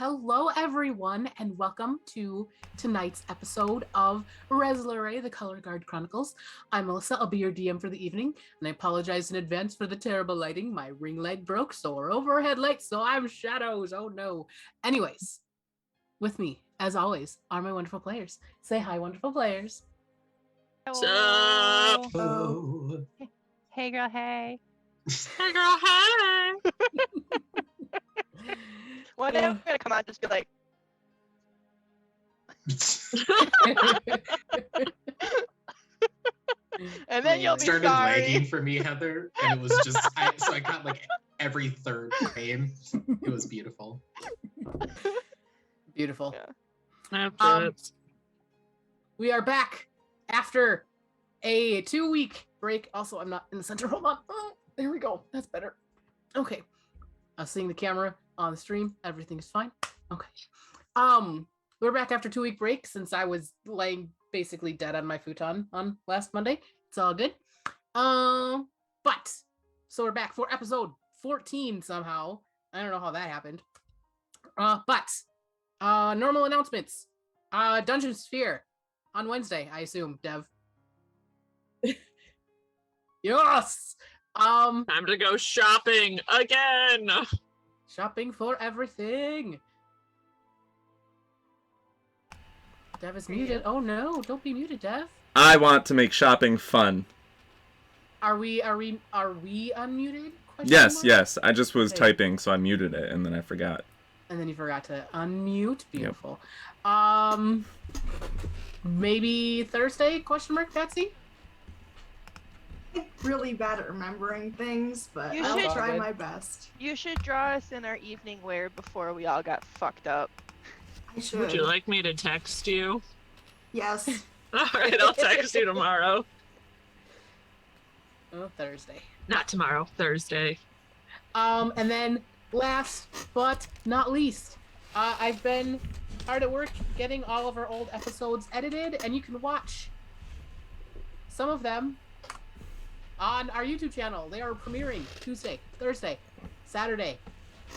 hello everyone, and welcome to tonight's episode of Lorei, the Color Guard Chronicles. I'm Melissa, I'll be your DM for the evening, and I apologize in advance for the terrible lighting. My ring light broke, so our overhead lights, so I'm shadows, oh no. Anyways, with me, as always, are my wonderful players. Say hi, wonderful players. Hello. Oh. Hey girl, hey. Hey girl, hey. One day I'm gonna come out and just be like, and then you'll be started sorry. lagging for me, Heather, and it was just so I got like every third frame. It was beautiful. Beautiful. Yeah. We are back after a 2-week break. Also, I'm not in the center. Hold on. Oh, there we go. That's better. Okay. I was seeing the camera on the stream. Everything's fine. Okay. We're back after 2-week break since I was laying basically dead on my futon on last Monday. It's all good. So we're back for episode 14 somehow. I don't know how that happened. Normal announcements. Dungeon Sphere on Wednesday, I assume, Dev. Yes! Time to go shopping again! Shopping for everything. Dev is muted. Oh no, don't be muted, Dev. I want to make shopping fun. Are we unmuted? Yes. I just was Okay. typing, so I muted it, and then I forgot. And then you forgot to unmute. Beautiful. Yep. Maybe Thursday? ? Patsy? I'm really bad at remembering things, but You I'll should- try my best. You should draw us in our evening wear before we all got fucked up. I should. Would you like me to text you? Yes. Alright, I'll text you tomorrow. Oh, Thursday. Not tomorrow, Thursday. And then last but not least, I've been hard at work getting all of our old episodes edited, and you can watch some of them on our YouTube channel. They are premiering Tuesday, Thursday, Saturday,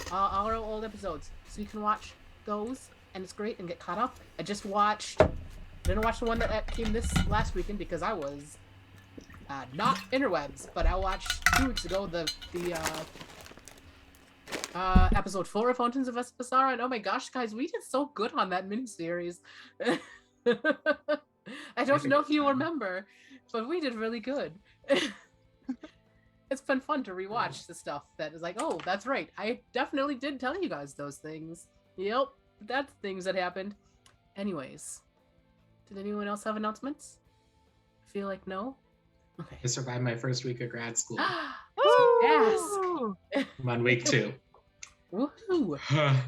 all our old episodes. So you can watch those, and it's great, and get caught up. I didn't watch the one that came this last weekend because I was not interwebs, but I watched 2 weeks ago the episode 4 of Fountains of Espasara, and oh my gosh, guys, we did so good on that miniseries. I don't know if you remember, but we did really good. It's been fun to rewatch the stuff that is like, oh, that's right, I definitely did tell you guys those things. Yep, that's things that happened. Anyways, did anyone else have announcements? I feel like no. Okay. I survived my first week of grad school. Yes. I'm on week 2. Woohoo. I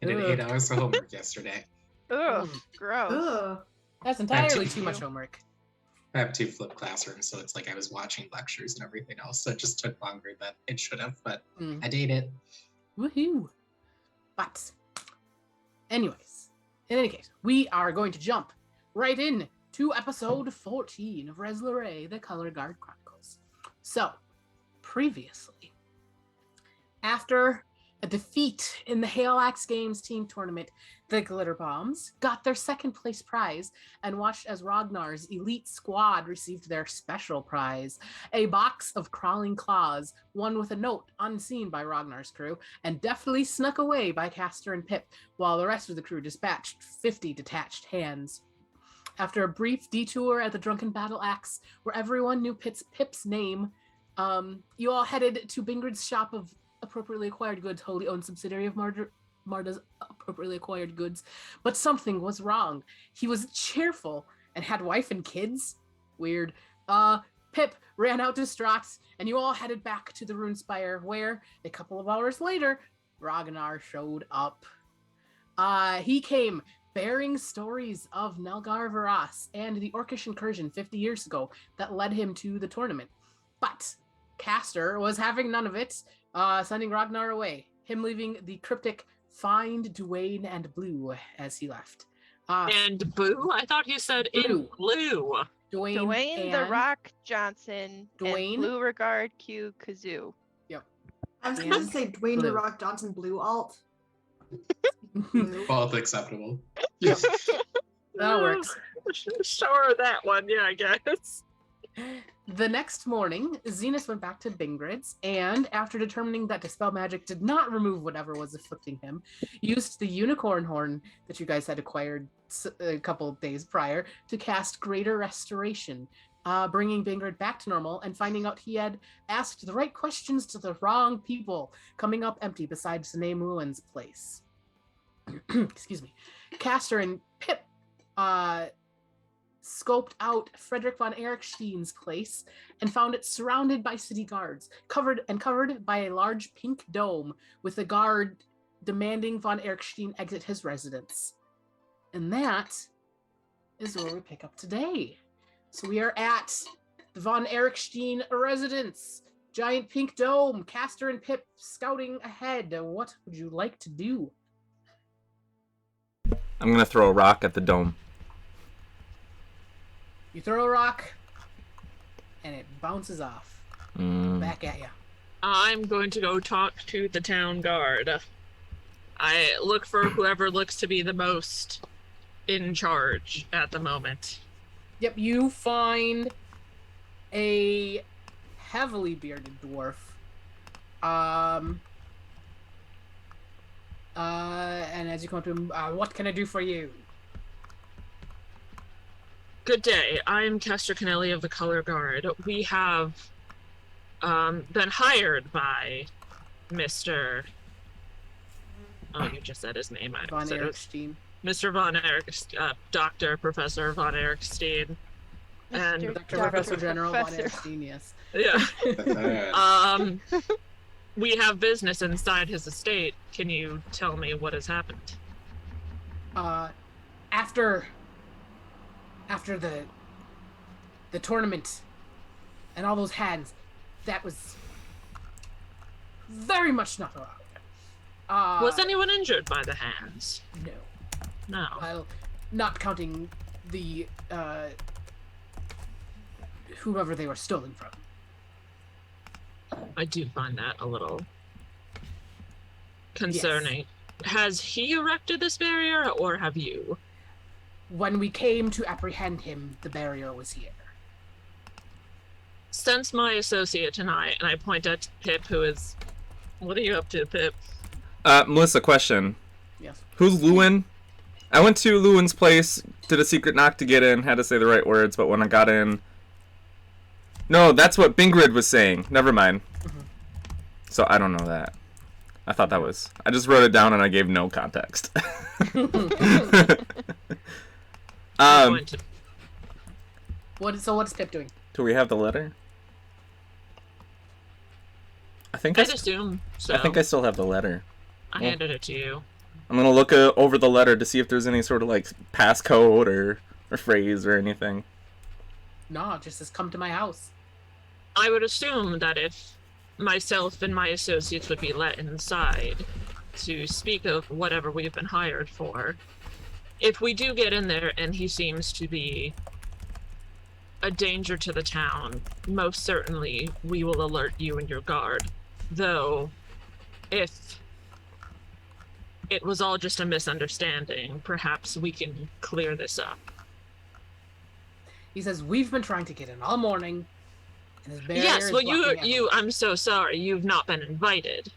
did Ugh. 8 hours of homework yesterday. Ugh, gross. Ugh. That's entirely That's too much homework. I have 2 flipped classrooms, so it's like I was watching lectures and everything else. So it just took longer than it should have, but I did it. Woohoo. But anyways, in any case, we are going to jump right in to episode 14 of Lorei, the Color Guard Chronicles. So, previously, after a defeat in the Hail-Axe Games team tournament, the Glitter Bombs got their second place prize and watched as Ragnar's elite squad received their special prize, a box of crawling claws, one with a note unseen by Ragnar's crew and deftly snuck away by Castor and Pip, while the rest of the crew dispatched 50 detached hands. After a brief detour at the Drunken Battle Axe, where everyone knew Pip's name, you all headed to Bingrid's shop of appropriately acquired goods, wholly owned subsidiary of Marda's appropriately acquired goods. But something was wrong. He was cheerful and had wife and kids. Weird. Pip ran out distraught, and you all headed back to the Runespire, where, a couple of hours later, Ragnar showed up. He came bearing stories of Nelgar Varas and the Orcish incursion 50 years ago that led him to the tournament. But Castor was having none of it, sending Ragnar away, him leaving the cryptic "Find Dwayne and Blue" as he left. And Boo? I thought you said in blue. Dwayne The Rock Johnson Dwayne? and Blue Regard Q Kazoo. Yep. I was going to say Dwayne Blue. The Rock Johnson Blue Alt. Both acceptable. That works. Sure, that one. Yeah, I guess. The next morning, Zenus went back to Bingrid's, and after determining that Dispel Magic did not remove whatever was afflicting him, used the unicorn horn that you guys had acquired a couple of days prior to cast Greater Restoration, bringing Bingrid back to normal and finding out he had asked the right questions to the wrong people, coming up empty beside Sine Mulin's place. Excuse me. Castor and Pip scoped out Fredrick von Ericksteen's place and found it surrounded by city guards, covered by a large pink dome, with a guard demanding von Ericksteen exit his residence. And that is where we pick up today. So we are at the von Ericksteen residence. Giant pink dome, Castor and Pip scouting ahead. What would you like to do? I'm gonna throw a rock at the dome. You throw a rock, and it bounces off back at you. I'm going to go talk to the town guard. I look for whoever looks to be the most in charge at the moment. Yep, you find a heavily bearded dwarf. And as you come up to him, what can I do for you? Good day. I'm Castor Kennelly of the Color Guard. We have been hired by Mr. Oh, you just said his name. I Von said it was Ericksteen. Mr. Von Ericksteen, Dr. Professor Von Ericksteen. And Dr. Professor General Von Ericksteen, yes. Yeah. We have business inside his estate. Can you tell me what has happened? After the tournament and all those hands, that was very much not allowed. Was anyone injured by the hands? No. No. Well, not counting the whoever they were stolen from. I do find that a little concerning. Yes. Has he erected this barrier, or have you? When we came to apprehend him, the barrier was here. Since my associate and I point at Pip, who is... What are you up to, Pip? Melissa, question. Yes. Who's Lewin? I went to Lewin's place, did a secret knock to get in, had to say the right words, but when I got in... No, that's what Bingrid was saying. Never mind. Mm-hmm. So I don't know that. I thought that was... I just wrote it down and I gave no context. So what's Pip doing? Do we have the letter? I'd assume so. I think I still have the letter. I handed it to you. I'm gonna look over the letter to see if there's any sort of like passcode or phrase or anything. No, it just says come to my house. I would assume that if myself and my associates would be let inside to speak of whatever we've been hired for, if we do get in there and he seems to be a danger to the town, most certainly we will alert you and your guard. Though, if it was all just a misunderstanding, perhaps we can clear this up. He says, we've been trying to get in all morning, and his barrier yes, well, you, I'm so sorry, you've not been invited.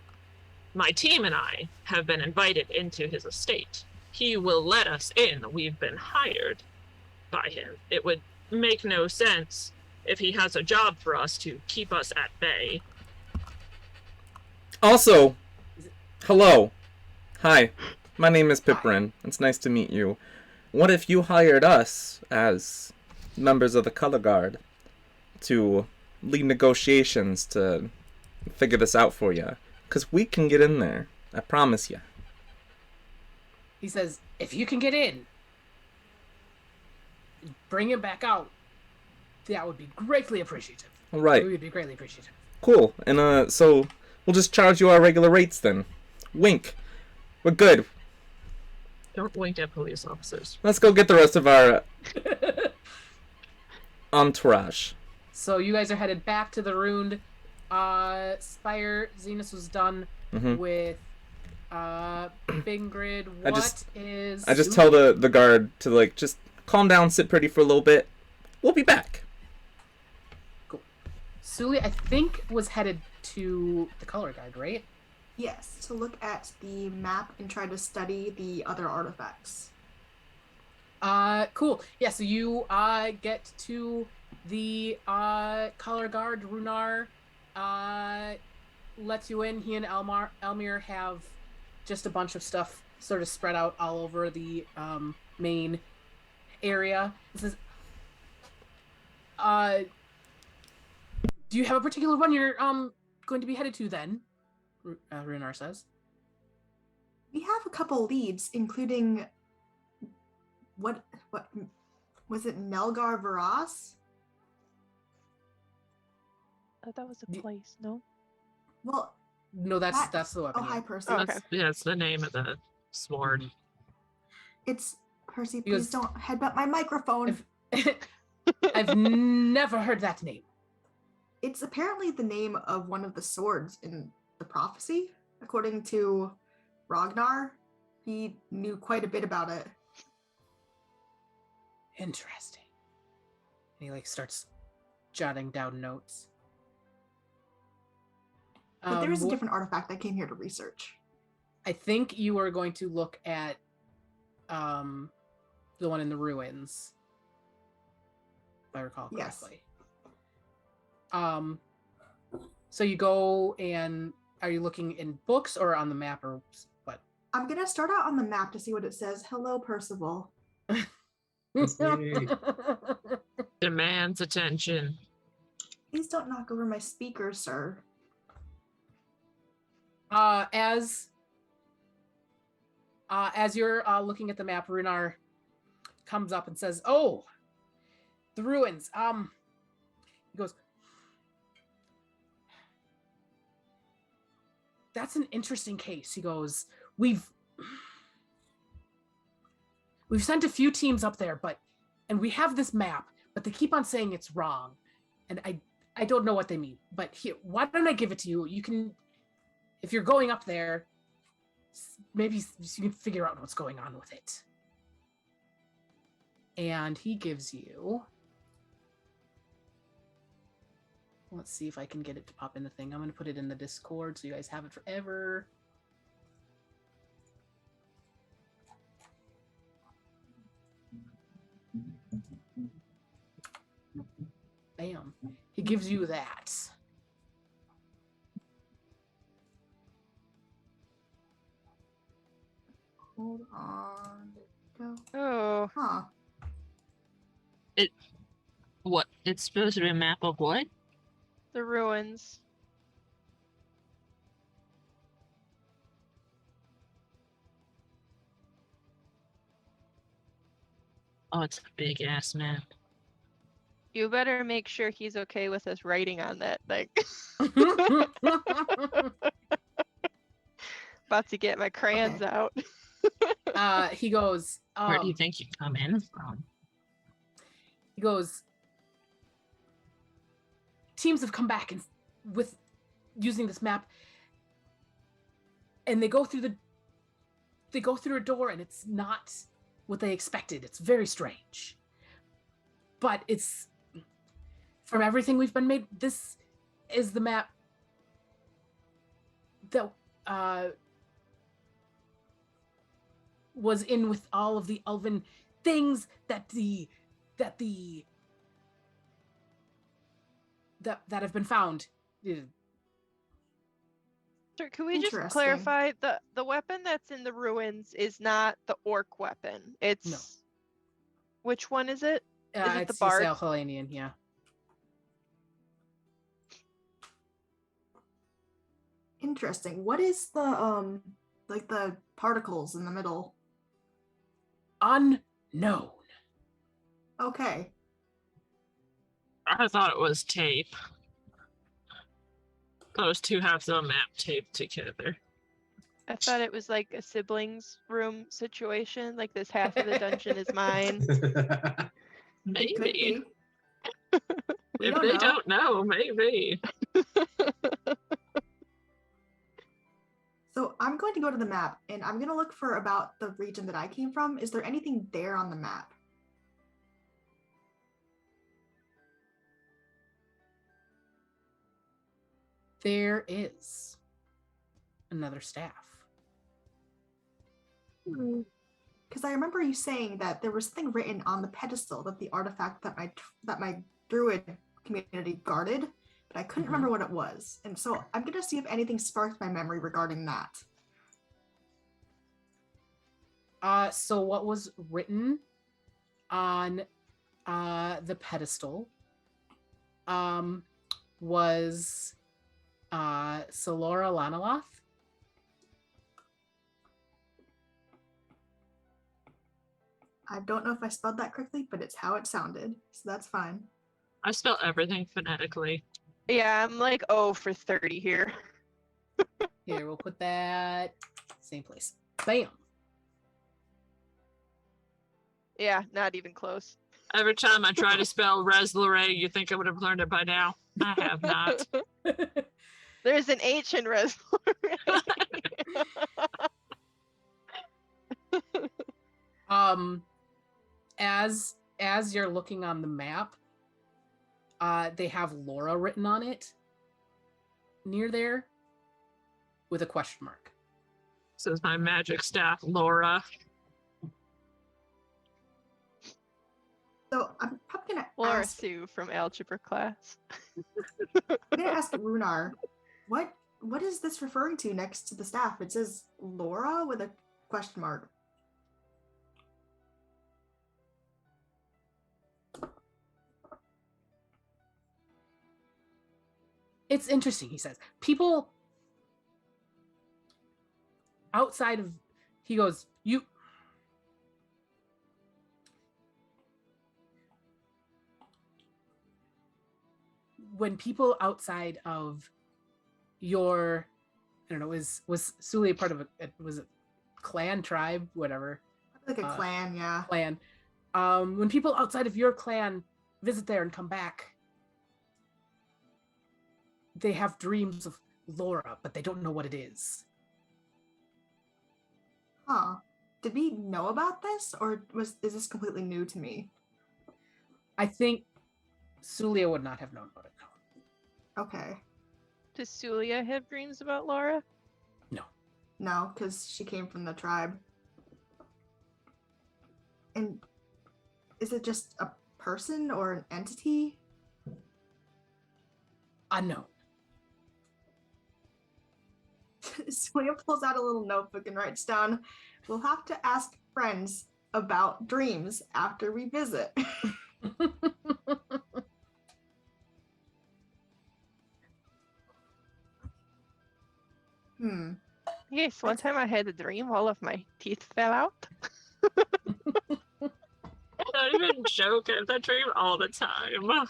My team and I have been invited into his estate. He will let us in. We've been hired by him. It would make no sense if he has a job for us to keep us at bay. Also, hello. Hi, my name is Pipperin. It's nice to meet you. What if you hired us as members of the Color Guard to lead negotiations to figure this out for you? Because we can get in there. I promise you. He says, if you can get in, bring him back out. That would be greatly appreciative. All right. We would be greatly appreciative. Cool. And so we'll just charge you our regular rates then. Wink. We're good. Don't wink at police officers. Let's go get the rest of our entourage. So you guys are headed back to the ruined spire. Zenus was done with Bingrid mapping grid. I What just- is? I just tell the guard to, like, just calm down, sit pretty for a little bit. We'll be back. Suliya, I think, was headed to the color guide, right? Yes, to look at the map and try to study the other artifacts. Cool. Yeah, so you get to the color guard. Runar lets you in. He and Elmir have just a bunch of stuff sort of spread out all over the main area. It says, do you have a particular one you're going to be headed to then? Runar says. We have a couple leads, including what was it, Nelgar Varas? That was a place, no? Well, No, that's the weapon. oh, hi, yeah. Percy. Okay. That's the name of the sword. It's Percy. He goes- Please don't headbutt my microphone. I've never heard that name. It's apparently the name of one of the swords in the prophecy, according to Ragnar. He knew quite a bit about it. Interesting. And he like starts jotting down notes. But there is a Wh- different artifact I came here to research. I think you are going to look at the one in the ruins, if I recall Yes. correctly. So you go, and are you looking in books or on the map or what? I'm gonna start out on the map to see what it says. Hello, Percival. Yay. Demands attention. Please don't knock over my speaker, sir. As you're looking at the map, Runar comes up and says, "Oh, the ruins." He goes, "That's an interesting case." He goes, "We've sent a few teams up there, and we have this map, but they keep on saying it's wrong, and I don't know what they mean. But here, why don't I give it to you? You can, if you're going up there, maybe you can figure out what's going on with it." And he gives you, let's see if I can get it to pop in the thing. I'm going to put it in the Discord so you guys have it forever. Bam. He gives you that. Hold on. Go. Oh, Huh. What? It's supposed to be a map of what? the ruins. Oh, it's a big ass map. You better make sure he's okay with us writing on that thing. About to get my crayons Okay. out. He goes, Where do you think you come in from? he goes, teams have come back and with using this map, and they go through a door, and it's not what they expected. It's very strange, but it's, from everything we've been made, this is the map that was in with all of the elven things that have been found. Sir, can we just Interesting. clarify the weapon that's in the ruins is not the orc weapon? It's No. Which one is it? Is it the It's bard? Helenian, yeah. Interesting. What is the like the particles in the middle? Unknown. Okay. I thought it was tape. Those two halves of a map taped together. I thought it was like a siblings room situation. Like this half of the dungeon is mine. It could Maybe. be. We If don't they know. don't know, maybe. So I'm going to go to the map and I'm going to look for about the region that I came from. Is there anything there on the map? There is another staff. Because I remember you saying that there was something written on the pedestal that the artifact that my druid community guarded, but I couldn't remember what it was. And so I'm going to see if anything sparked my memory regarding that. So what was written on the pedestal was Solora Lanaloth. I don't know if I spelled that correctly, but it's how it sounded, so that's fine. I spell everything phonetically. Yeah, I'm like, oh, for 30 here. Here, we'll put that same place. Bam. Yeah, not even close. Every time I try to spell Rhez Lorei, you think I would have learned it by now. I have not. There's an H in Rhez. As you're looking on the map, they have Laura written on it near there with a question mark. This is my magic staff, Laura. So I'm probably going to Laura ask, Sue from algebra class. I'm going to ask Runar, what is this referring to next to the staff? It says Laura with a question mark. It's interesting, he says. People outside of, he goes, when people outside of your, I don't know, was Suliya part of was it clan, tribe, whatever? Like a clan, yeah. Clan. When people outside of your clan visit there and come back, they have dreams of Laura, but they don't know what it is. Huh. Did we know about this, or is this completely new to me? I think Suliya would not have known about it. No. Okay. Does Suliya have dreams about Laura? No, because she came from the tribe. And is it just a person or an entity? Unknown. Suliya pulls out a little notebook and writes down, "We'll have to ask friends about dreams after we visit." Yes, one time I had a dream all of my teeth fell out. Not even joking. That dream all the time.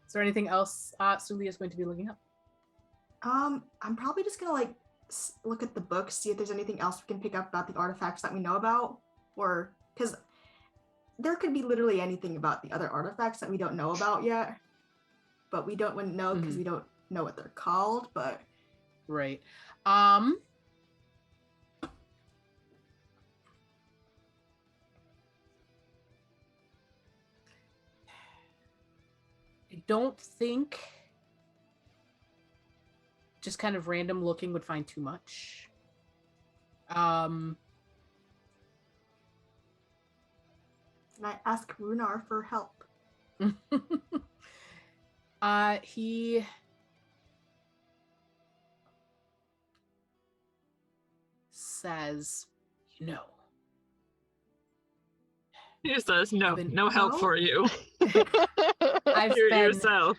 Is there anything else Suliya is going to be looking up? I'm probably just gonna like look at the books, see if there's anything else we can pick up about the artifacts that we know about, or because there could be literally anything about the other artifacts that we don't know about yet, but we wouldn't know because we don't know what they're called. But right. I don't think just kind of random looking would find too much. can I ask Runar for help? He says, He says, no, Been- no help No? for you. I've Do it been yourself.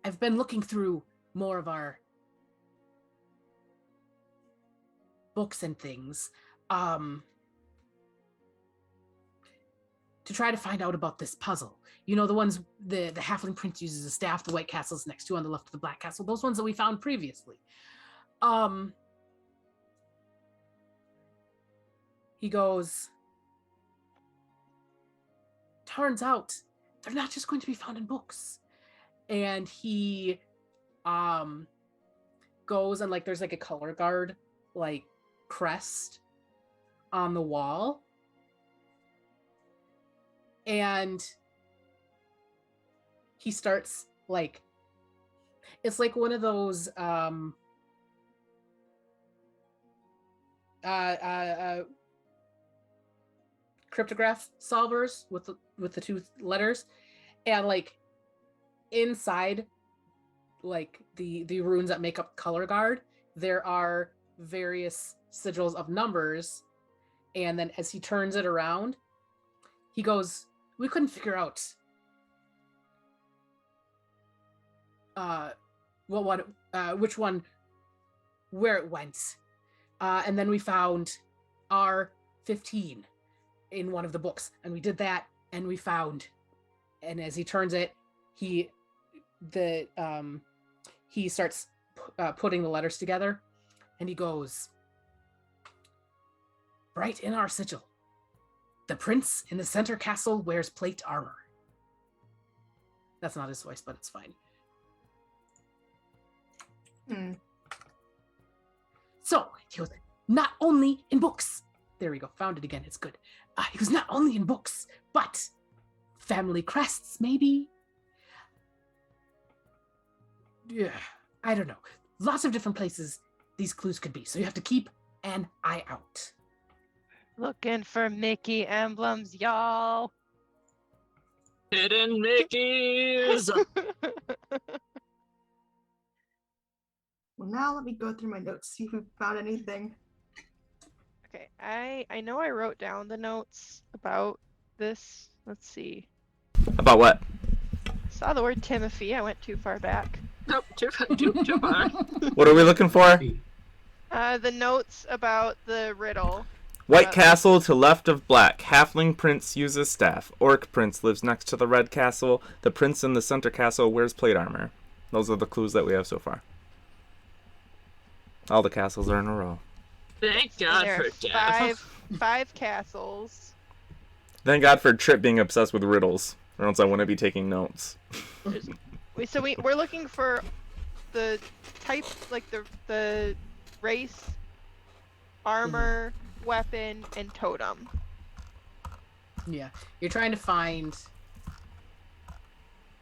I've been looking through more of our books and things to try to find out about this puzzle. You know, the ones the halfling prince uses a staff, the white castle's next to on the left of the black castle, those ones that we found previously. He goes, turns out they're not just going to be found in books. And he goes and like there's like a color guard like crest on the wall. And he starts like, it's like one of those cryptograph solvers with the two letters, and like inside like the runes that make up color guard, there are various sigils of numbers, and then as he turns it around, he goes, we couldn't figure out which one where it went, and then we found R15 in one of the books, and we did that, and we found, and as he turns it, he starts putting the letters together, and he goes, right in our sigil, the prince in the center castle wears plate armor. That's not his voice, but it's fine. So he was not only in books. There we go. Found it again. It's good. He was not only in books, but family crests, maybe. Yeah, I don't know. Lots of different places these clues could be. So you have to keep an eye out. Looking for Mickey emblems, y'all. Hidden Mickeys. Well, now let me go through my notes, see if we found anything. Okay, I know I wrote down the notes about this. Let's see. About what? Saw the word Timothy. I went too far back. Nope, too far. What are we looking for? The notes about the riddle. White castle to left of black. Halfling prince uses staff. Orc prince lives next to the red castle. The prince in the center castle wears plate armor. Those are the clues that we have so far. All the castles are in a row. Thank God There for are death. five castles. Thank God for Trip being obsessed with riddles, or else I wouldn't be taking notes. We're looking for the type, like the race, armor, weapon, and totem. Yeah, you're trying to find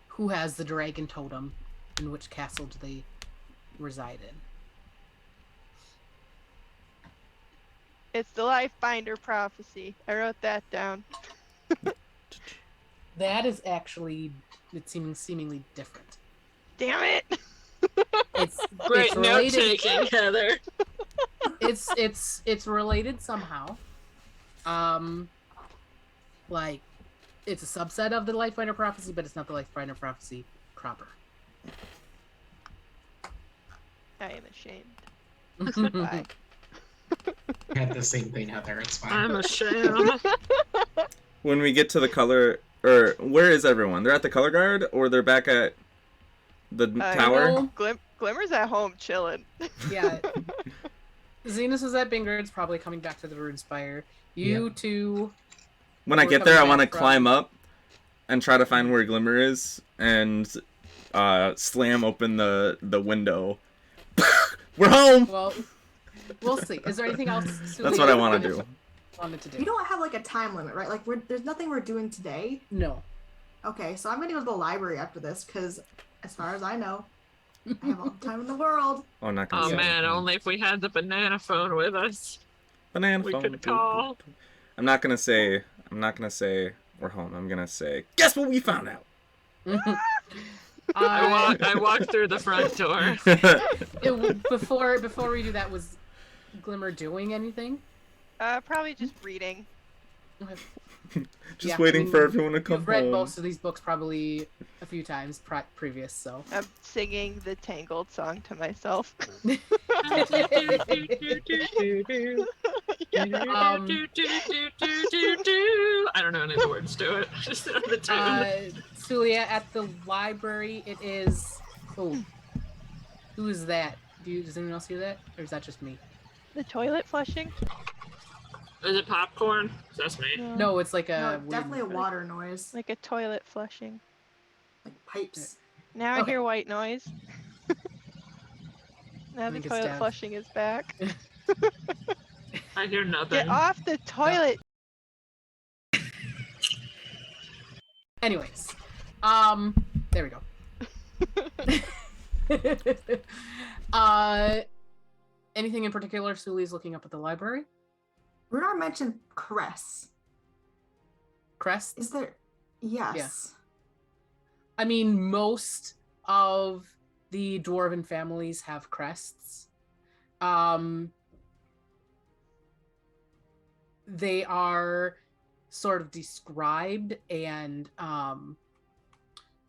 who has the dragon totem, in which castle do they reside in. It's the Life Finder prophecy. I wrote that down. That is actually, it seemingly different. Damn it! It's Great it's note related. taking, Heather. It's related somehow. Like it's a subset of the Life Finder prophecy, but it's not the Life Finder prophecy proper. I am ashamed. Bye. I had the same thing, Heather. It's fine. I'm ashamed. When we get to the color, or where is everyone? They're at the color guard, or they're back at the tower? Glimmer's at home chilling. Yeah. Zenus is at Bingard's, probably coming back to the Rune Spire. You two. When I We're get there, I coming want to back from- climb up and try to find where Glimmer is and slam open the window. We're home! Well, we'll see. Is there anything else? That's what I want to do. Wanted to do. We don't have like a time limit, right? Like there's nothing we're doing today. No. Okay, so I'm gonna go to the library after this because, as far as I know, I have all the time in the world. Oh, I'm not gonna Oh say man, anything. only if we had the banana phone with us. Banana we phone. could call. I'm not gonna say we're home. I'm gonna say, guess what we found out. I walked through the front door. Before we do that, was Glimmer doing anything? Probably just reading. Just Yeah, waiting I mean, for everyone to come You've read home. most of these books probably a few times previous, so. I'm singing the Tangled song to myself. I don't know any of the words to it. Just know the tune. Suliya, at the library, it is. Oh, who is that? Does anyone else hear that, or is that just me? The toilet flushing? Is it popcorn? That's me. No, it's like No, a wind. definitely a water noise, Like a toilet flushing. like pipes. Now I Okay. hear white noise. Now the think it's toilet Dev. flushing is back. I hear Get nothing. off the toilet! Anyways, there we go. Anything in particular? Suliya's looking up at the library. Runar mentioned cress. Crest. Is there? Yes. I mean, most of the dwarven families have crests. They are sort of described, and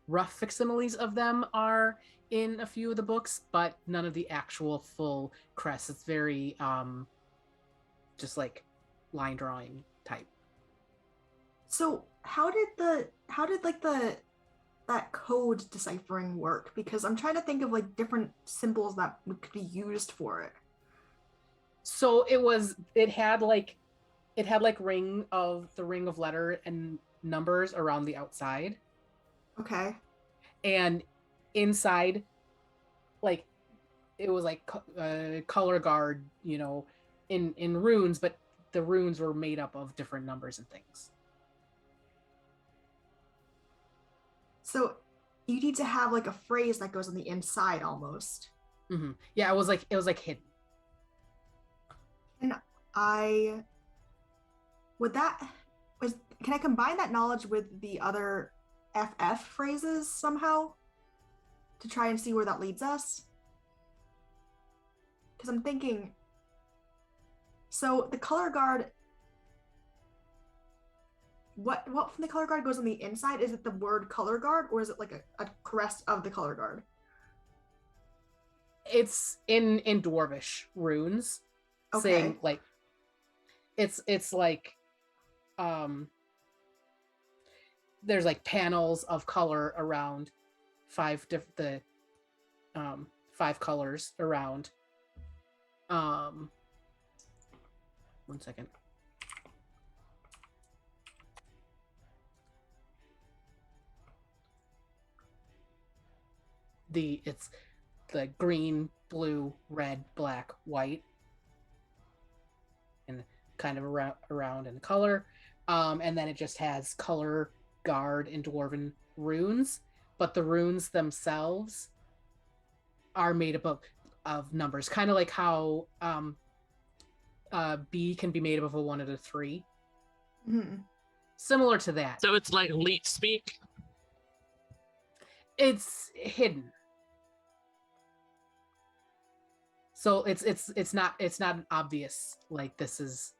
rough facsimiles of them are in a few of the books, but none of the actual full crests. It's very just like line drawing type. So how did that code deciphering work? Because I'm trying to think of like different symbols that could be used for it. So it had like ring of letter and numbers around the outside, Okay. and inside, like, it was like color guard, in runes, but the runes were made up of different numbers and things. So you need to have like a phrase that goes on the inside almost. Mm-hmm. Yeah, it was like hidden. And can I combine that knowledge with the other FF phrases somehow to try and see where that leads us? Because I'm thinking, so the color guard, what from the color guard goes on the inside? Is it the word color guard, or is it like a crest of the color guard? It's in dwarvish runes, saying like it's like there's like panels of color around five colors around. One second. It's the green, blue, red, black, white, and kind of around in color. And then it just has color guard in dwarven runes, but the runes themselves are made up of numbers, kind of like how B can be made up of a 1 and a 3. Mm-hmm. Similar to that. So it's like leet speak. It's hidden. So it's not obvious like this is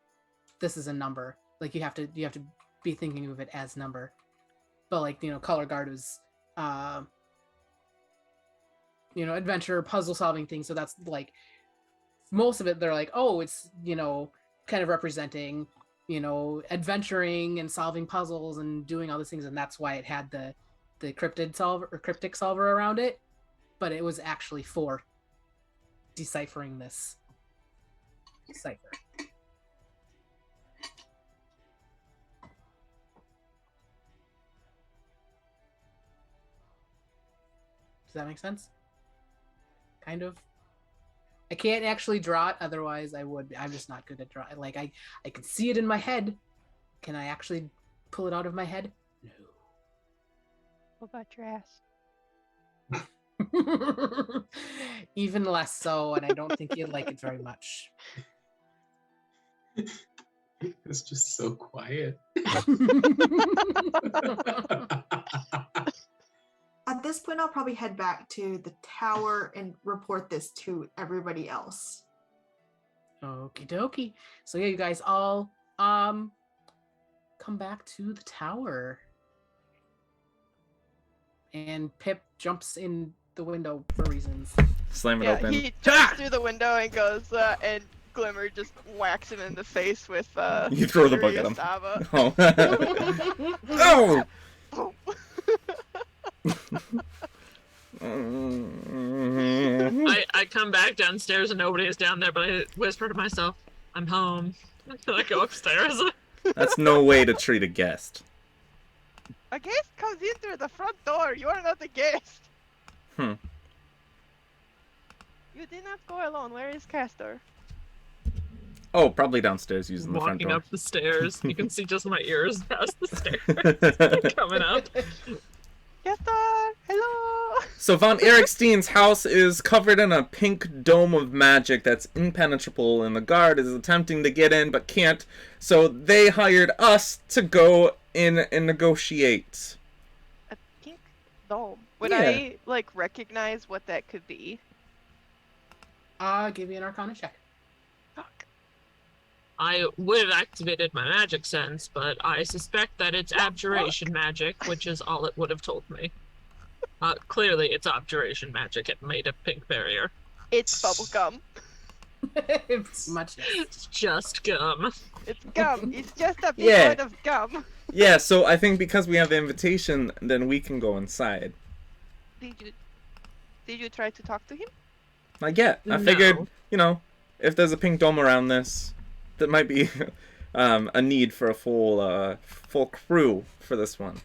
a number. Like you have to be thinking of it as number. But like, color guard was adventure, puzzle solving things. So that's like most of it they're like, oh, it's kind of representing, adventuring and solving puzzles and doing all these things, and that's why it had the cryptic solver around it. But it was actually for deciphering this cipher. Does that make sense? Kind of. I can't actually draw it, otherwise I would. I'm just not good at drawing. Like I can see it in my head. Can I actually pull it out of my head? No. What about your ass? Even less so, and I don't think you'd like it very much. It's just so quiet. At this point, I'll probably head back to the tower and report this to everybody else. Okie dokie. So yeah, you guys all come back to the tower. And Pip jumps in the window for reasons. Slam it open. He jumps through the window and goes, and Glimmer just whacks him in the face with You throw the book at him. Sava. Oh. Oh! I come back downstairs and nobody is down there, but I whisper to myself, I'm home. Can I go upstairs? That's no way to treat a guest. A guest comes in through the front door. You are not a guest. Hmm. You did not go alone. Where is Castor? Oh, probably downstairs using the front Walking door. up the stairs. You can see just my ears past the stairs. Coming up. Castor! Hello! So von Ericksteen's house is covered in a pink dome of magic that's impenetrable, and the guard is attempting to get in but can't. So they hired us to go in and negotiate. A pink dome. Would Yeah. I, like, recognize what that could be? Give me an Arcana check. Fuck. I would have activated my magic sense, but I suspect that it's abjuration magic, which is all it would have told me. Clearly, it's abjuration magic. It made a pink barrier. It's bubblegum. It's much. It's just gum. It's gum. It's just a big Yeah. part of gum. Yeah, so I think because we have the invitation, then we can go inside. Did you try to talk to him? I figured, No. you know, if there's a pink dome around this, that might be a need for a full crew for this one.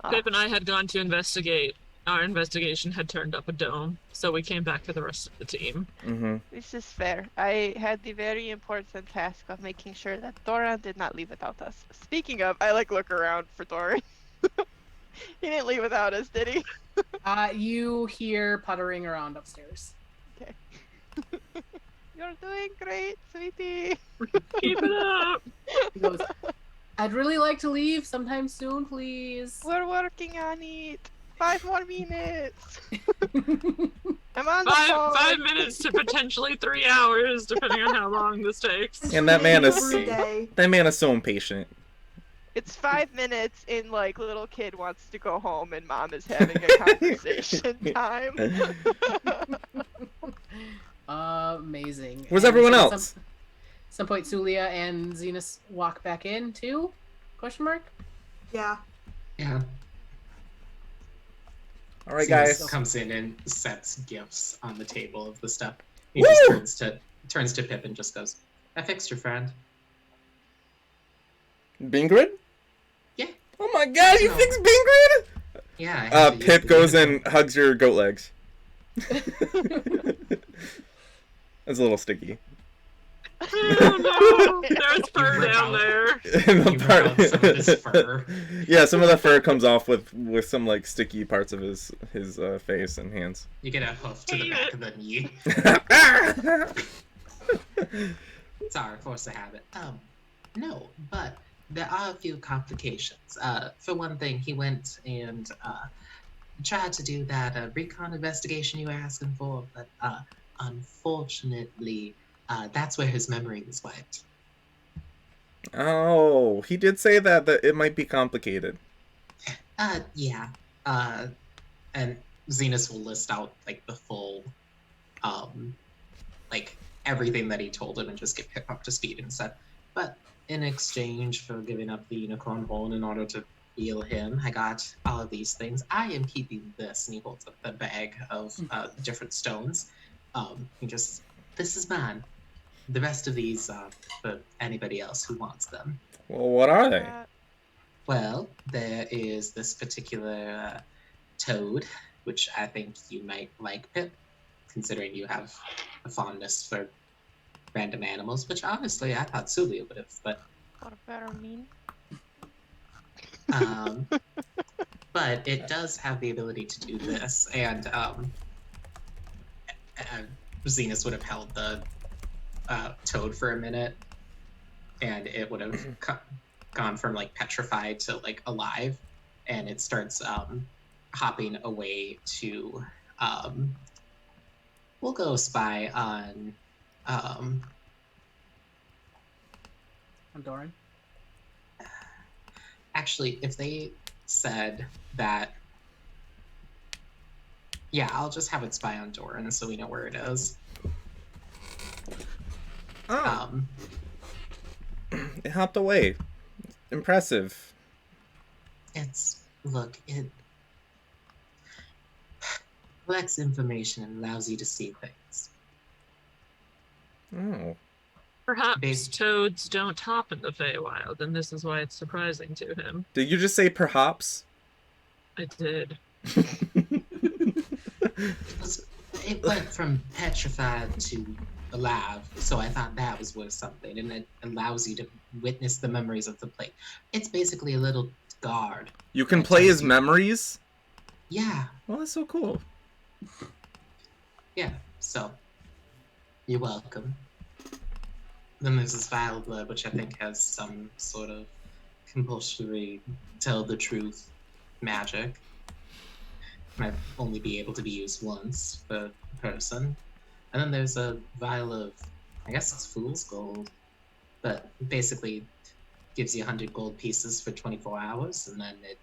Pip and I had gone to investigate. Our investigation had turned up a dome, so we came back to the rest of the team. Mm-hmm. This is fair. I had the very important task of making sure that Doran did not leave without us. Speaking of, I look around for Doran. He didn't leave without us, did he? You hear puttering around upstairs. Okay. You're doing great, sweetie. Keep it up! He goes, I'd really like to leave sometime soon, please. We're working on it. 5 more minutes. I'm on the phone. 5 minutes to potentially 3 hours, depending on how long this takes. And that man is Every day. so impatient. It's 5 minutes in little kid wants to go home and mom is having a conversation time. Amazing. Where's And everyone so at else? Some point, Suliya and Zenus walk back in too? Question mark. Yeah. Yeah. All right, Zenus guys. comes in and sets gifts on the table of the stuff. He Woo! just turns to Pip and just goes, "I fixed your friend." Bingrid? Yeah. Oh my god, you No. fixed Bingrid? Yeah. I had to use Pip the goes unicorn. and hugs your goat legs. It's a little sticky. Oh no! There's fur rip down out. there. And the You rip out some of his fur. Yeah, some of the fur comes off with some sticky parts of his face and hands. You get a hoof to the back of the knee. Sorry, force of habit. No, but there are a few complications. For one thing, he went and tried to do that recon investigation you were asking for, but unfortunately, that's where his memory was wiped. Oh, he did say that it might be complicated. Yeah. And Zenus will list out the full, everything that he told him and just get Pip up to speed and stuff. But in exchange for giving up the unicorn horn in order to heal him, I got all of these things. I am keeping this, and he holds up the bag of different stones. This is mine. The rest of these are for anybody else who wants them. Well, what are they? Well, there is this particular toad, which I think you might like, Pip, considering you have a fondness for random animals, which honestly I thought Suliya would have, but What a better mean. but it does have the ability to do this, and Zenus would have held the toad for a minute, and it would have gone from petrified to alive, and it starts hopping away to we'll go spy on Doran. actually, if they said that, yeah, I'll just have it spy on Doran so we know where it is. Oh, it hopped away. Impressive. It collects information and allows you to see things. Oh. Perhaps Bas- toads don't hop in the Feywild, and this is why it's surprising to him. Did you just say perhaps? I did. It went from petrified to alive, so I thought that was worth something, and it allows you to witness the memories of the plate. It's basically a little guard. You can That play tells his you- memories? Yeah, Well, that's so cool. yeah, so you're welcome. Then there's this vial of blood, which I think has some sort of compulsory tell the truth magic. Might only be able to be used once per person. And then there's a vial of, I guess it's fool's gold, but basically gives you 100 gold pieces for 24 hours, and then it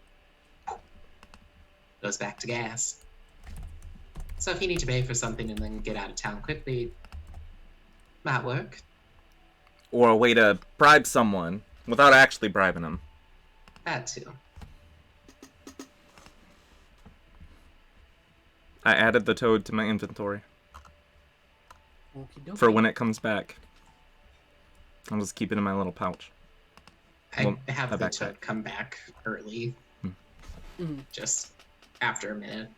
goes back to gas. So if you need to pay for something and then get out of town quickly, might work. Or a way to bribe someone without actually bribing them. That too. I added the toad to my inventory Okie for dokie. when it comes back. I'll just keep it in my little pouch. I Well, have a the backpack. toad come back early, Mhm. just after a minute.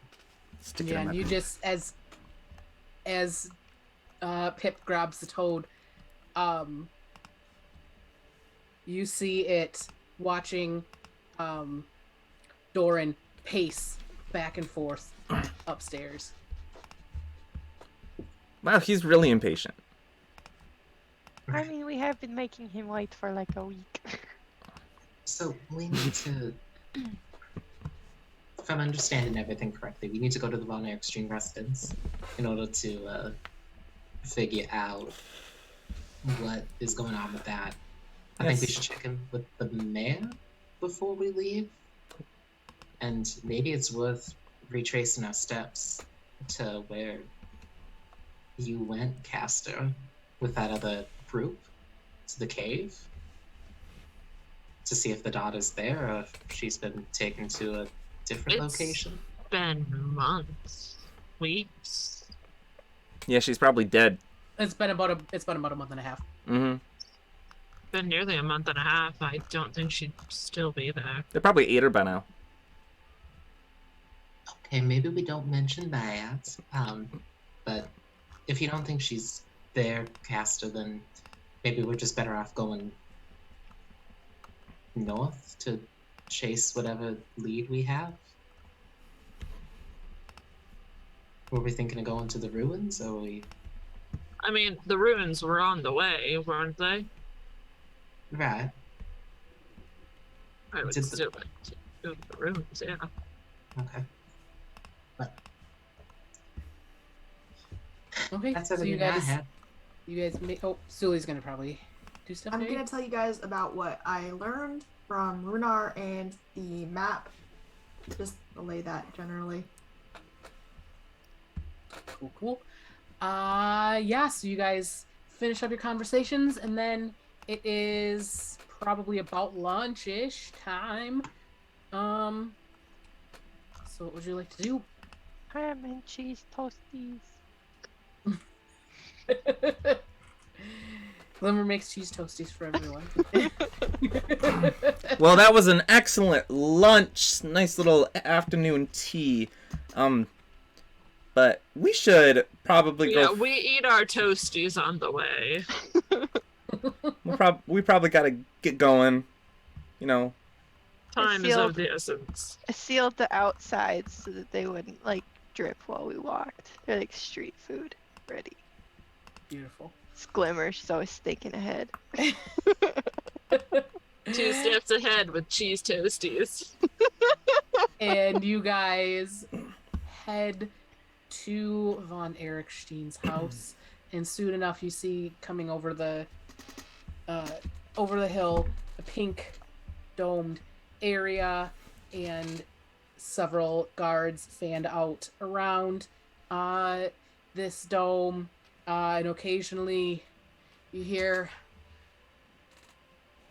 Stick it Yeah, in my and you pouch. just as Pip grabs the toad, you see it watching Doran pace back and forth upstairs. Wow, he's really impatient. I mean, we have been making him wait for like a week. So we need to, if I'm understanding everything correctly, we need to go to the Von Ericksteen residence in order to figure out what is going on with that. I think we Yes. should check in with the mayor before we leave. And maybe it's worth retracing our steps to where you went, Castor, with that other group, to the cave, to see if the daughter's there or if she's been taken to a different It's- location. Been months, weeks. Yeah, she's probably dead. It's been about a month and a half. Mm-hmm. Been nearly a month and a half. I don't think she'd still be there. They probably ate her by now. Okay, maybe we don't mention that. But if you don't think she's there, Castor, then maybe we're just better off going north to chase whatever lead we have. Were we thinking of going to the ruins, or were we... I mean, the ruins were on the way, weren't they? Right. I would Did the- still like to go to the ruins, yeah. Okay. But Okay, that's so everything I had. you guys may. Oh, Suli's gonna probably do stuff. I'm maybe? gonna tell you guys about what I learned from Runar and the map. Just relay that generally. Cool. Yeah, so you guys finish up your conversations, and then it is probably about lunch-ish time. So what would you like to do? Ham and cheese toasties. Glimmer makes cheese toasties for everyone. Well, that was an excellent lunch. Nice little afternoon tea. But we should probably Yeah, go. we eat our toasties on the way. We probably gotta get going. You know. Time is sealed. of the essence. I sealed the outsides so that they wouldn't like drip while we walked. They're like street food ready. Beautiful. It's Glimmer. She's always thinking ahead. 2 steps ahead with cheese toasties. And you guys head to Von Erickstein's house, and soon enough you see coming over the hill a pink domed area and several guards fanned out around this dome, and occasionally you hear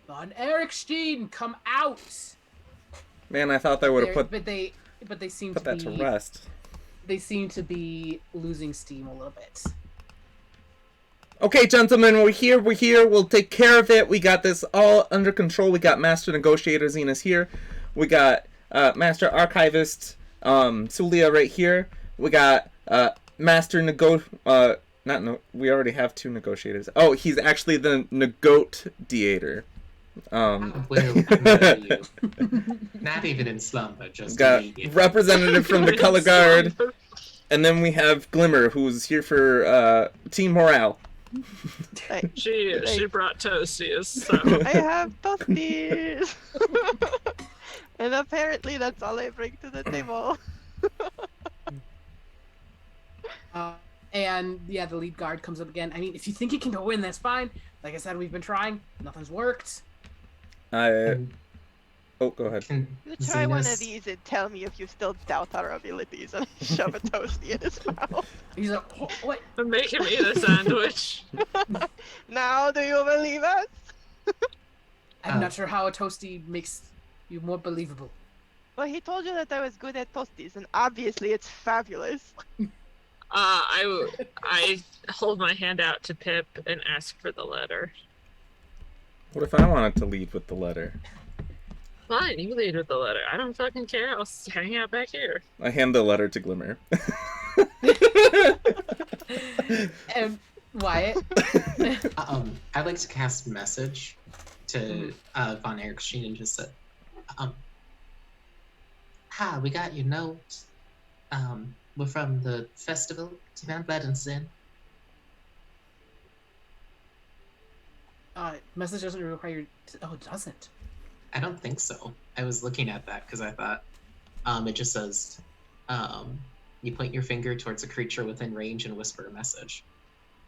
Von Ericksteen, come out. Man, I thought they would have put But they seem put to that be to rest. they seem to be losing steam a little bit. Okay, gentlemen, we're here. We'll take care of it. We got this all under control. We got Master Negotiator Zenus here. We got Master Archivist Suliya right here. We got Master we already have 2 negotiators. Oh, he's actually the negotiator. Where are you? Not even in slumber, just Got immediately. representative from the color guard. And then we have Glimmer, who's here for team morale. She brought toasties, so. I have toasties! And apparently that's all I bring to the table. And yeah, the lead guard comes up again. I mean, if you think you can go in, that's fine. Like I said, we've been trying. Nothing's worked. Oh, go ahead. Try one of Zenus- these and tell me if you still doubt our abilities, and I shove a toasty in his mouth. He's like, "Oh, what? I'm making me the sandwich. Now do you believe us? I'm not sure how a toasty makes you more believable. Well, he told you that I was good at toasties, and obviously it's fabulous. I hold my hand out to Pip and ask for the letter. What if I wanted to lead with the letter? Fine, you lead with the letter. I don't fucking care. I'll hang out back here. I hand the letter to Glimmer. And Wyatt. I'd like to cast message to von Ericksteen and just say, hi, we got your note. We're from the festival, Demand Blood and Sin. Message doesn't require. Oh, it doesn't. I don't think so. I was looking at that because I thought it just says you point your finger towards a creature within range and whisper a message.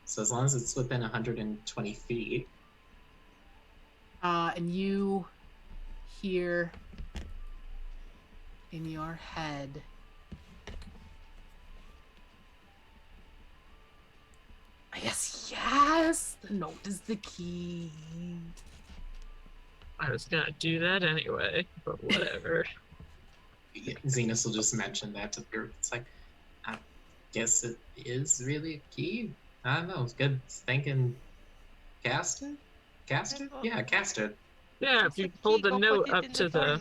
So as long as it's within 120 feet. And you hear in your head. Yes, the note is the key. I was gonna do that anyway, but whatever. Zenus will just mention that to the group. It's like, I guess it is really a key. I don't know. It's good thinking. Castor? Castor? Yeah, Castor. Yeah, if you hold the note up to the...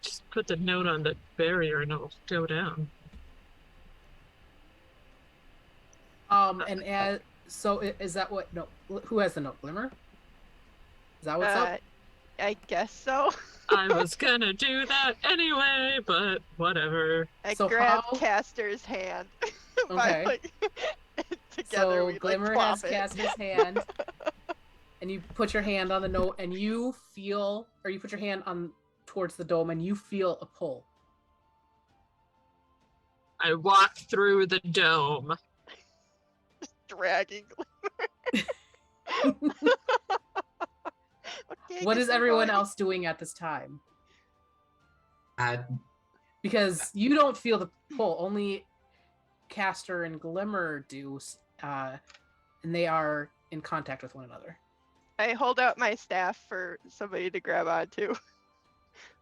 Just put the note on the barrier and it'll go down. And is that what? No, who has the note? Glimmer? Is that what's up? I guess so. I was gonna do that anyway, but whatever. I So grabbed how- Castor's hand. Okay. Together So we Glimmer like, has plop it. Castor's hand, and you put your hand on the note, and you feel, or you put your hand on towards the dome, and you feel a pull. I walk through the dome. Dragging Glimmer. Okay, What guess is we're everyone going. else doing at this time? I Because you don't feel the pull. Only Castor and Glimmer do, and they are in contact with one another. I hold out my staff for somebody to grab onto.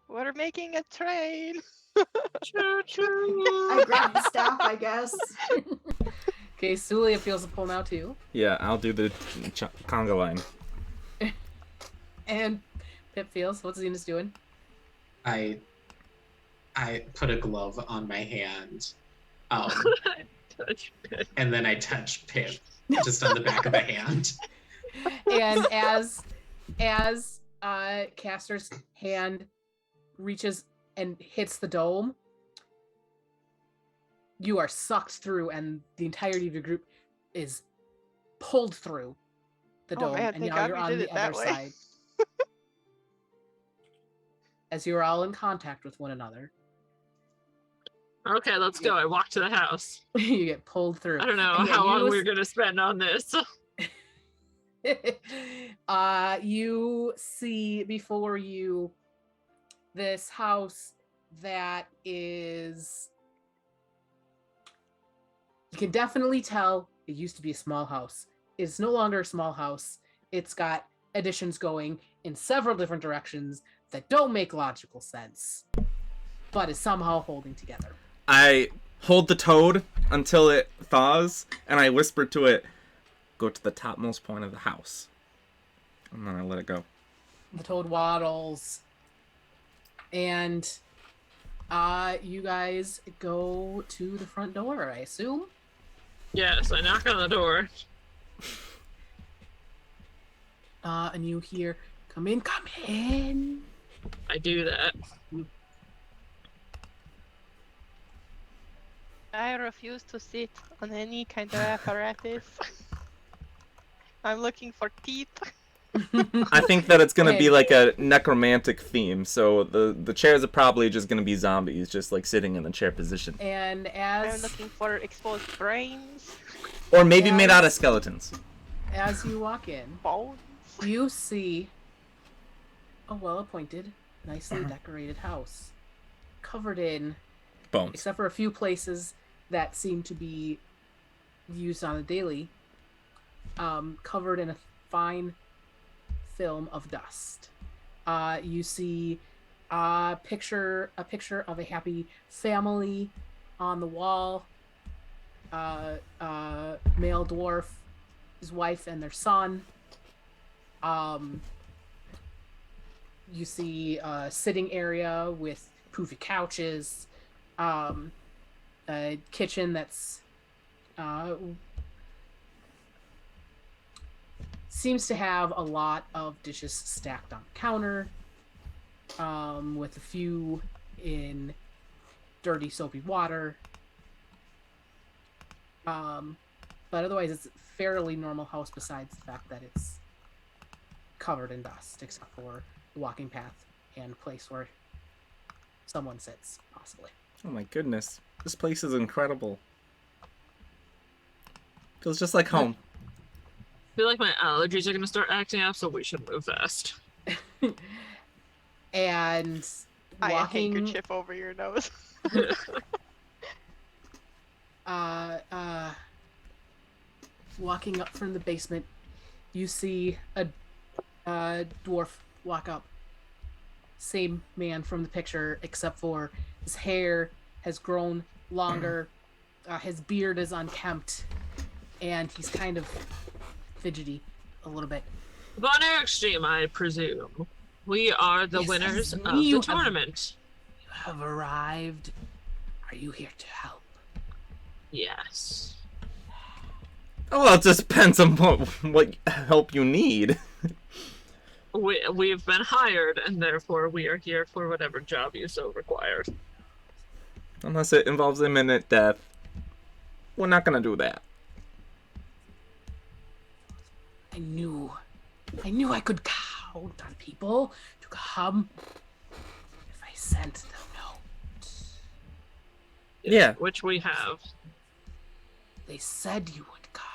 We're making a train. I grabbed the staff, I guess. Okay, Suliya feels the pull now too. Yeah, I'll do the conga line. And Pip feels. What's Zenus doing? I put a glove on my hand, and then I touch Pip just on the back of the hand. And as Castor's hand reaches and hits the dome, you are sucked through, and the entirety of your group is pulled through the Oh, dome, man, and thank now God you're we on did the it that other way. side. As you are all in contact with one another, Okay, let's go. I walk to the house. you get pulled through. I don't know And yeah, how long you we're gonna spend on this. you see before you this house that is, you can definitely tell it used to be a small house. It's no longer a small house. It's got additions going in several different directions that don't make logical sense, but is somehow holding together. I hold the toad until it thaws, and I whisper to it, go to the topmost point of the house. And then I let it go. The toad waddles. And you guys go to the front door, I assume? Yes, I knock on the door. And you hear, come in, come in. I do that. I refuse to sit on any kind of apparatus. I'm looking for teeth. I think that it's gonna be Okay. like a necromantic theme, so the chairs are probably just gonna be zombies, just like sitting in the chair position. And I'm as looking for exposed brains, Or maybe made out of Yes. skeletons. you walk in, bones. you see a well-appointed, nicely decorated house. Covered in, Bones. except for a few places that seem to be used on a daily, covered in a fine film of dust. You see a picture of a happy family on the wall. Male dwarf, his wife, and their son. You see a sitting area with poofy couches. A kitchen that's seems to have a lot of dishes stacked on the counter, with a few in dirty soapy water. But otherwise it's a fairly normal house, besides the fact that it's covered in dust, except for the walking path and place where someone sits, possibly. Oh my goodness. This place is incredible. Feels just like home. I feel like my allergies are gonna start acting up, so we should move fast. And I walking handkerchief over your nose. walking up from the basement, you see a dwarf walk up. Same man from the picture, except for his hair has grown longer, his beard is unkempt, and he's kind of fidgety a little bit. Von Ericksteen, I presume. We are the Yes, winners it's of me. You the have- tournament. You have arrived. Are you here to help? Yes. Oh, well, it just depends on what help you need. We've been hired, and therefore we are here for whatever job you so require. Unless it involves imminent death. We're not gonna do that. I knew I could count on people to come if I sent the note. Yeah. Which we have. They said you would come.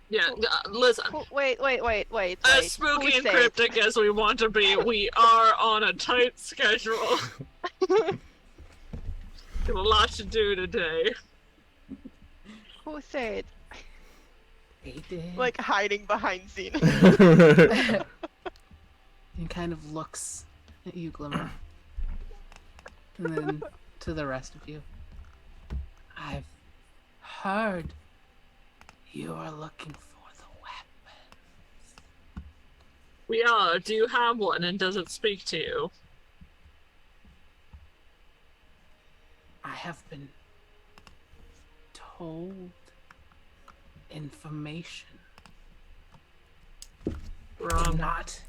Yeah, listen. Wait. As spooky Who and said? cryptic as we want to be, we are on a tight schedule. Got a lot to do today. Who said? They did. Like hiding behind Zenus. and kind of looks at you, Glimmer. And then to the rest of you. I've heard you are looking for the weapon. We are. Do you have one, and does it speak to you? I have been told information. Do Wrong. not.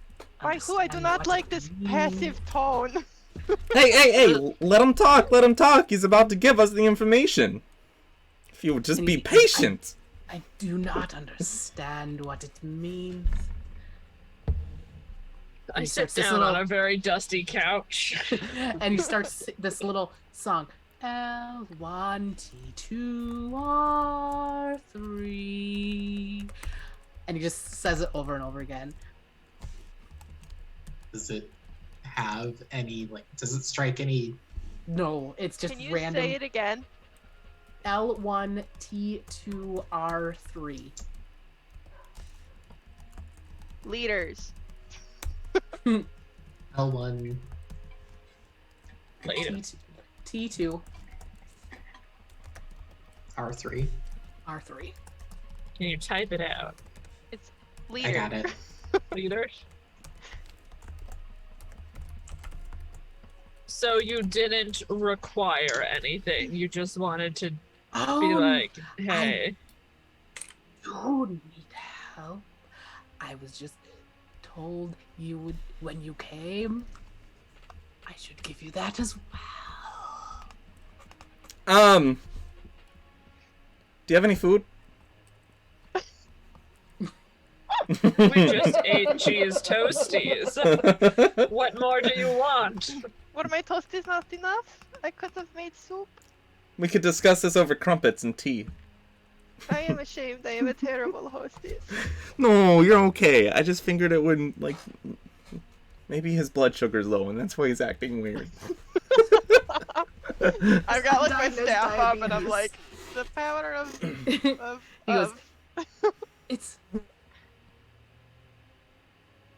By who? I do understand not what like it this means. passive tone. Hey, let him talk, let him talk. He's about to give us the information. If you would just And be he- patient. I do not understand what it means. I he sit starts this down on little- a very dusty couch. And he starts this little song. L1, T2, R3. And he just says it over and over again. Does it have any, does it strike any? No, it's just Can you random. say it again? L1, T2, R3. Leaders. L1, Later. T2, R3. R3. Can you type it out? It's I leader. got it. Leader? So you didn't require anything. You just wanted to be like, hey. You need help. I was just told you would when you came. I should give you that as well. Do you have any food? We just ate cheese toasties. What more do you want? Were my toasties not enough? I could have made soup. We could discuss this over crumpets and tea. I am ashamed. I am a terrible hostess. No, you're okay. I just figured it wouldn't, like... Maybe his blood sugar's low, and that's why he's acting weird. I've got like my Diagnosed staff up, and I'm diabetes. like, the power of He goes, it's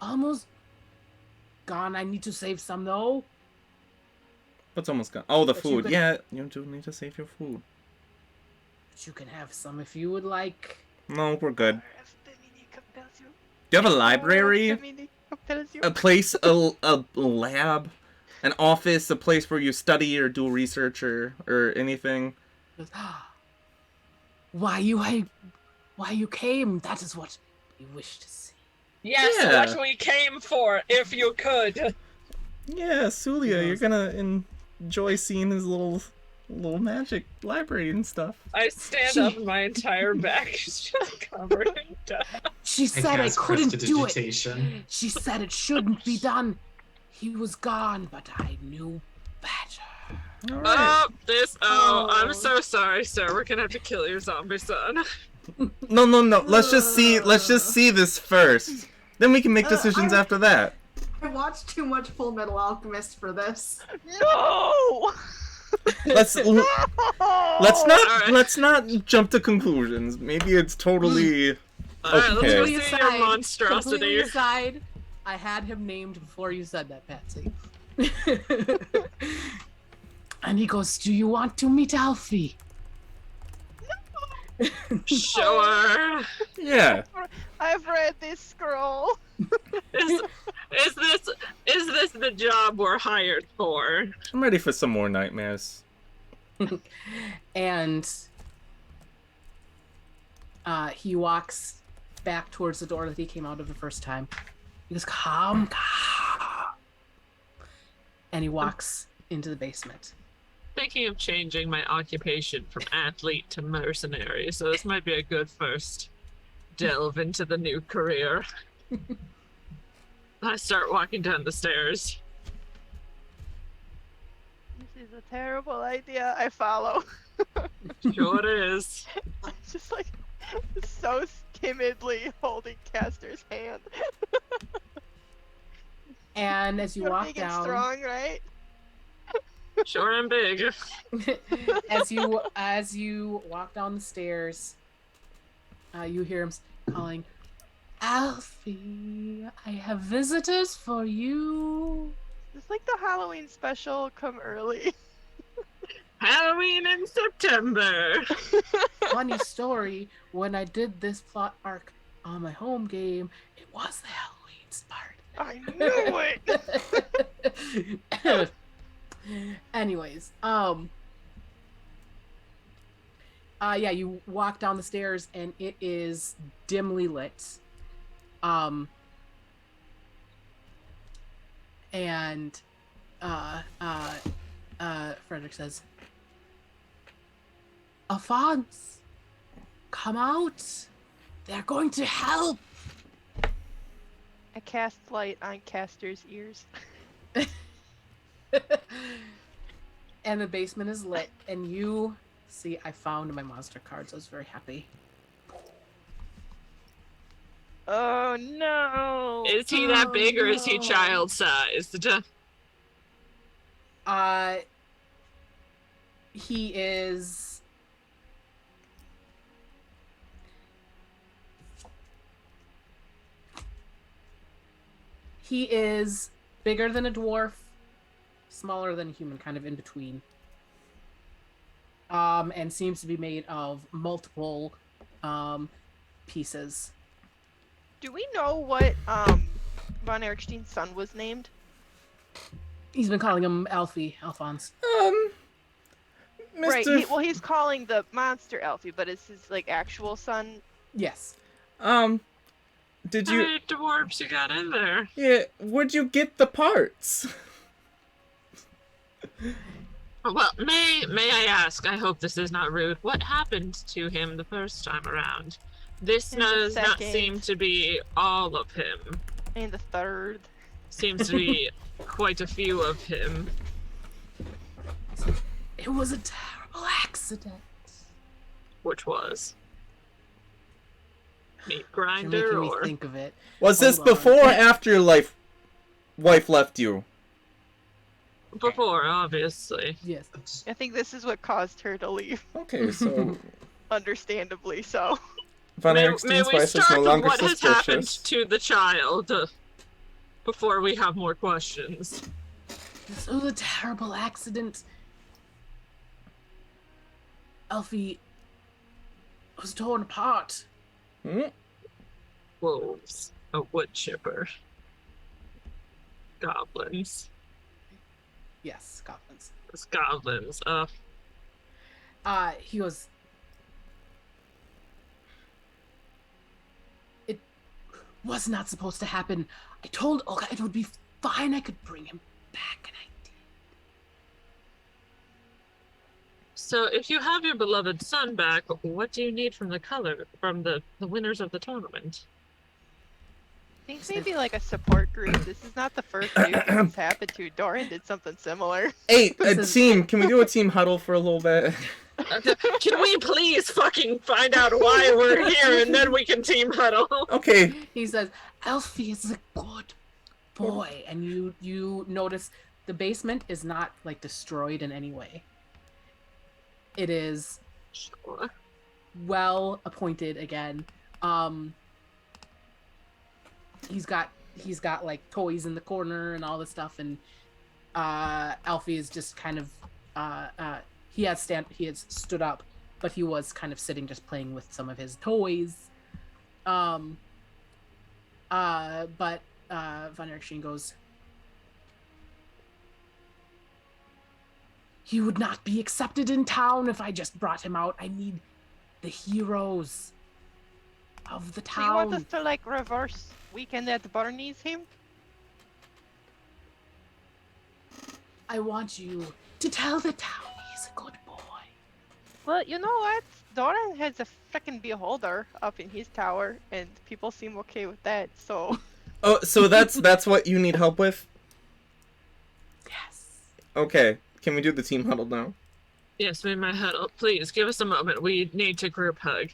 almost gone. I need to save some though. What's almost gone? Oh, the But you food. could- Yeah, you do need to save your food. But you can have some if you would like. No, we're good. Power of the mini compels you. Do you have a Power of library? the mini compels you. A place, a lab, an office, a place where you study or do research or anything? He goes, why you came? That is what we wish to see. Yes, Yeah. what we came for, if you could. Yeah, Suliya, He you're goes- gonna enjoy seeing his little magic library and stuff. I stand She- up and my entire back is just covered in dust. She said I cast couldn't do it. prestidigitation. She said it shouldn't be done. He was gone, but I knew better. All right. I'm Oh. so sorry, sir. We're gonna have to kill your zombie son. No. Let's just see this first. Then we can make decisions after that. I watched too much Full Metal Alchemist for this. No! Let's No! let's not jump to conclusions. Maybe it's totally Alright, let's go Okay. see your monstrosity. Completely aside, I had him named before you said that, Patsy. And he goes, "Do you want to meet Alfie?" Sure. yeah. I've read this scroll. Is this the job we're hired for? I'm ready for some more nightmares. And he walks back towards the door that he came out of the first time. He goes, "Come." And he walks into the basement. Thinking of changing my occupation from athlete to mercenary, so this might be a good first delve into the new career. I start walking down the stairs. This is a terrible idea. I follow. Sure is. Just like so timidly holding Castor's hand. And as you You're walk big and down, strong, right? Sure am big. as you walk down the stairs, you hear him calling, "Alfie, I have visitors for you." It's like the Halloween special come early. Halloween in September. Funny story, when I did this plot arc on my home game, it was the Halloween part. I knew it! Anyways, yeah, you walk down the stairs and it is dimly lit. And Fredrick says, "Alphonse, come out. They're going to help." I cast light on Castor's ears. And the basement is lit, and you see I found my monster cards. I was very happy. Oh no! Is he that big or is he no. child-sized? He is. He is bigger than a dwarf, smaller than a human, kind of in between. And seems to be made of multiple pieces. Do we know what von Ericksteen's son was named? He's been calling him Alphonse. Mr. Right. He's calling the monster Alfie, but is his like actual son? Yes. Did How you? many dwarves you got in there? Yeah, where'd you get the parts? Well, may I ask, I hope this is not rude, what happened to him the first time around? This In the does not second. seem to be all of him. And the third. Seems to be quite a few of him. It was a terrible accident. Which was? Meat You're grinder making me or? think of it. Was this Hold on. before or after your wife left you? Before, obviously. Yes. I think this is what caused her to leave. Okay, so Understandably so. Von May Ericksteen's we wife is start no with longer what has happened suspicious. to the child before we have more questions? This was a terrible accident. Alfie was torn apart. Hmm? Wolves, a wood chipper, goblins. Yes, goblins. It's goblins. He was. It was not supposed to happen. I told Olga it would be fine. I could bring him back, and I did. So if you have your beloved son back, what do you need from the winners of the tournament? I think maybe like a support group. This is not the first dude this has happened to. Doran did something similar. Hey, This is- team, can we do a team huddle for a little bit? Can we please fucking find out why we're here and then we can team huddle? Okay. He says, Alfie is a good boy. And you notice the basement is not like destroyed in any way. It is Sure. well appointed again. He's got like toys in the corner and all this stuff, and Alfie is just kind of he had stood up, but he was kind of sitting just playing with some of his toys. But Von Ericksteen goes, he would not be accepted in town if I just brought him out. I need the heroes of the So you want town. us to like reverse Weekend at Bernie's him? I want you to tell the town he's a good boy. Well, you know what? Doran has a frickin' beholder up in his tower, and people seem okay with that. So Oh, so that's what you need help with? Yes. Okay. Can we do the team huddle now? Yes, made my head up. Please give us a moment. We need to group hug.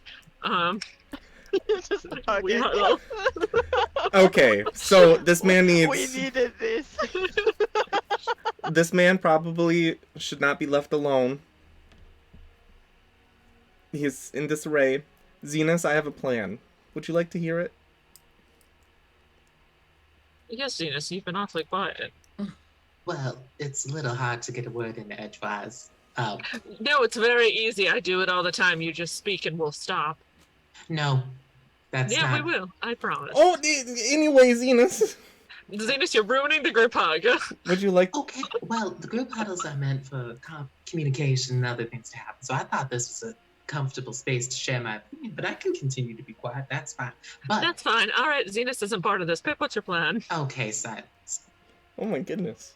just hug We it. huddle. Okay, so this man We needs... needed this. This man probably should not be left alone. He's in disarray. Zenus, I have a plan. Would you like to hear it? Yes, Zenus, you've been awfully quiet. Well, it's a little hard to get a word in edgewise. No, it's very easy. I do it all the time. You just speak and we'll stop. No, that's Yeah, not. we will. I promise. Oh, anyway, Zenus. Zenus, you're ruining the group hug. Would you like... Okay, well, the group huddles are meant for communication and other things to happen. So I thought this was a comfortable space to share my opinion, but I can continue to be quiet. That's fine. But That's fine. All right, Zenus isn't part of this. Pip, what's your plan? okay, silence. Oh my goodness.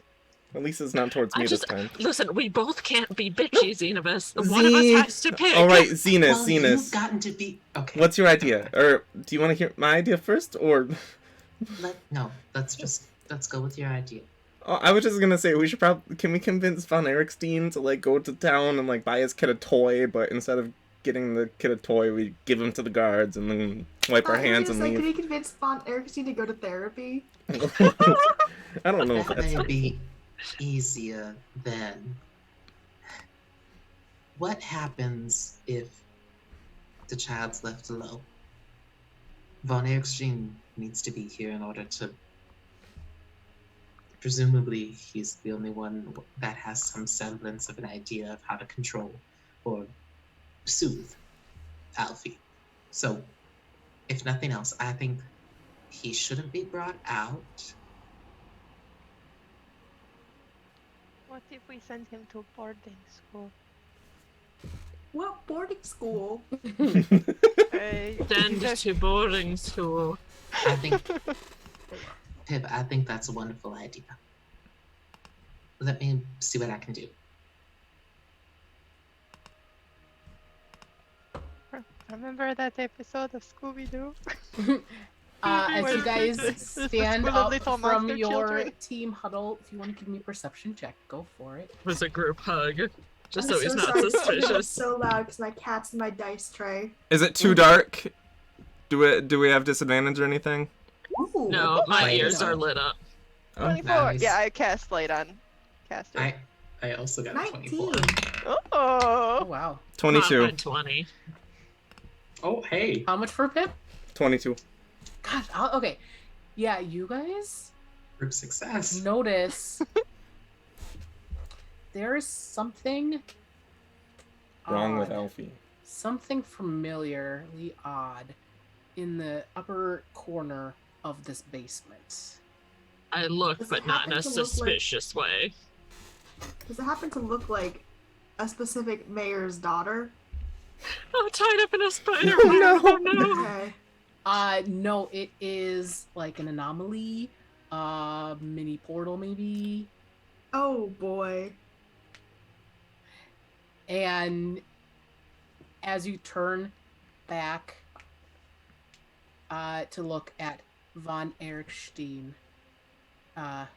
At least it's not towards me this time. Listen, we both can't be bitchy, Zenus. One of us has to pick. Alright, Zenus, Well, you've Zenus. gotten to be okay. What's your idea? Or do you want to hear my idea first, or... Let's go with your idea. Oh, I was just gonna say, we should probably... Can we convince Von Erickstein to, like, go to town and, like, buy his kid a toy, but instead of getting the kid a toy, we give him to the guards and then wipe our hands and Can leave? we convince Von Erickstein to go to therapy? I don't know if That that's... may be easier then. What happens if the child's left alone? Von Erickstein needs to be here in order to... Presumably, he's the only one that has some semblance of an idea of how to control or soothe Alfie. So, if nothing else, I think he shouldn't be brought out. What if we send him to boarding school? What boarding school? Send to boarding school. I think, Pip, I think that's a wonderful idea. Let me see what I can do. Remember that episode of Scooby-Doo? As you guys stand up Little from Monster your Children. team huddle, if you want to give me a perception check, go for it. It was a group hug. Just I'm so he's not sorry. It's suspicious. so loud because my cat's in my dice tray. Is it too dark? Do we have disadvantage or anything? Ooh. No, my Light ears is are on. lit up. Oh. 24. Nice. Yeah, I cast light on Castor. I also got a 19. 24. Oh Oh! wow. 22. Not my 20. Oh, hey. How much for Pip? 22. Gosh, okay. Yeah, you guys Group success. notice there is something Wrong with odd, Alfie. something familiarly odd in the upper corner of this basement. I look, Does it but not in happen a to look like- suspicious way. Does it happen to look like a specific mayor's daughter? Oh, tied up in a spider Oh, web. no. Oh no. Okay. No, it is like an anomaly, mini portal maybe, Oh boy. and as you turn back to look at von Ericksteen, Arm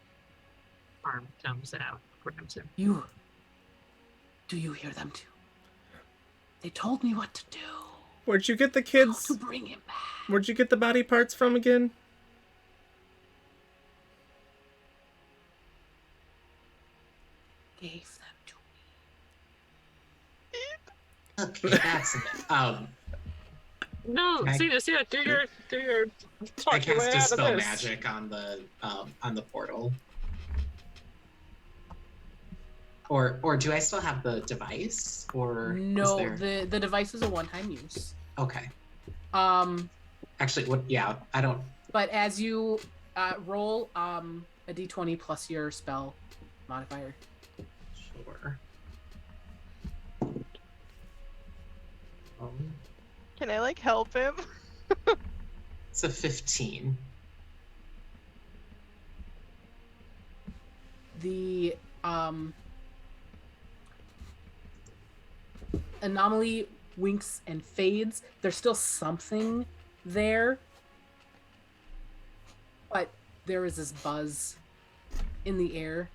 comes out, grabs him. do you hear them too? They told me what to do. Where'd you get the How kids? to bring him back. Where'd you get the body parts from again? Gave them to me. Okay, that's No, I- Zenus, yeah, do your I talk your way cast out of dispel this. magic on the portal. Or do I still have the device? Or is No, there... the device is a one-time use. Okay. Actually, what? Yeah, I don't. but as you roll a d20 plus your spell modifier. Sure. Can I, like, help him? It's a 15. The anomaly winks and fades. There's still something there, but there is this buzz in the air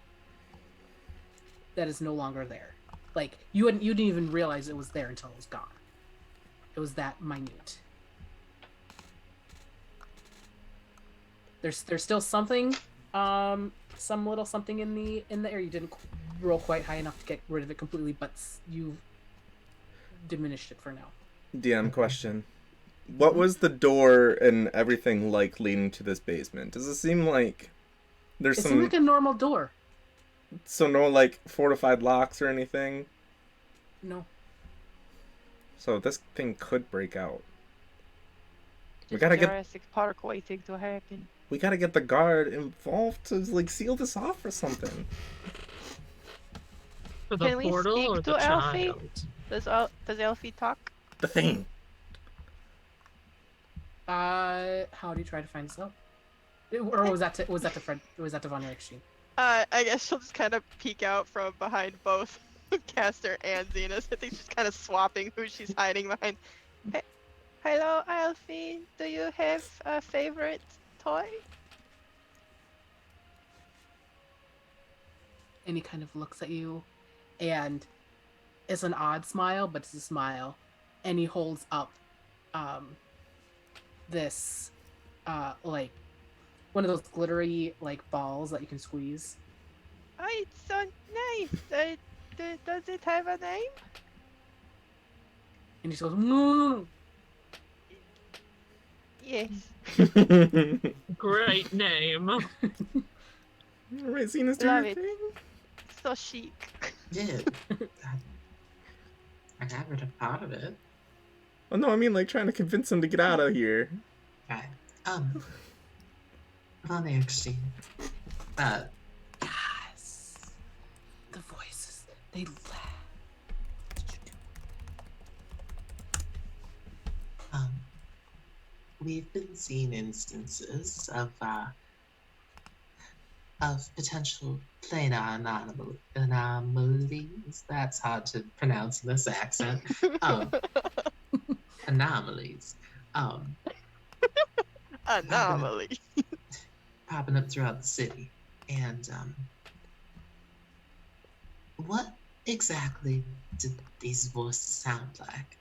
that is no longer there. Like you didn't even realize it was there until it was gone. It was that minute. There's still something, some little something in the air. You didn't roll quite high enough to get rid of it completely, but you've diminished it for now. DM question. What was the door and everything like leading to this basement? Does it seem like there's It some... seemed like a normal door. So no, like, fortified locks or anything? No. So this thing could break out. We Just gotta get... Jurassic Park waiting to happen. We gotta get the guard involved to, like, seal this off or something. For the Can we portal speak or to the Alfie? child? Does Elfie talk? The thing. How do you try to find this out? Or was that to Fred? Was that to Von Ericksteen? I guess she'll just kind of peek out from behind both Castor and Zenus. I think she's kind of swapping who she's hiding behind. Hey, hello, Alfie. Do you have a favorite toy? And he kind of looks at you, and it's an odd smile, but it's a smile. And he holds up, this, like, one of those glittery, like, balls that you can squeeze. Oh, it's so nice. Does it have a name? And he just goes, no. Yes. Great name. Right, Zenus, do Love your it. thing? So chic. Did. I got rid of part of it. Oh no, I mean like trying to convince him to get out of here. Right. Von Ericksteen. Yes. The voices, they laugh. We've been seeing instances of potential planar anomalies. That's hard to pronounce in this accent. Anomalies. Anomaly. Popping up throughout the city. And what exactly did these voices sound like?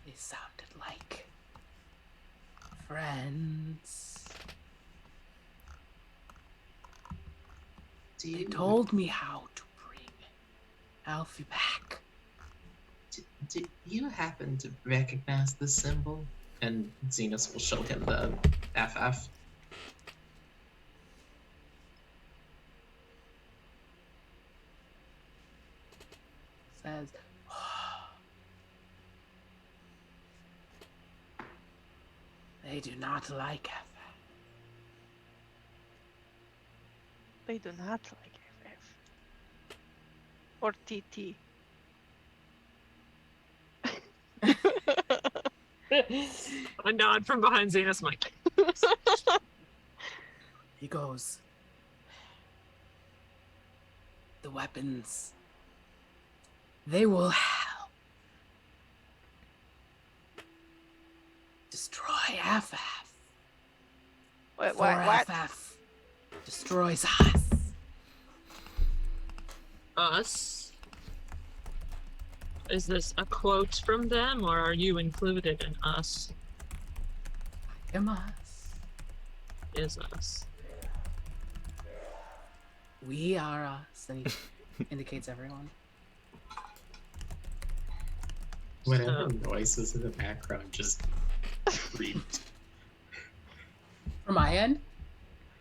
They sounded like friends. They told me how to bring Alfie back. Do you happen to recognize the symbol? And Zenus will show him the FF. Says, they do not like FF. They do not like FF. Or TT. A nod from behind Zenus, Mike. He goes, the weapons, they will help destroy FF. What? For FF destroys us. Us? Is this a quote from them, or are you included in us? I am us. Is us. We are us. And he indicates everyone. Whatever voices in the background just creeped. From my end,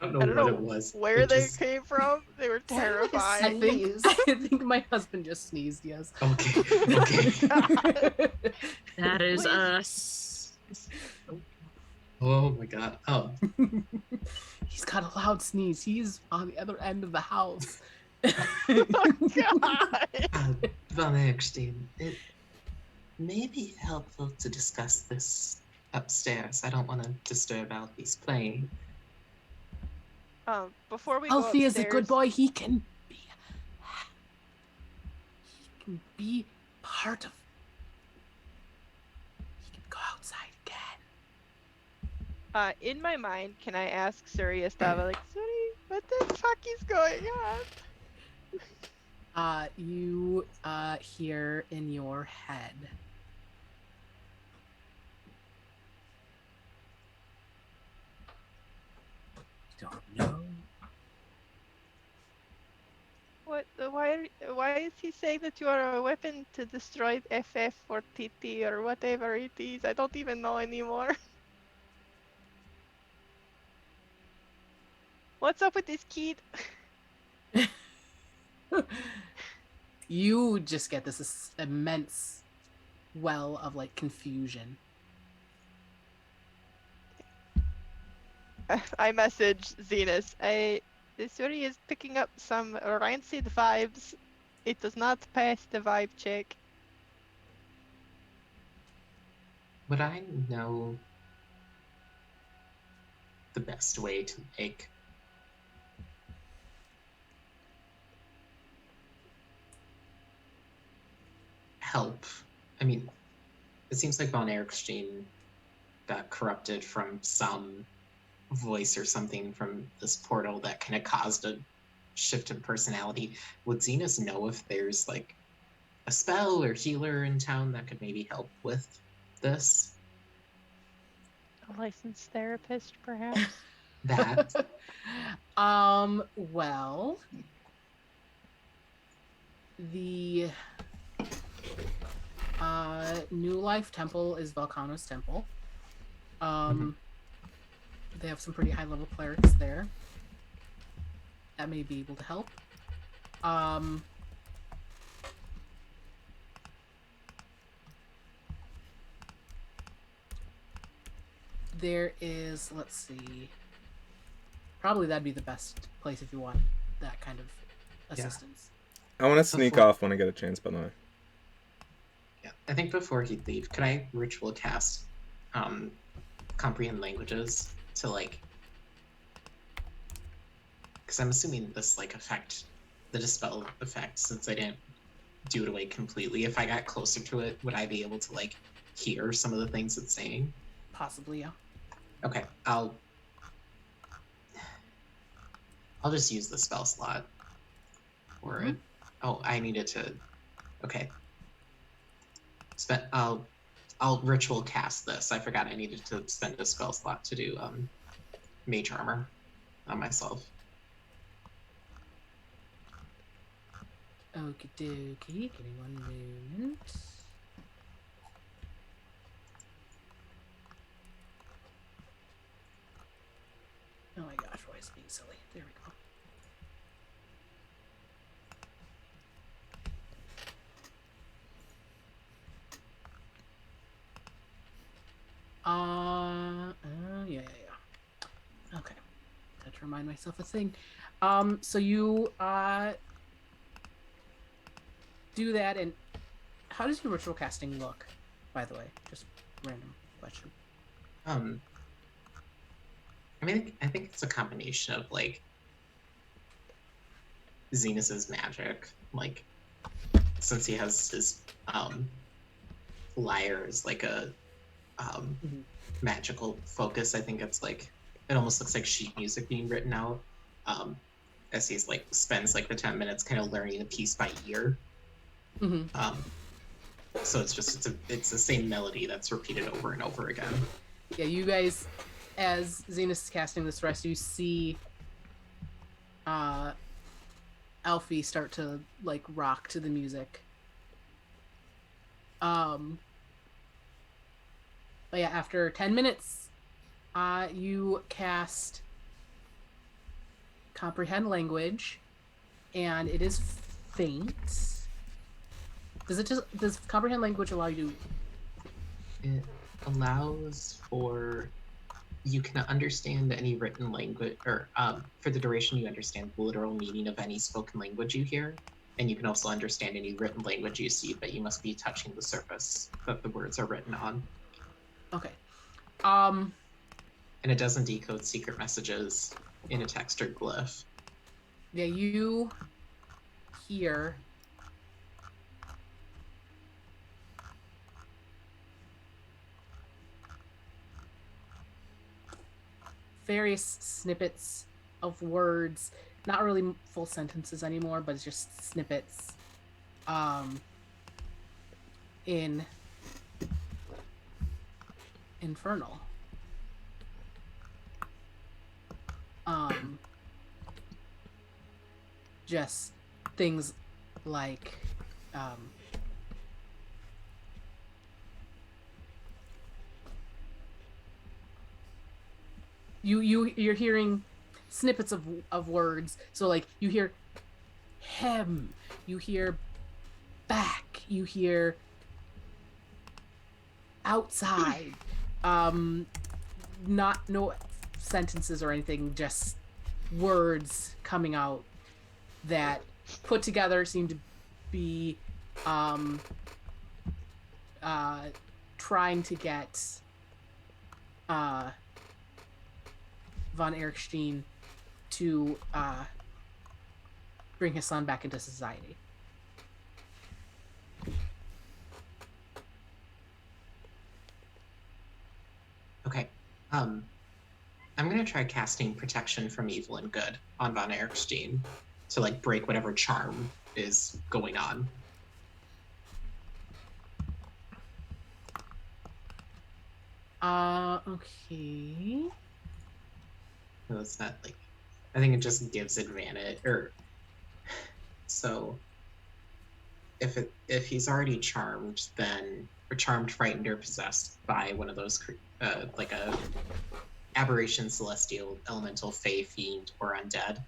I don't know what it was. where It they just- came from. They were Sounded like a terrifying. sneeze. I think my husband just sneezed, yes. Okay, okay. That is Please. us. Oh my god. Oh, He's got a loud sneeze. He's on the other end of the house. God. Von Ericksteen, it may be helpful to discuss this upstairs. I don't want to disturb Alfie's playing. Before we go Alfie is a good upstairs- boy. He can be part of. He can go outside again. In my mind, can I ask Suri Estava, like, Suri, what the fuck is going on? You hear in your head. You don't know. What? Why is he saying that you are a weapon to destroy FF or TT or whatever it is? I don't even know anymore. What's up with this kid? You just get this immense well of like confusion. I message Zenus. Suri is picking up some rancid vibes. It does not pass the vibe check. Would I know the best way to make help? I mean, it seems like Von Ericksteen got corrupted from some voice or something from this portal that kind of caused a shift in personality. Would Zenus know if there's like a spell or healer in town that could maybe help with this? A licensed therapist, perhaps? That? Well, the New Life Temple is Volcano's temple. they have some pretty high-level clerics there. That may be able to help. There is, let's see, probably that'd be the best place if you want that kind of assistance. I want to sneak Before- off when I get a chance, by the way. Yeah, I think before he'd leave, could I ritual cast comprehend languages to like, because I'm assuming this like affect the dispel effect since I didn't do it away completely. If I got closer to it, would I be able to like hear some of the things it's saying? Possibly, yeah. Okay, I'll just use the spell slot for it. Oh, I needed to. Okay. I'll ritual cast this. I forgot I needed to spend a spell slot to do mage armor on myself. Okie dokie. Give me 1 moment. Oh my gosh, why is it being silly? There we go. Yeah. Okay. Got to remind myself a thing. So you do that, and how does your ritual casting look, by the way? Just random question. I mean, I think it's a combination of like Zenus's magic, like since he has his lyre is like a magical focus. I think it's like it almost looks like sheet music being written out as he's like spends like the 10 minutes kind of learning a piece by ear. So it's the same melody that's repeated over and over again. Yeah, you guys, as Zenus is casting this rest, you see Alfie start to like rock to the music. But yeah, after 10 minutes, you cast Comprehend Language, and it is faint. Does Comprehend Language allow you to... It allows for you can understand any written language, or for the duration you understand the literal meaning of any spoken language you hear, and you can also understand any written language you see, but you must be touching the surface that the words are written on. Okay. And it doesn't decode secret messages in a text or glyph. Yeah, you hear various snippets of words, not really full sentences anymore, but it's just snippets in Infernal. Just things like you're hearing snippets of words. So like you hear hem, you hear back, you hear outside. Not no sentences or anything, just words coming out that put together seem to be trying to get von Ericksteen to bring his son back into society. Okay. I'm gonna try casting Protection from Evil and Good on von Ericksteen to like break whatever charm is going on. Okay. So it's not like, I think it just gives advantage, or so if he's already charmed, then or charmed, frightened, or possessed by one of those like a aberration, celestial, elemental, fey, fiend, or undead,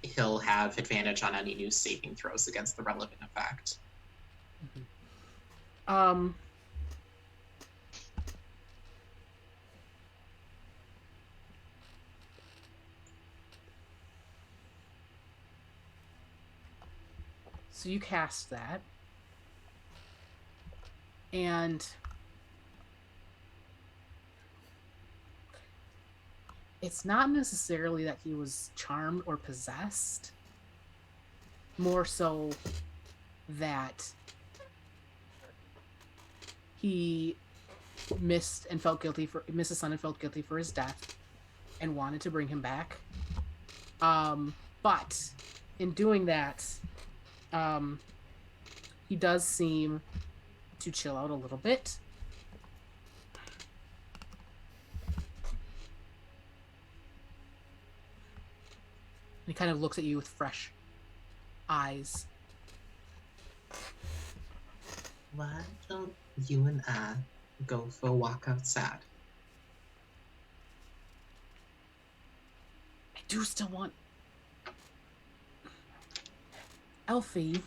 he'll have advantage on any new saving throws against the relevant effect. So you cast that. And it's not necessarily that he was charmed or possessed. More so that he missed his son and felt guilty for his death and wanted to bring him back. But in doing that, he does seem to chill out a little bit. He kind of looks at you with fresh eyes. Why don't you and I go for a walk outside? I do still want... Elfie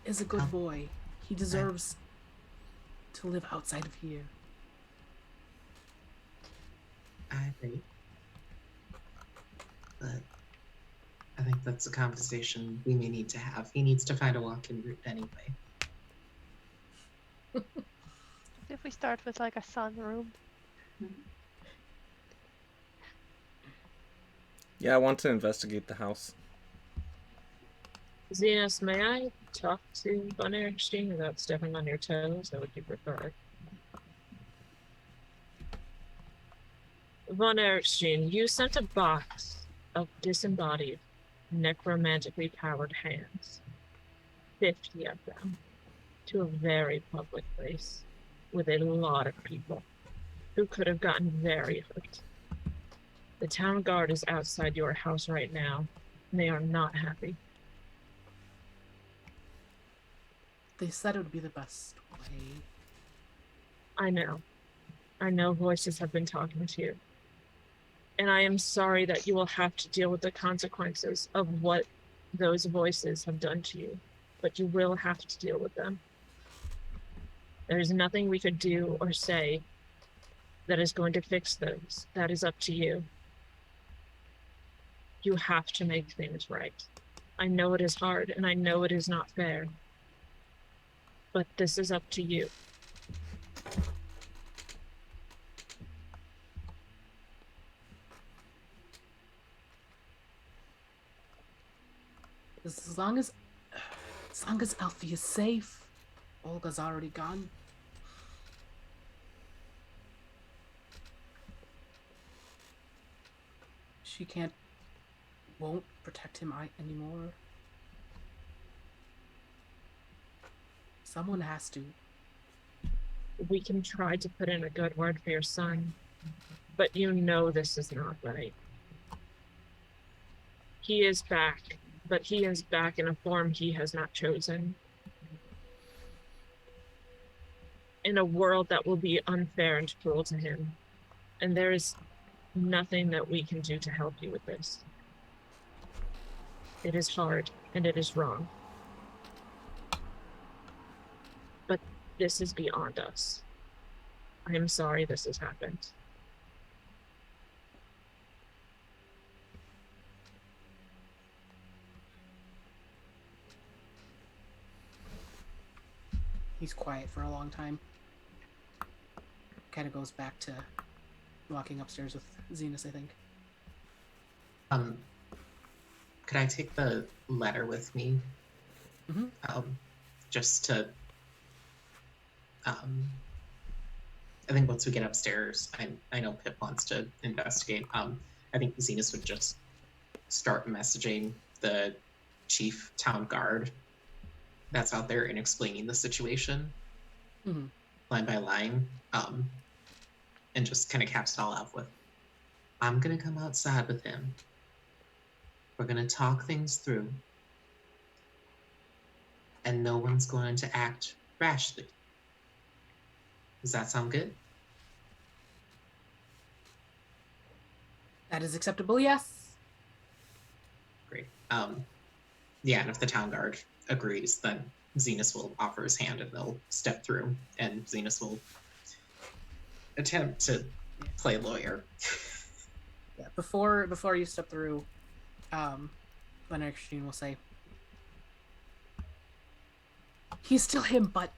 is a good boy. He deserves to live outside of here. I agree. But I think that's a conversation we may need to have. He needs to find a walk-in route anyway. If we start with like a sunroom. Yeah, I want to investigate the house. Zenus, may I talk to Von Ericksteen without stepping on your toes? Or would you prefer? Von Ericksteen, you sent a box of disembodied, necromantically powered hands, 50 of them, to a very public place with a lot of people who could have gotten very hurt. The town guard is outside your house right now, and they are not happy. They said it would be the best way. I know. I know voices have been talking to you. And I am sorry that you will have to deal with the consequences of what those voices have done to you. But you will have to deal with them. There is nothing we could do or say that is going to fix those. That is up to you. You have to make things right. I know it is hard, and I know it is not fair. But this is up to you. As long as Elfie is safe, Olga's already gone. She won't protect him anymore. Someone has to. We can try to put in a good word for your son, but you know this is not right. He is back, but he is back in a form he has not chosen. In a world that will be unfair and cruel to him. And there is nothing that we can do to help you with this. It is hard, and it is wrong. But this is beyond us. I am sorry this has happened. He's quiet for a long time. Kind of goes back to walking upstairs with Zenus, I think. Could I take the letter with me? Mm-hmm. Just to... I think once we get upstairs, I know Pip wants to investigate. I think Zenus would just start messaging the chief town guard that's out there and explaining the situation line by line, and just kind of caps it all out with, I'm going to come outside with him. We're going to talk things through, and no one's going to act rashly. Does that sound good? That is acceptable, yes. Great. Yeah, and if the town guard agrees, then Zenus will offer his hand and they'll step through, and Zenus will attempt to play lawyer. Yeah. Before you step through, von Ericksteen will say, "He's still him, but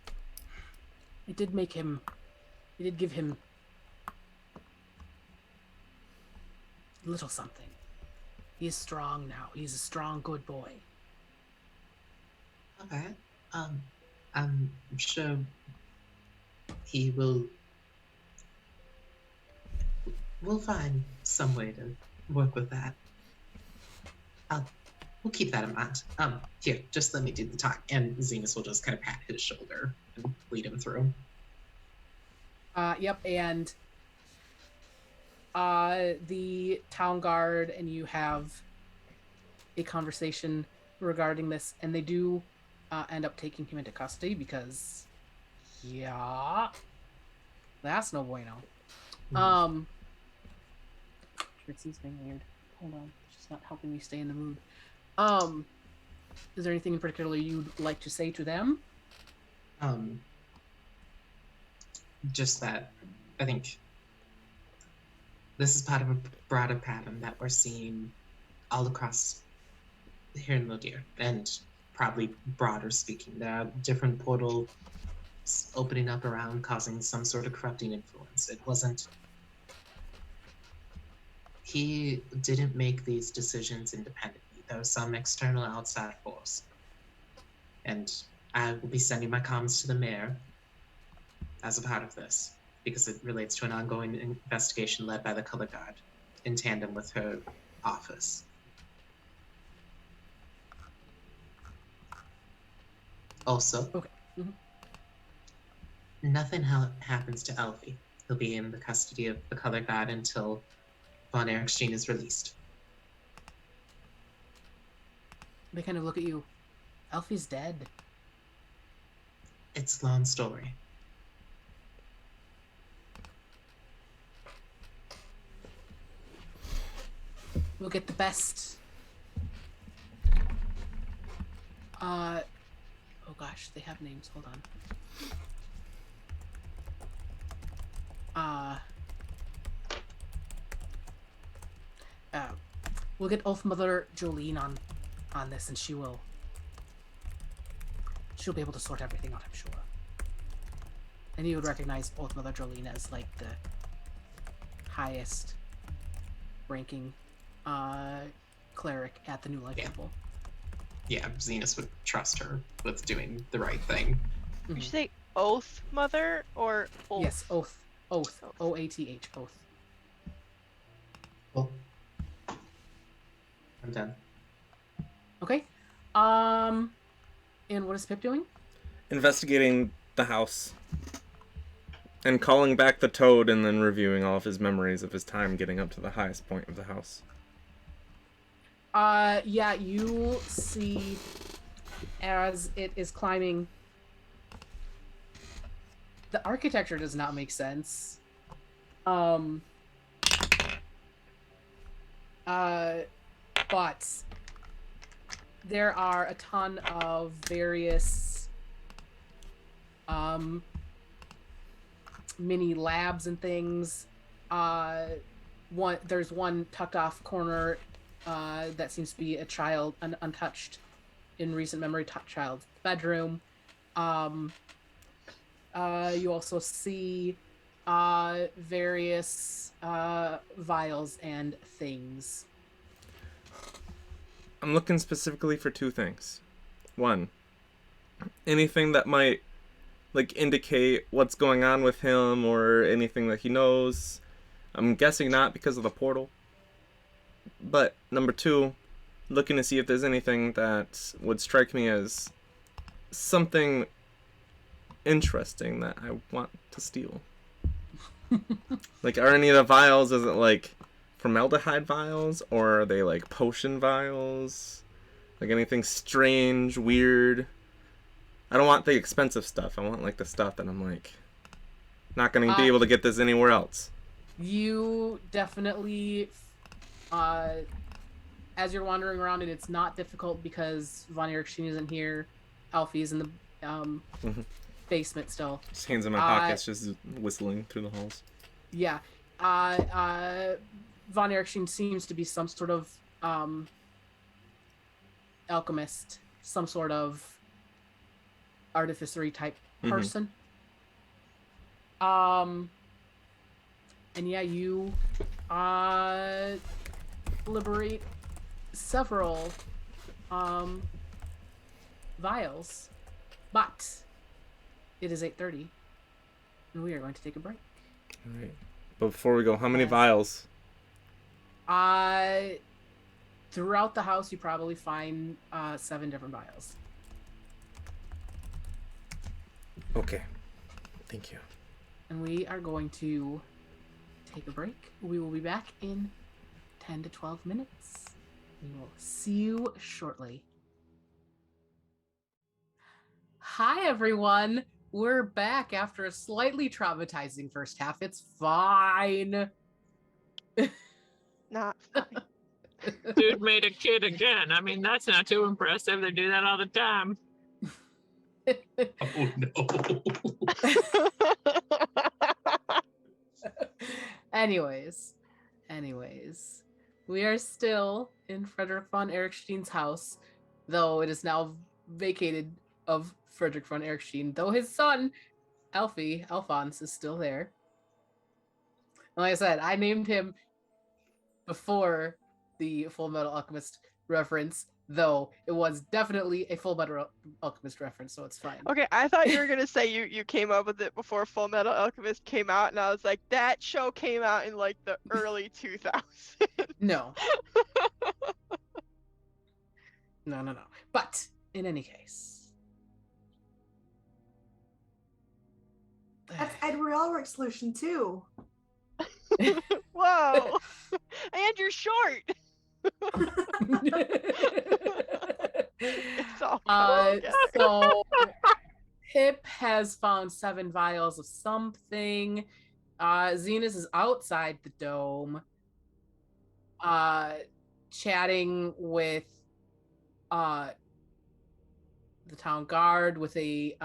it did give him a little something. He's strong now. He's a strong, good boy." Okay. I'm sure he will. We'll find some way to work with that. We'll keep that in mind. Here, just let me do the time. And Zenus will just kind of pat his shoulder and lead him through. Yep, and the town guard and you have a conversation regarding this, and they do end up taking him into custody because, yeah, that's no bueno. Trixie's being weird. Hold on, she's not helping me stay in the mood. Is there anything in particular you'd like to say to them? Just that I think this is part of a broader pattern that we're seeing all across here in Lodir, and probably broader speaking. There are different portals opening up around, causing some sort of corrupting influence. It wasn't... He didn't make these decisions independently. There was some external outside force. And I will be sending my comms to the mayor as a part of this, because it relates to an ongoing investigation led by the Color Guard in tandem with her office. Also, Okay. Nothing happens to Elfie. He'll be in the custody of the Color Guard until von Ericksteen is released. They kind of look at you. Elfie's dead. It's a long story. We'll get the best. Oh gosh, they have names. Hold on. We'll get Oath Mother Jolene on this, and she'll be able to sort everything out, I'm sure. And you would recognize Oath Mother Jolene as like the highest ranking cleric at the New Life Temple. Yeah, Zenus would trust her with doing the right thing. Did you say Oath Mother or Oath? Yes, Oath. Oath. O-A-T-H. Oath. Well, I'm done. Okay. And what is Pip doing? Investigating the house. And calling back the toad and then reviewing all of his memories of his time getting up to the highest point of the house. Yeah, you see as it is climbing. The architecture does not make sense. But there are a ton of various mini labs and things. There's one tucked off corner that seems to be a child, an untouched in recent memory child's bedroom. You also see various vials and things. I'm looking specifically for two things. One, anything that might indicate what's going on with him or anything that he knows. I'm guessing not because of the portal. But number two, looking to see if there's anything that would strike me as something interesting that I want to steal. Are any of the vials, is it formaldehyde vials, or are they potion vials? Anything strange, weird? I don't want the expensive stuff. I want the stuff that I'm Not going to be able to get this anywhere else. You definitely, as you're wandering around, and it's not difficult because von Ericksteen isn't here. Alfie's in the basement still. Just hands in my pockets, just whistling through the halls. Yeah. Von Ericksteen seems to be some sort of alchemist, some sort of artificery type person. And yeah, you liberate several vials, but it is 8:30 and we are going to take a break. All right. But before we go, how many vials? Throughout the house, you probably find 7 different vials. Okay. Thank you. And we are going to take a break. We will be back in 10 to 12 minutes. We will see you shortly. Hi, everyone. We're back after a slightly traumatizing first half. It's fine. Not fine. Dude made a kid again. I mean, that's not too impressive. They do that all the time. Oh no. Anyways, we are still in Fredrick von Ericksteen's house, though it is now vacated of Fredrick von Ericksteen, though his son, Alphonse, is still there. And like I said, I named him before the Full Metal Alchemist reference, though it was definitely a Full Metal Alchemist reference, so it's fine. Okay, I thought you were gonna say you came up with it before Full Metal Alchemist came out, and I was like, that show came out in like the early 2000s. No. No. But in any case, That's Edward Elric's solution too. Whoa! And you're short. It's all so Pip has found 7 vials of something. Zenus is outside the dome, chatting with the town guard with a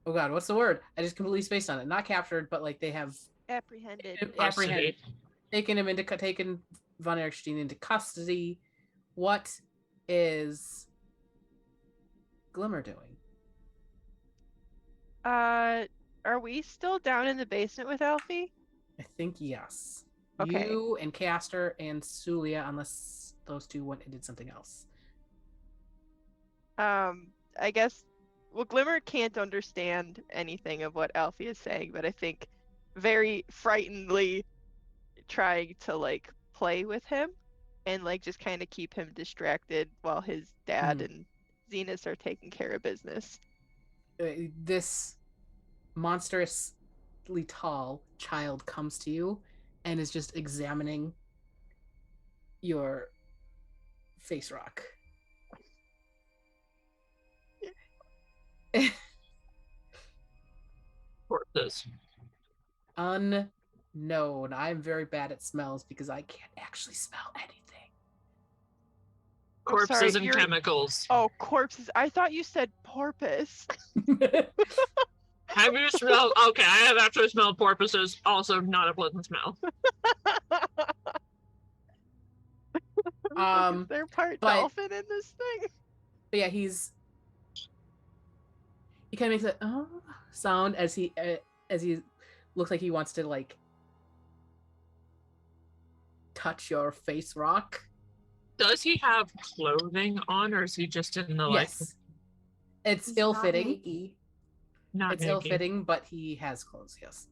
oh god, what's the word? I just completely spaced on it. Not captured, but like they have apprehended. Taken von Ericksteen into custody. What is Glimmer doing? Are we still down in the basement with Alfie? I think yes. Okay. You and Castor and Suliya, unless those two went and did something else. I guess. Well, Glimmer can't understand anything of what Alfie is saying, but I think very frightenedly trying to like play with him and like just kind of keep him distracted while his dad and Zenus are taking care of business. This monstrously tall child comes to you and is just examining your face rock. This. Unknown. I'm very bad at smells because I can't actually smell anything. Corpses and chemicals. Oh, corpses. I thought you said porpoise. Have you smelled? Okay, I have actually smelled porpoises. Also, not a pleasant smell. They're part dolphin in this thing. But yeah, he kind of makes a sound as he looks like he wants to like touch your face rock. Does he have clothing on, or is he just in the Yes. It's ill-fitting. Not ill-fitting, but he has clothes, yes.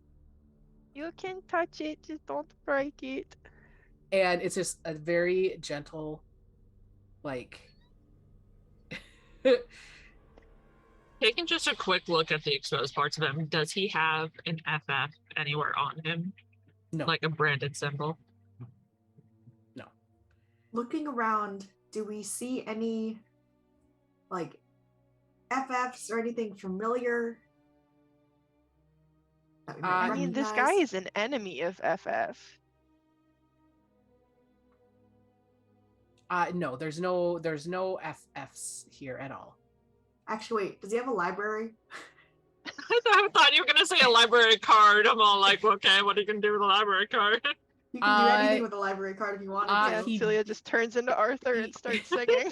You can touch it, just don't break it. And it's just a very gentle, like... Taking just a quick look at the exposed parts of him, does he have an FF anywhere on him? No. Like a branded symbol? No. Looking around, do we see any, like, FFs or anything familiar? That we might I mean, this guy recognize? is an enemy of FF. No, there's no FFs here at all. Actually, wait, does he have a library? I thought you were gonna say a library card. I'm all like, okay, what are you gonna do with a library card? You can do anything Uh, with a library card if you wanted Yeah, to. he- Suliya just turns into Arthur and starts singing.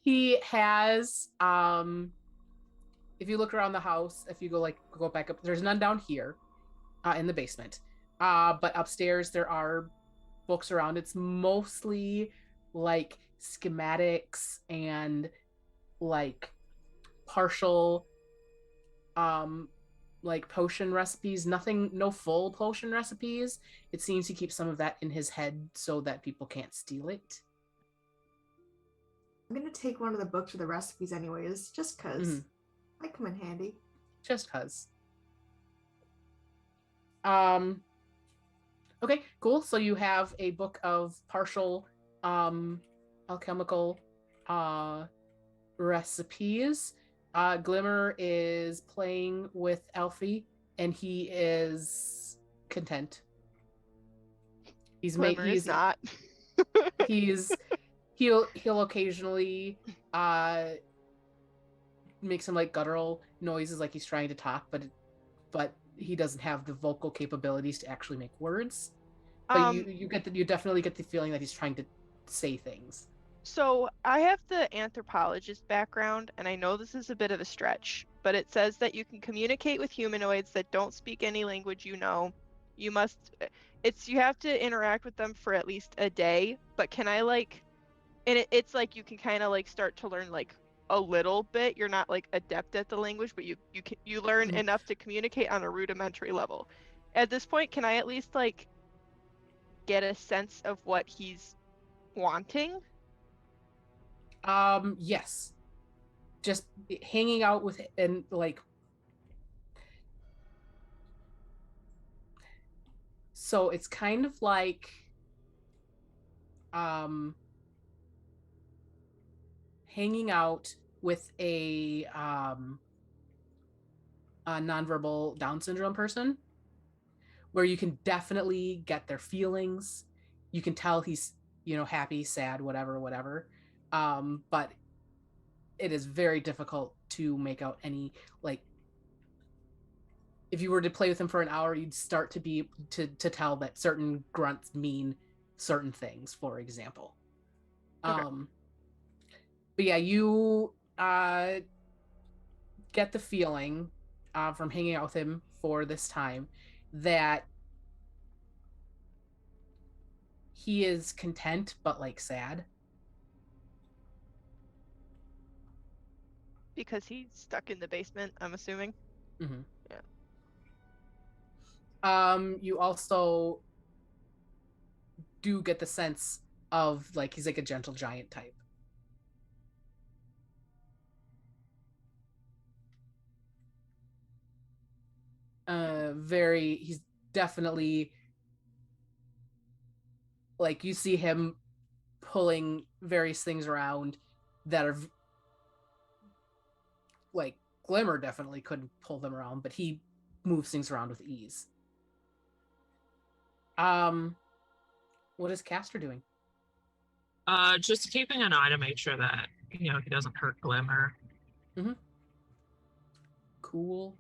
He has if you look around the house, if you go back up, there's none down here in the basement. But upstairs there are books around. It's mostly like schematics and like partial like potion recipes. No full potion recipes. It seems he keeps some of that in his head so that people can't steal it. I'm gonna take one of the books with the recipes anyways, just cause Mhm. might come in handy. Just cuz. Okay, cool. So you have a book of partial alchemical recipes. Glimmer is playing with Alfie and he is content. Glimmer is not. He'll occasionally make some like guttural noises like he's trying to talk, but he doesn't have the vocal capabilities to actually make words. But you definitely get the feeling that he's trying to say things. So I have the anthropologist background, and I know this is a bit of a stretch, but it says that you can communicate with humanoids that don't speak any language you know. You have to interact with them for at least a day, but can I it's like you can kind of like start to learn like a little bit. You're not like adept at the language, but you learn Mhm. enough to communicate on a rudimentary level. At this point, can I at least like get a sense of what he's wanting? Yes. Just hanging out with and like so it's kind of like hanging out with a nonverbal Down syndrome person where you can definitely get their feelings. You can tell he's, happy, sad, whatever. But it is very difficult to make out any, like, if you were to play with him for an hour, you'd start to be to tell that certain grunts mean certain things, for example. Okay. But yeah, you get the feeling from hanging out with him for this time that he is content but like sad. Because he's stuck in the basement, I'm assuming. Mm-hmm. Yeah. You also do get the sense of like he's like a gentle giant type. He's definitely like you see him pulling various things around that are like Glimmer definitely couldn't pull them around, but he moves things around with ease. What is Castor doing? Just keeping an eye to make sure that he doesn't hurt Glimmer. Mm-hmm. Cool.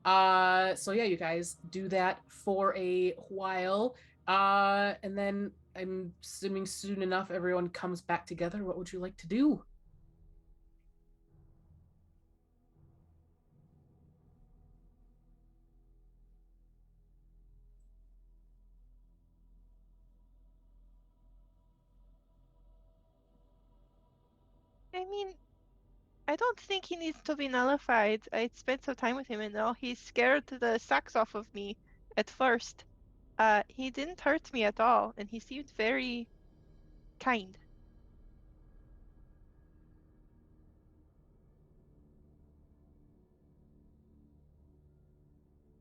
So yeah, you guys do that for a while. And then I'm assuming soon enough everyone comes back together. What would you like to do? I mean, I don't think he needs to be nullified. I spent some time with him and all. He scared the socks off of me at first. He didn't hurt me at all, and he seemed very kind.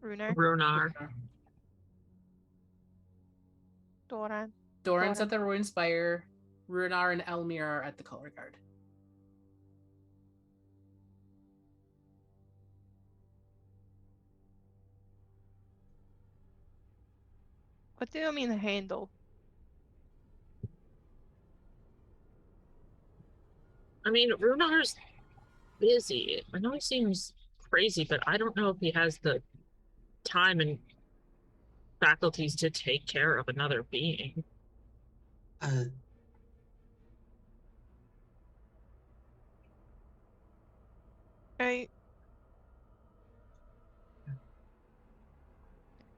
Runar, Runar. Doran. Doran's at the Ruin Spire. Runar and Elmir are at the Color Guard. What do you mean handle? I mean, Runar's busy. I know he seems crazy, but I don't know if he has the time and faculties to take care of another being. Uh,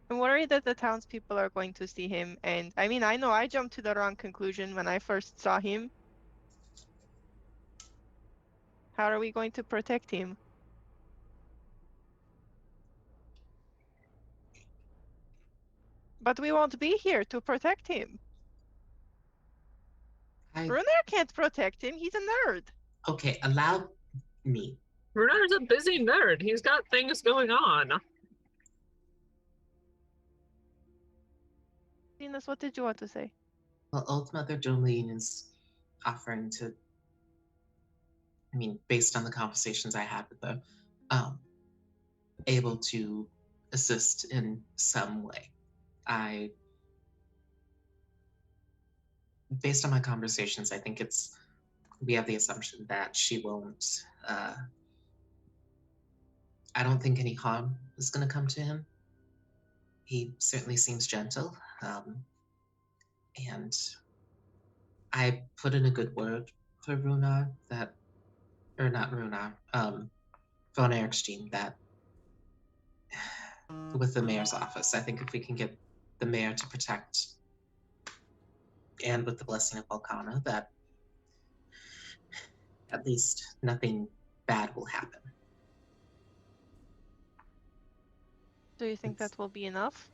I'm worried that the townspeople are going to see him, and I mean, I know I jumped to the wrong conclusion when I first saw him. How are we going to protect him? But we won't be here to protect him. Runar can't protect him, he's a nerd. Okay, allow me. Runar's a busy nerd. He's got things going on. Zenus, what did you want to say? Well, Old Mother Jolene is offering to, I mean, based on the conversations I had with her, able to assist in some way. Based on my conversations, I think we have the assumption that she won't, I don't think any harm is going to come to him. He certainly seems gentle, and I put in a good word for Runar or not Runar, von Ericksteen, that with the mayor's office, I think if we can get the mayor to protect, and with the blessing of Volcana, that at least nothing bad will happen. Do you think that will be enough?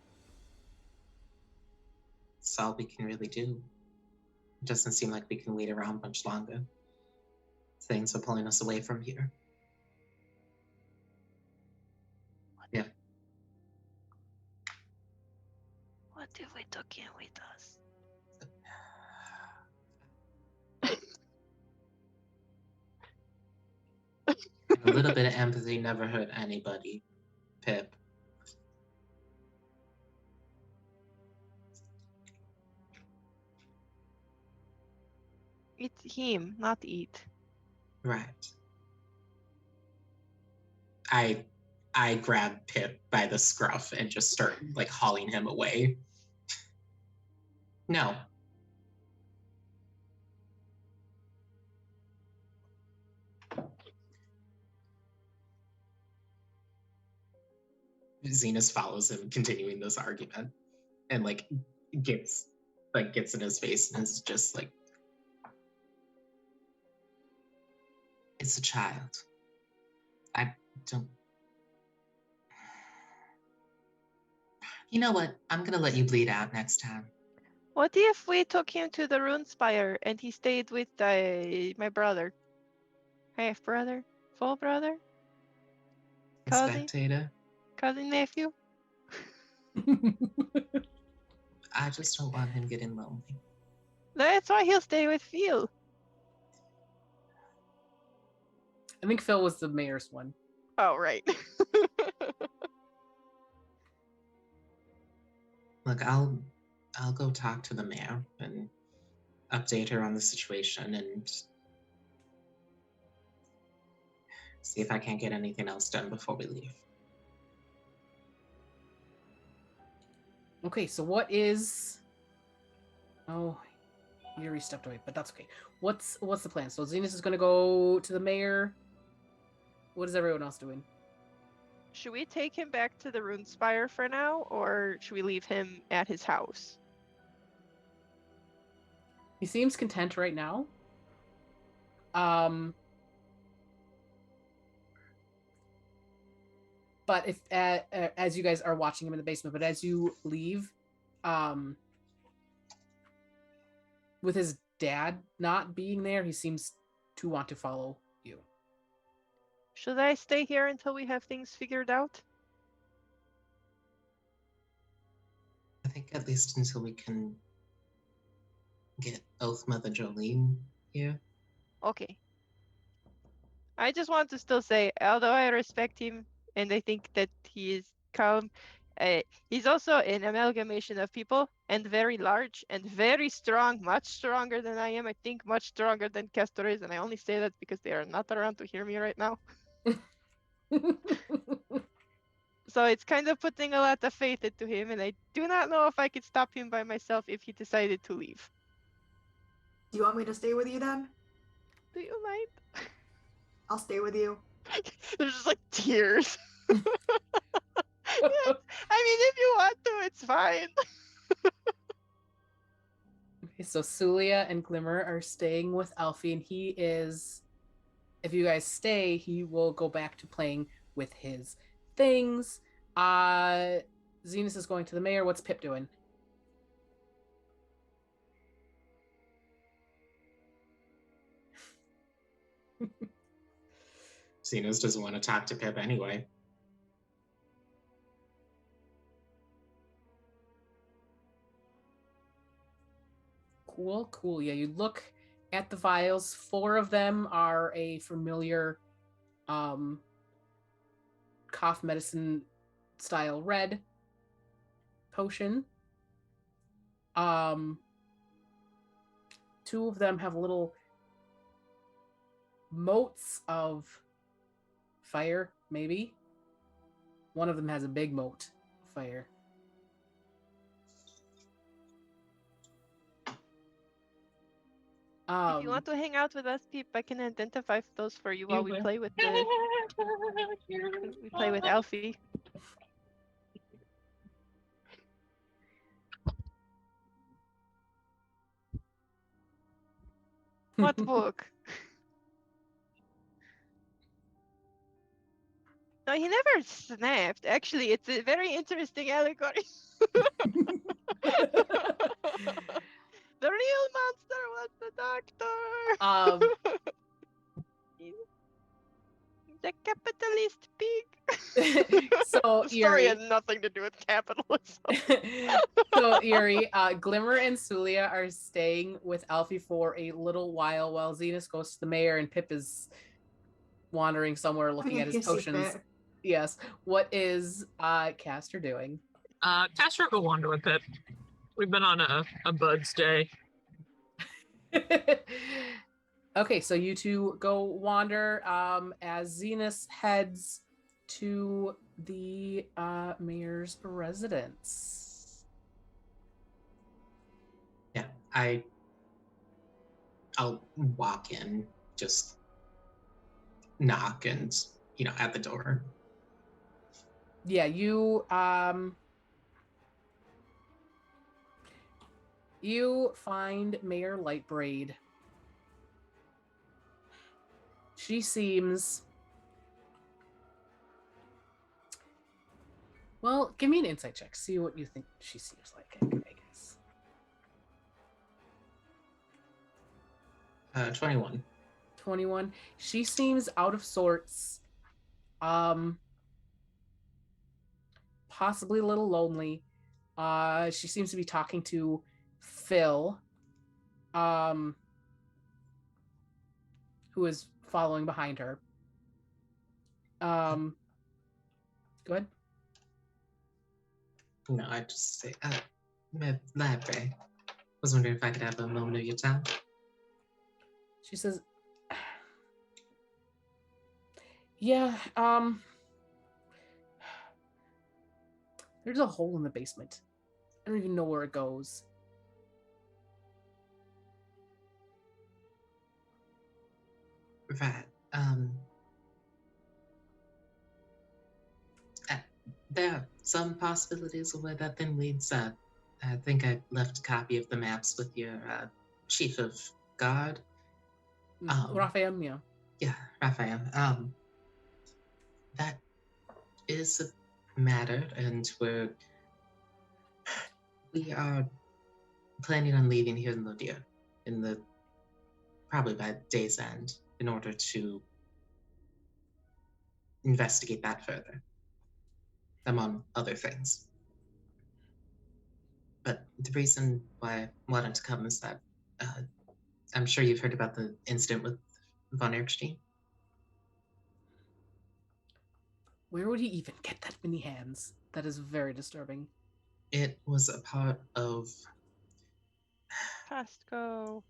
It's all we can really do. It doesn't seem like we can wait around much longer. Things are pulling us away from here. Yeah. What if we took him with us? A little bit of empathy never hurt anybody, Pip. It's him, not eat. Right. I grab Pip by the scruff and just start like hauling him away. No. Zenus follows him, continuing this argument, and like gets in his face and is just like, it's a child. I don't. You know what? I'm gonna let you bleed out next time. What if we took him to the Rune Spire and he stayed with my brother? Half brother? Full brother? Cousin? Spectator. Cousin nephew? I just don't want him getting lonely. That's why he'll stay with Phil. I think Phil was the mayor's one. Oh, right. Look, I'll go talk to the mayor and update her on the situation and see if I can't get anything else done before we leave. Okay, so what is... Oh, Yuri stepped away, but that's okay. What's the plan? So Zenus is going to go to the mayor. What is everyone else doing? Should we take him back to the Rune Spire for now, or should we leave him at his house? He seems content right now. But if as you guys are watching him in the basement, but as you leave, with his dad not being there, he seems to want to follow you. Should I stay here until we have things figured out? I think at least until we can get Oath Mother Jolene here. Okay. I just want to still say, although I respect him and I think that he is calm, He's also an amalgamation of people, and very large and very strong, much stronger than I am. I think much stronger than Castor is, and I only say that because they are not around to hear me right now. So it's kind of putting a lot of faith into him, and I do not know if I could stop him by myself if he decided to leave. Do you want me to stay with you then? Do you mind? I'll stay with you. There's just like tears. Yeah, I mean, if you want to, it's fine. Okay, so Suliya and Glimmer are staying with Alfie, and he is, if you guys stay, he will go back to playing with his things. Zenus is going to the mayor. What's Pip doing? Zenus doesn't want to talk to Pip anyway. Cool. Yeah, you look at the vials. 4 of them are a familiar cough medicine style red potion. 2 of them have little motes of fire, maybe. One of them has a big mote of fire. If you want to hang out with us, Peep, I can identify those for you while we play with the we play with Alfie. What book? No, he never snapped. Actually, it's a very interesting allegory. The real monster was the doctor. He's a capitalist pig. So The story Yuri. had nothing to do with capitalism. So Yuri, Glimmer and Suliya are staying with Alfie for a little while Zenus goes to the mayor and Pip is wandering somewhere looking at his potions. Yes. What is Castor doing? Castor will wander with Pip. We've been on a Bud's day. Okay, so you two go wander as Zenus heads to the mayor's residence. Yeah, I'll walk in, just knock and, at the door. Yeah, you find Mayor Lightbraid. She seems... Well, give me an insight check. See what you think she seems like, I guess. 21. 21. She seems out of sorts. Possibly a little lonely. She seems to be talking to Phil, who is following behind her. Go ahead. No, I just say, Library. Was wondering if I could have a moment of your time. She says, yeah, there's a hole in the basement. I don't even know where it goes. Right. There are some possibilities of where that then leads. I think I left a copy of the maps with your chief of guard. Raphael, yeah. Yeah, Raphael. That is a matter, and we are planning on leaving here in Lodia probably by day's end, in order to investigate that further, among other things. But the reason why I wanted to come is that I'm sure you've heard about the incident with von Ericksteen. Where would he even get that many hands? That is very disturbing. It was a part of Costco.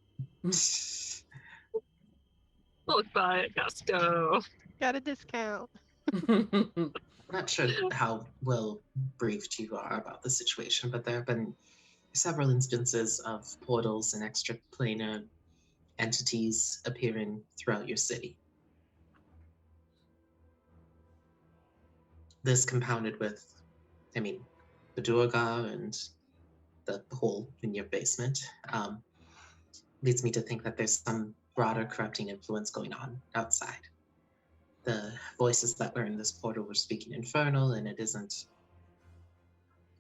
Look by it, Castor. Got a discount. I'm not sure how well briefed you are about the situation, but there have been several instances of portals and extraplanar entities appearing throughout your city. This compounded with, the Durga and the hole in your basement, leads me to think that there's some broader corrupting influence going on outside. The voices that were in this portal were speaking infernal, and it isn't.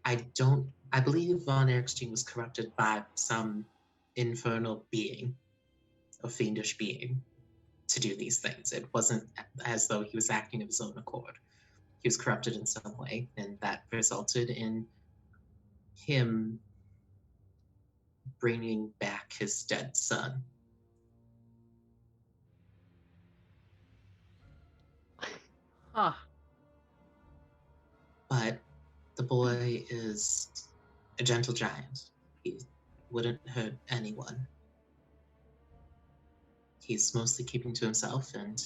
I believe von Ericksteen was corrupted by some infernal being, a fiendish being, to do these things. It wasn't as though he was acting of his own accord. He was corrupted in some way, and that resulted in him bringing back his dead son. Huh. But the boy is a gentle giant. He wouldn't hurt anyone. He's mostly keeping to himself, and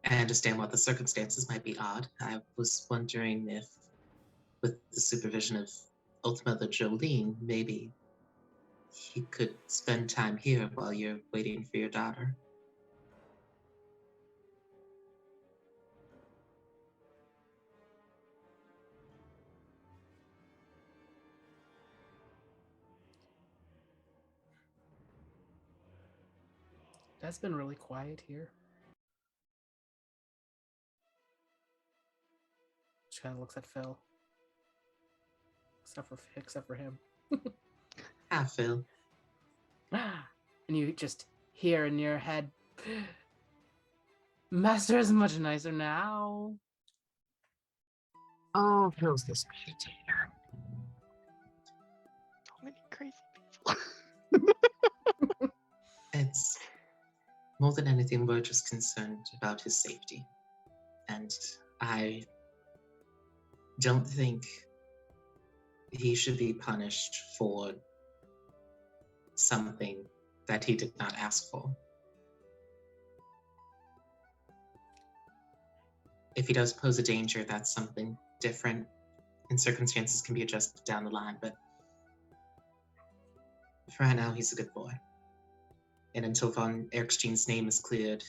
I understand what the circumstances might be odd. I was wondering if, with the supervision of Ultima the Jolene, maybe he could spend time here while you're waiting for your daughter. That's been really quiet here. She kind of looks at Phil. Except for him. Phil. And you just hear in your head, Master is much nicer now. Oh, Phil's this spectator. So many crazy people. It's more than anything, we're just concerned about his safety. And I don't think he should be punished for something that he did not ask for. If he does pose a danger, that's something different, and circumstances can be adjusted down the line, but for right now, he's a good boy. And until von Ericksteen's name is cleared,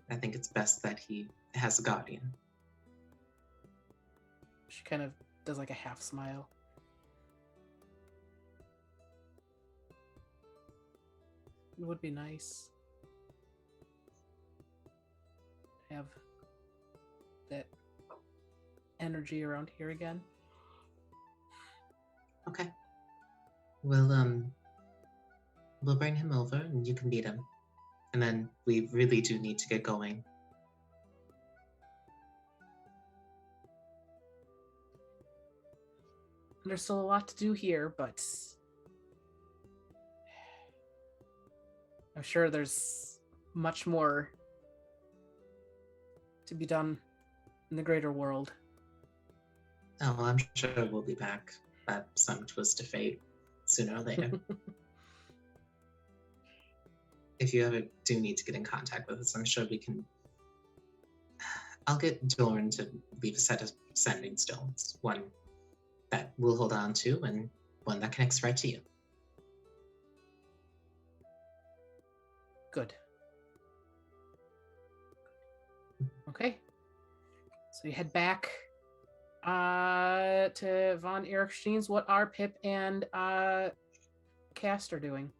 I think it's best that he has a guardian. She kind of does like a half smile. It would be nice to have that energy around here again. Okay. We'll bring him over and you can meet him. And then we really do need to get going. There's still a lot to do here, but I'm sure there's much more to be done in the greater world. Oh, well, I'm sure we'll be back by some twist of fate sooner or later. If you ever do need to get in contact with us, I'm sure we can. I'll get Dorn to leave a set of sending stones. One that we'll hold on to, and one that connects right to you. Good. Okay. So you head back to von Ericksteen's. What are Pip and Castor doing?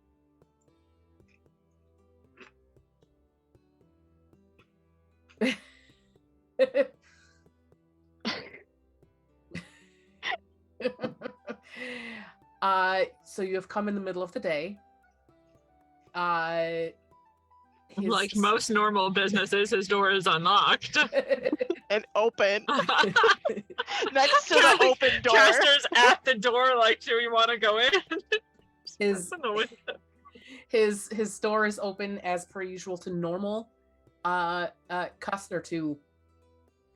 So you have come in the middle of the day. Like most normal businesses, his door is unlocked. And open. Next to the open door. Castor's at the door, like, do we want to go in? His door is open as per usual to normal. Castor too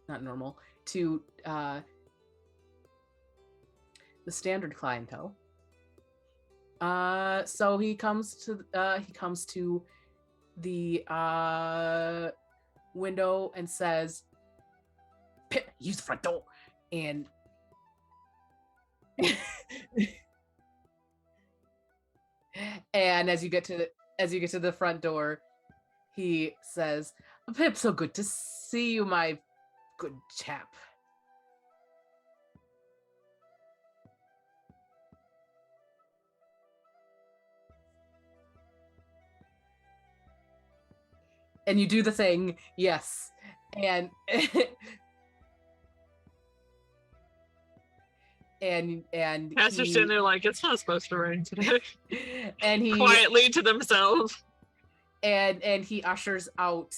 not normal, to the standard clientele. So he comes to the window and says, "Pip, use the front door." And and as you get to the front door, he says, "Pip, so good to see you, my good chap." And you do the thing, yes. And and Castor's sitting there like, it's not supposed to rain today. and he Quietly to themselves. and he ushers out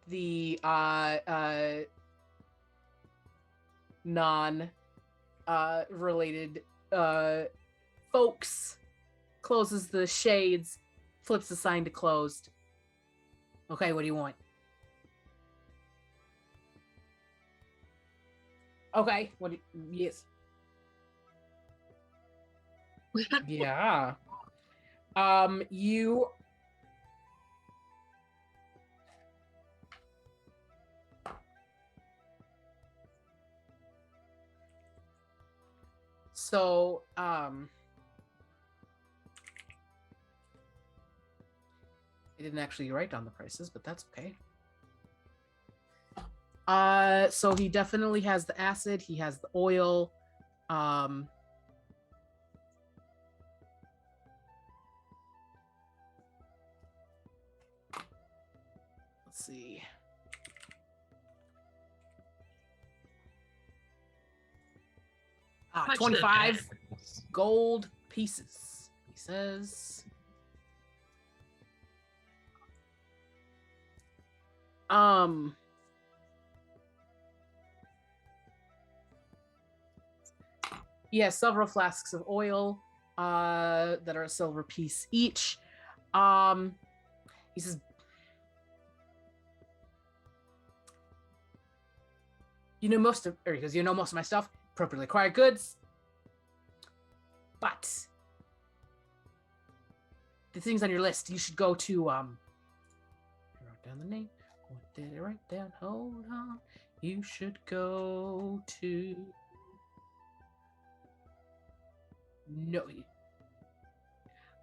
the non related folks, closes the shades, flips the sign to closed. Okay, what do you want? Okay, yes. Yeah. You so I didn't actually write down the prices, but that's okay. So he definitely has the acid, he has the oil, let's see. Much 25 gold pieces, he says. He has several flasks of oil that are a silver piece each. He says, most of my stuff, appropriately acquired goods, but the things on your list, you should go to I wrote down the name. What did I write down? Hold on. You should go to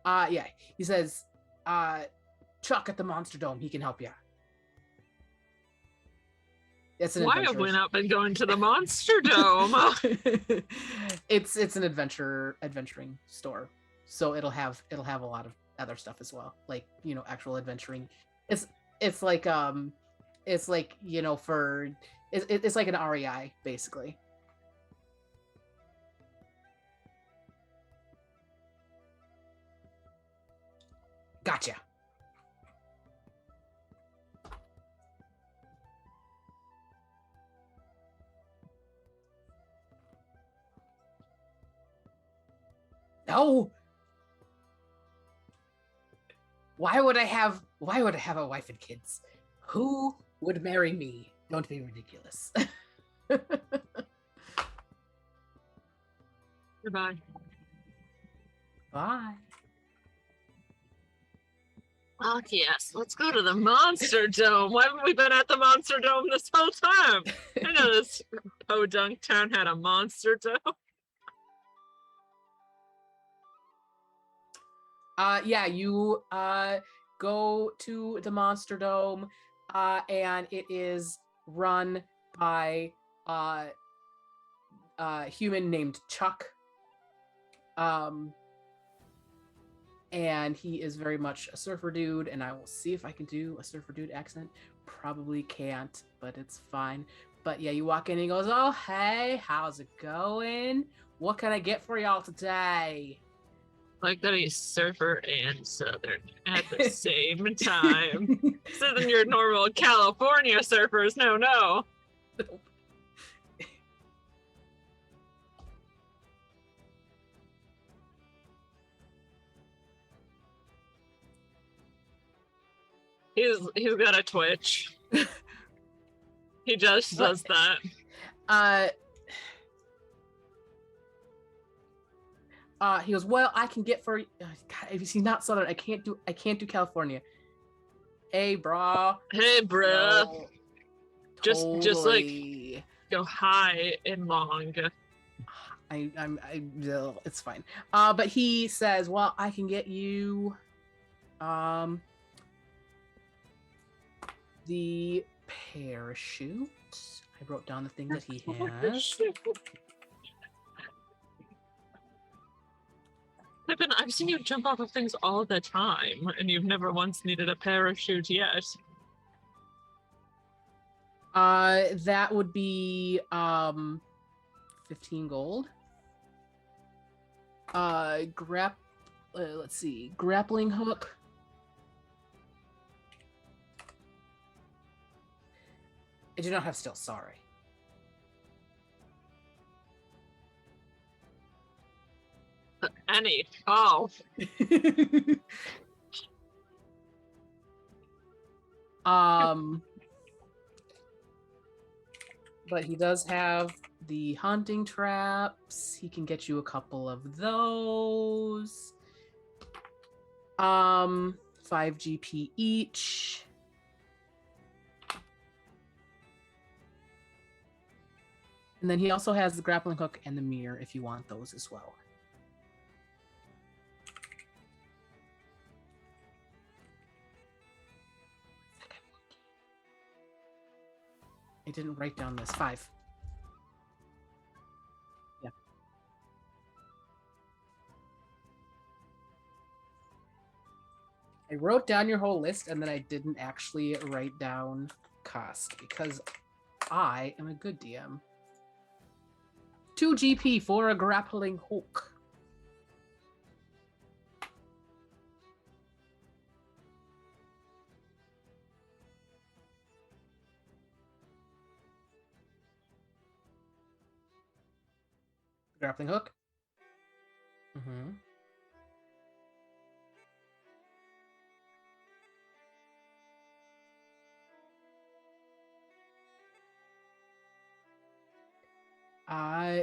yeah, he says Chuck at the Monster Dome, he can help you. Why have we not been going to the Monster Dome? It's an adventuring store, so it'll have a lot of other stuff as well, like actual adventuring. It's like it's like it's like an REI basically. Gotcha. No. Why would I have a wife and kids? Who would marry me? Don't be ridiculous. Goodbye. Bye. Oh yes, let's go to the Monster Dome. Why haven't we been at the Monster Dome this whole time? I know this podunk town had a Monster Dome. Yeah, you go to the Monster Dome, and it is run by a human named Chuck. And he is very much a surfer dude, and I will see if I can do a surfer dude accent. Probably can't, but it's fine. But yeah, you walk in and he goes, "Oh, hey, how's it going? What can I get for y'all today?" Like that he's surfer and southern at the same time. This isn't your normal California surfers, no. He's got a twitch. He just does that. He goes, well, I can get for God, if he's not Southern, I can't do California. Hey, brah. Hey, bruh. No, Just like totally. go high and long. It's fine. But he says, well, I can get you, the parachute. I wrote down the thing that he has. Pippin, I've seen you jump off of things all the time, and you've never once needed a parachute yet. That would be 15 gold. Let's see, grappling hook. I do not have still, sorry. Any. Oh. But he does have the hunting traps. He can get you a couple of those. 5 GP each. And then he also has the grappling hook and the mirror if you want those as well. I didn't write down this. 5. Yeah. I wrote down your whole list and then I didn't actually write down cost because I am a good DM. 2 GP for a grappling hook. Grappling hook. Mm-hmm.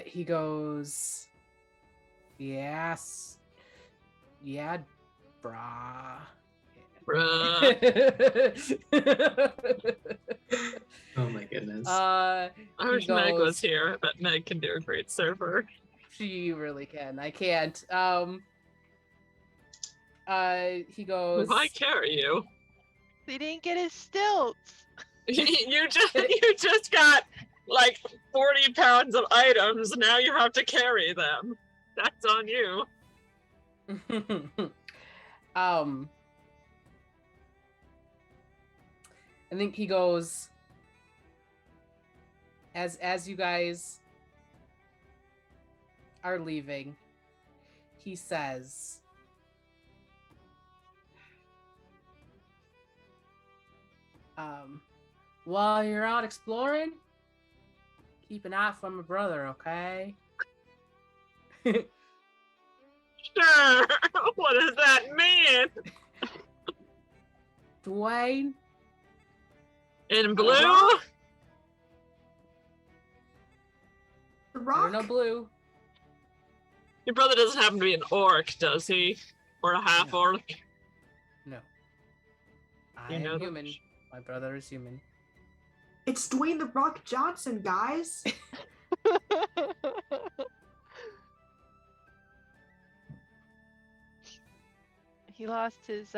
He goes, yes. Yeah, brah. Bruh. Oh my goodness. I wish Meg was here, but Meg can do a great server. She really can. I can't. He goes, Why carry you? He didn't get his stilts. you just got like 40 pounds of items. Now you have to carry them. That's on you. I think he goes, as you guys are leaving, he says, while you're out exploring, keep an eye for my brother, okay? Sure. What does that mean? Dwayne? In blue? The I rock? don't know blue. Your brother doesn't happen to be an orc, does he? Or a half orc? No. You I know am that? human. My brother is human. It's Dwayne the Rock Johnson, guys. He lost his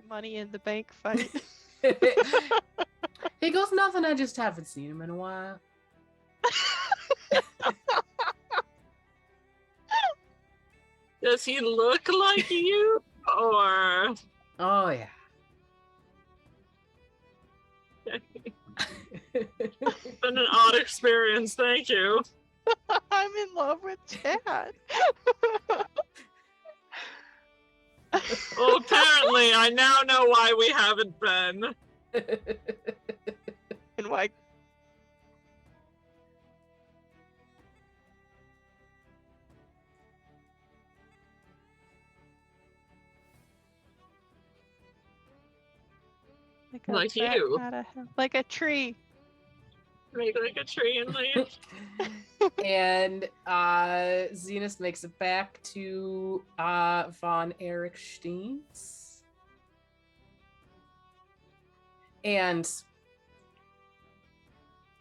money in the bank fight. He goes, nothing, I just haven't seen him in a while. Does he look like you? Or... Oh, yeah. Been an odd experience, thank you. I'm in love with Chad. Well, apparently, I now know why we haven't been. And why? Like bat you. out of hell. Like a tree. Make like a tree and leave. And Zenus makes it back to von Ericksteen's. And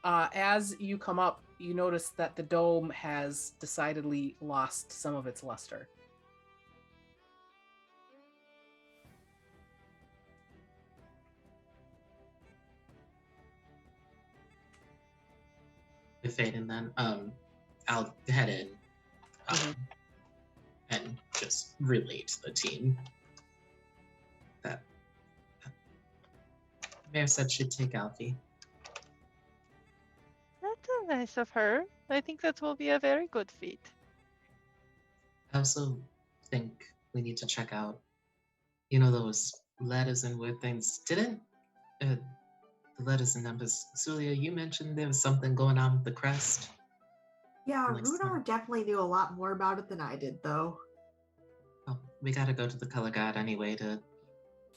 as you come up, you notice that the dome has decidedly lost some of its luster. With Aiden, then I'll head in and just relay to the team that Mayor said she'd take Alfie. That's nice of her. I think that will be a very good feat. I also think we need to check out, you know, those letters and weird things. Didn't the letters and numbers, Suliya, you mentioned there was something going on with the crest? Yeah, Like Runar some- definitely knew a lot more about it than I did, though. Oh, we gotta go to the color guard anyway to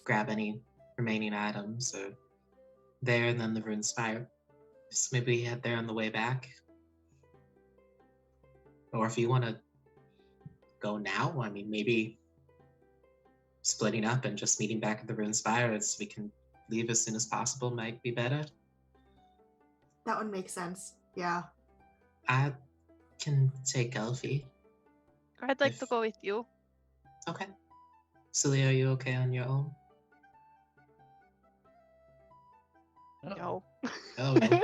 grab any remaining items, or there and then the rune spire. Just maybe head there on the way back. Or if you want to go now, I mean, maybe splitting up and just meeting back at the rune spire as we can leave as soon as possible might be better. That would make sense. Yeah. I can take Elfie. I'd like to go with you. Okay. Suliya, are you okay on your own? No. Oh, no.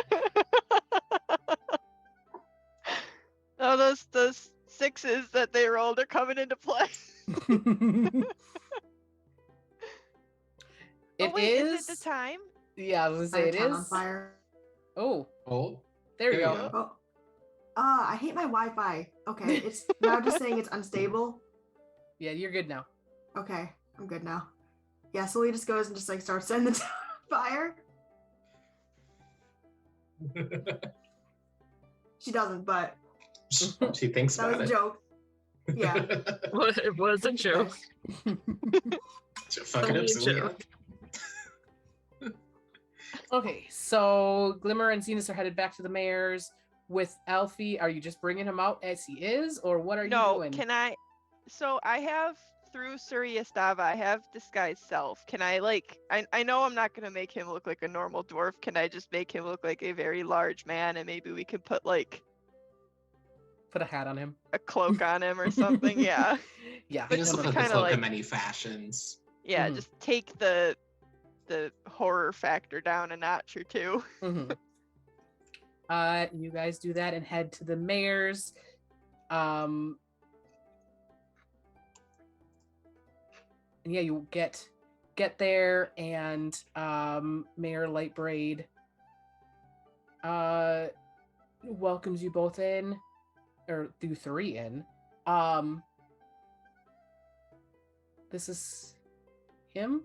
Oh, those sixes that they rolled are coming into play. It oh, wait, is. is it the time? Yeah, I was gonna say Set a it town on is. fire. Oh, Oh, there you There go. you go. Oh. I hate my Wi-Fi. Okay, it's now just saying it's unstable. Yeah, you're good now. Okay, I'm good now. Yeah, so he just goes and just like starts setting the town on fire. She doesn't, but she thinks that was about a joke. Yeah. Well, it was a joke. Fuck it up, Only a Suliya. joke. Okay, so Glimmer and Zenus are headed back to the mayor's with Alfie. Are you just bringing him out as he is, or what are you No, doing? can I? So I have through Suliya Stava, I have disguise self. Can I like? I know I'm not gonna make him look like a normal dwarf. Can I just make him look like a very large man, and maybe we could put like Put a hat on him. a cloak on him or something? Yeah, Yeah. He But doesn't just put the kinda cloak like- in many fashions. yeah. Mhm. Just take the horror factor down a notch or two. Mhm. You guys do that and head to the mayor's. And yeah, you get there, and Mayor Lightbraid welcomes you both in, or you three in. This is him.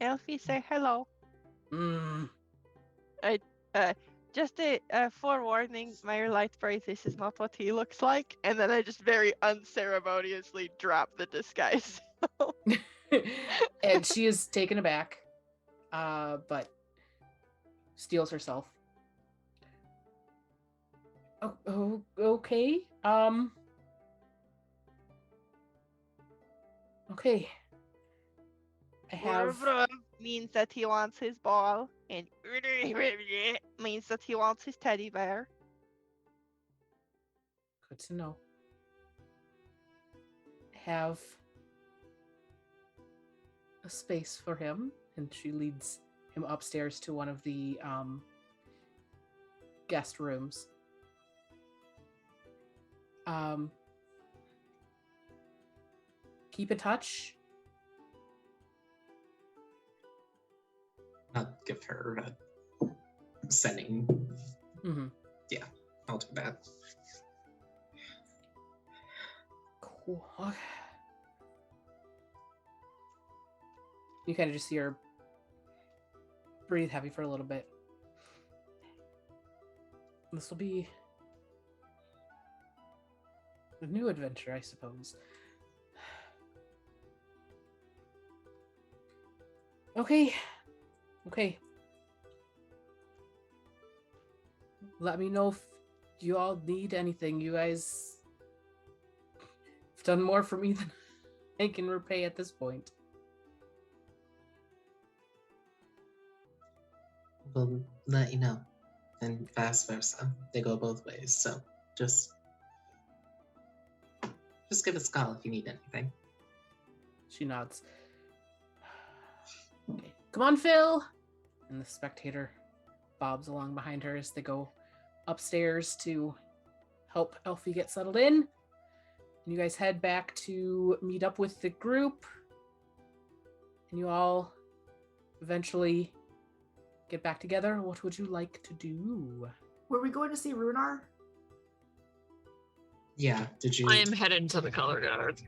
Elfie, say hello. Mm. Just a forewarning, Mayor Lightbright, this is not what he looks like. And then I just very unceremoniously drop the disguise. And she is taken aback, but steels herself. Oh, okay. Okay. I have. Means that he wants his ball, and means that he wants his teddy bear. Good to know. Have a space for him, and she leads him upstairs to one of the guest rooms. Keep in touch. I'll give her a sending. Mm-hmm. I'll do that. Cool. Okay. You kind of just see her breathe heavy for a little bit. This will be a new adventure, I suppose. Okay. Okay. let me know if you all need anything. You guys have done more for me than I can repay at this point. We'll let you know. And vice versa. They go both ways, so just give us a call if you need anything. She nods. Okay. Come on, Phil! And the spectator bobs along behind her as they go upstairs to help Elfie get settled in. And you guys head back to meet up with the group. And you all eventually get back together. What would you like to do? Were we going to see Runar? Yeah, did you? I am headed to the color guard.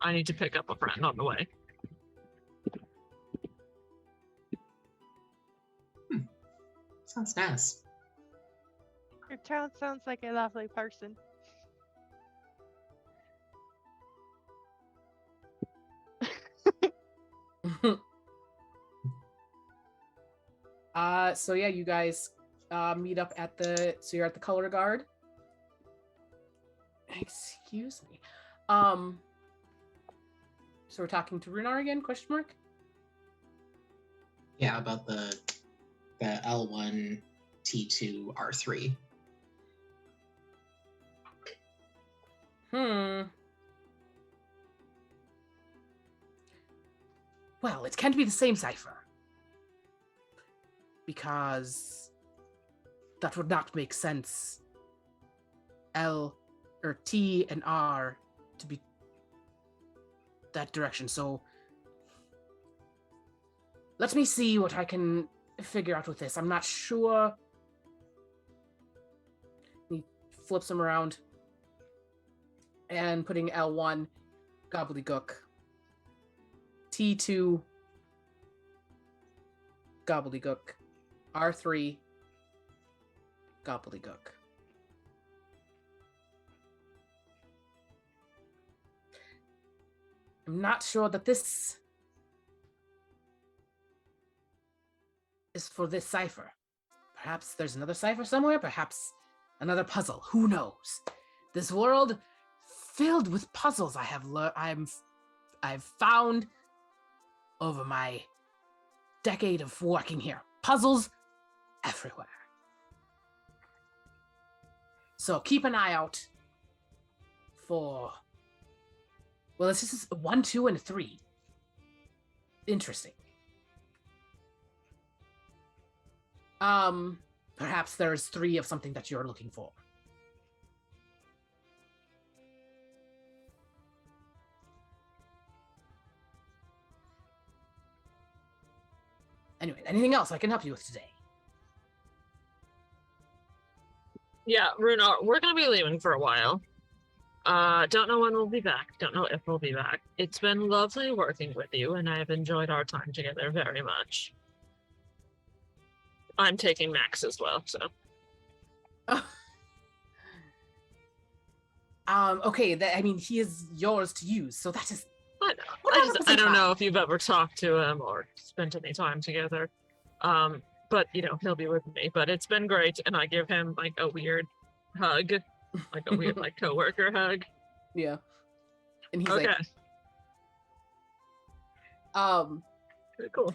I need to pick up a friend on the way. Sounds nice. Your town sounds like a lovely person. So yeah, you guys meet up at so you're at the color guard. Excuse me. So we're talking to Runar again, question mark? Yeah, about the L1, T2, R3. Well, it can't be the same cipher. Because that would not make sense. L or T and R to be that direction. So let me see what I can figure out with this. I'm not sure. He flips them around and putting L1 gobbledygook, T2 gobbledygook, R3 gobbledygook. I'm not sure that this is for this cipher. Perhaps there's another cipher somewhere, perhaps another puzzle. Who knows? This world filled with puzzles I've found over my decade of working here. Puzzles everywhere. So keep an eye out for, well, this is 1, 2, and 3. Interesting. Perhaps there's 3 of something that you're looking for. Anyway, anything else I can help you with today? Yeah, Runar, we're gonna be leaving for a while. Don't know when we'll be back. Don't know if we'll be back. It's been lovely working with you, and I've enjoyed our time together very much. I'm taking Max as well, so. Okay, he is yours to use, so that is... I know. I don't know if you've ever talked to him or spent any time together. But, he'll be with me. But it's been great, and I give him, like, a weird hug. Like a weird, like, coworker hug. Yeah. And he's okay. like... Cool.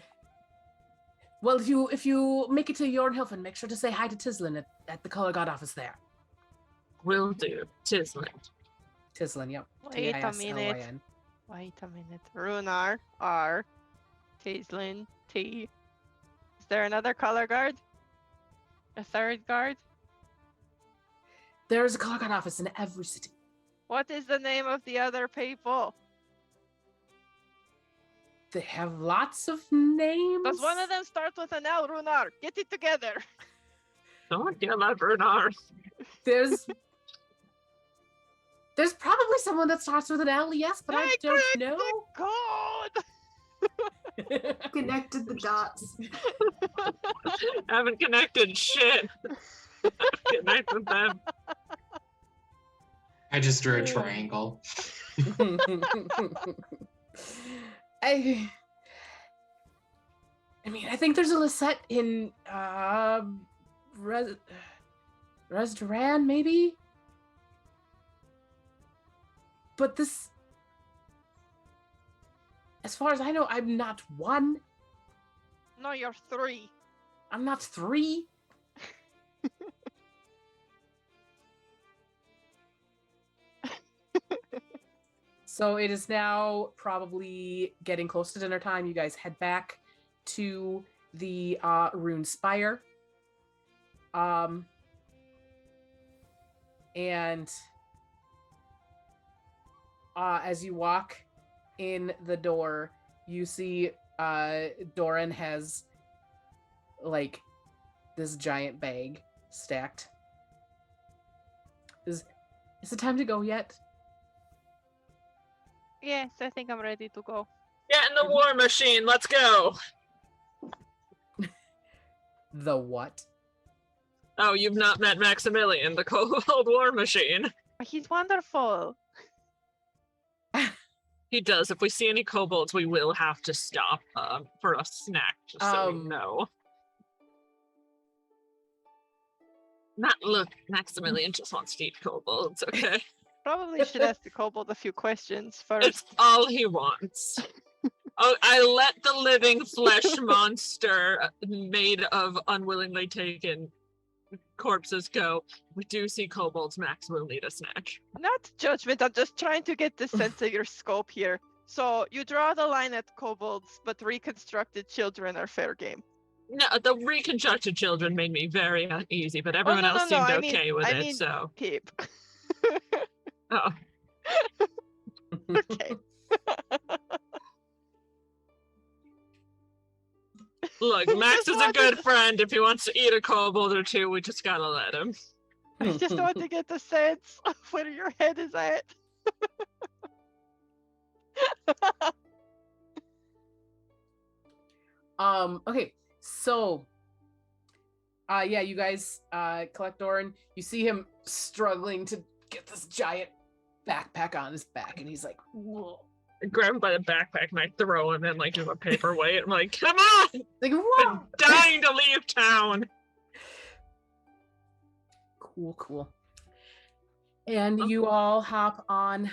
Well, if you make it to Jornhilfen, make sure to say hi to Tislin at the Color God office there. Will do. Tislin. Tislin, yep. Wait a Tislin. minute. Wait a minute. Runar, R. Tislin, T. Is there another color guard? A third guard? There is a Color God office in every city. What is the name of the other people? They have lots of names. Does one of them start with an L, Runar? Get it together. Don't yell at Runar. There's probably someone that starts with an L, yes, but I don't know. God. Connected the dots. Haven't connected shit. Connected them. I just drew a triangle. I think there's a Lisette in Rhez Duran, maybe? But this... As far as I know, I'm not 1. No, you're 3. I'm not 3. So it is now probably getting close to dinner time. You guys head back to the Rune Spire. And as you walk in the door, you see Doran has like this giant bag stacked. Is it time to go yet? Yes, I think I'm ready to go. Get in the war machine. Let's go. The what? Oh, you've not met Maximilian, the Cold War Machine. He's wonderful. He does. If we see any kobolds, we will have to stop for a snack, just so we know. Look, Maximilian just wants to eat kobolds, okay? Probably should ask the kobold a few questions first. It's all he wants. Oh, I let the living flesh monster made of unwillingly taken corpses go. We do see kobolds. Max will need a snack. Not judgment, I'm just trying to get the sense of your scope here. So you draw the line at kobolds, but reconstructed children are fair game. No, the reconstructed children made me very uneasy, but everyone else seemed okay with it, so... Pip. Oh. Okay. Look, Max is a good friend. If he wants to eat a kobold or two, we just gotta let him. I just want to get the sense of where your head is at. Okay, so yeah, you guys collect Doran. You see him struggling to get this giant backpack on his back, and he's like, whoa. I grab him by the backpack and I throw him in like he's a paperweight. I'm like, come on! Like, whoa! I'm dying to leave town. Cool. And you all hop on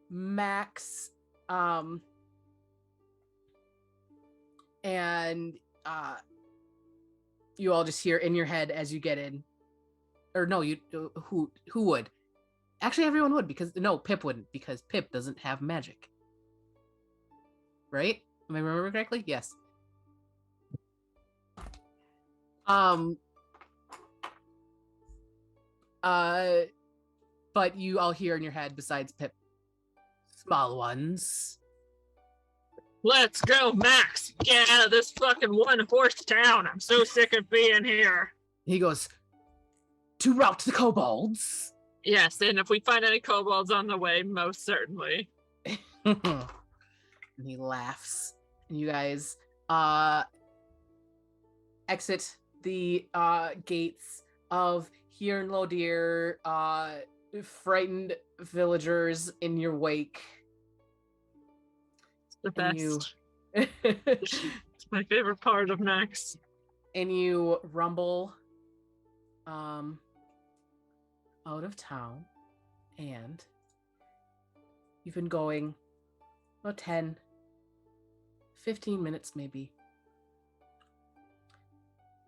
Max and you all just hear in your head as you get in, or no, you who would? Actually, everyone would, because no, Pip wouldn't, because Pip doesn't have magic. Right? Am I remembering correctly? Yes. But you all hear in your head, besides Pip, small ones. Let's go, Max! Get out of this fucking one-horse town! I'm so sick of being here! He goes, to rout the kobolds. Yes, and if we find any kobolds on the way, most certainly. And he laughs. And you guys exit the gates of here in Lodir, frightened villagers in your wake. It's the best. It's my favorite part of Max. And you rumble out of town, and you've been going about 10, 15 minutes maybe.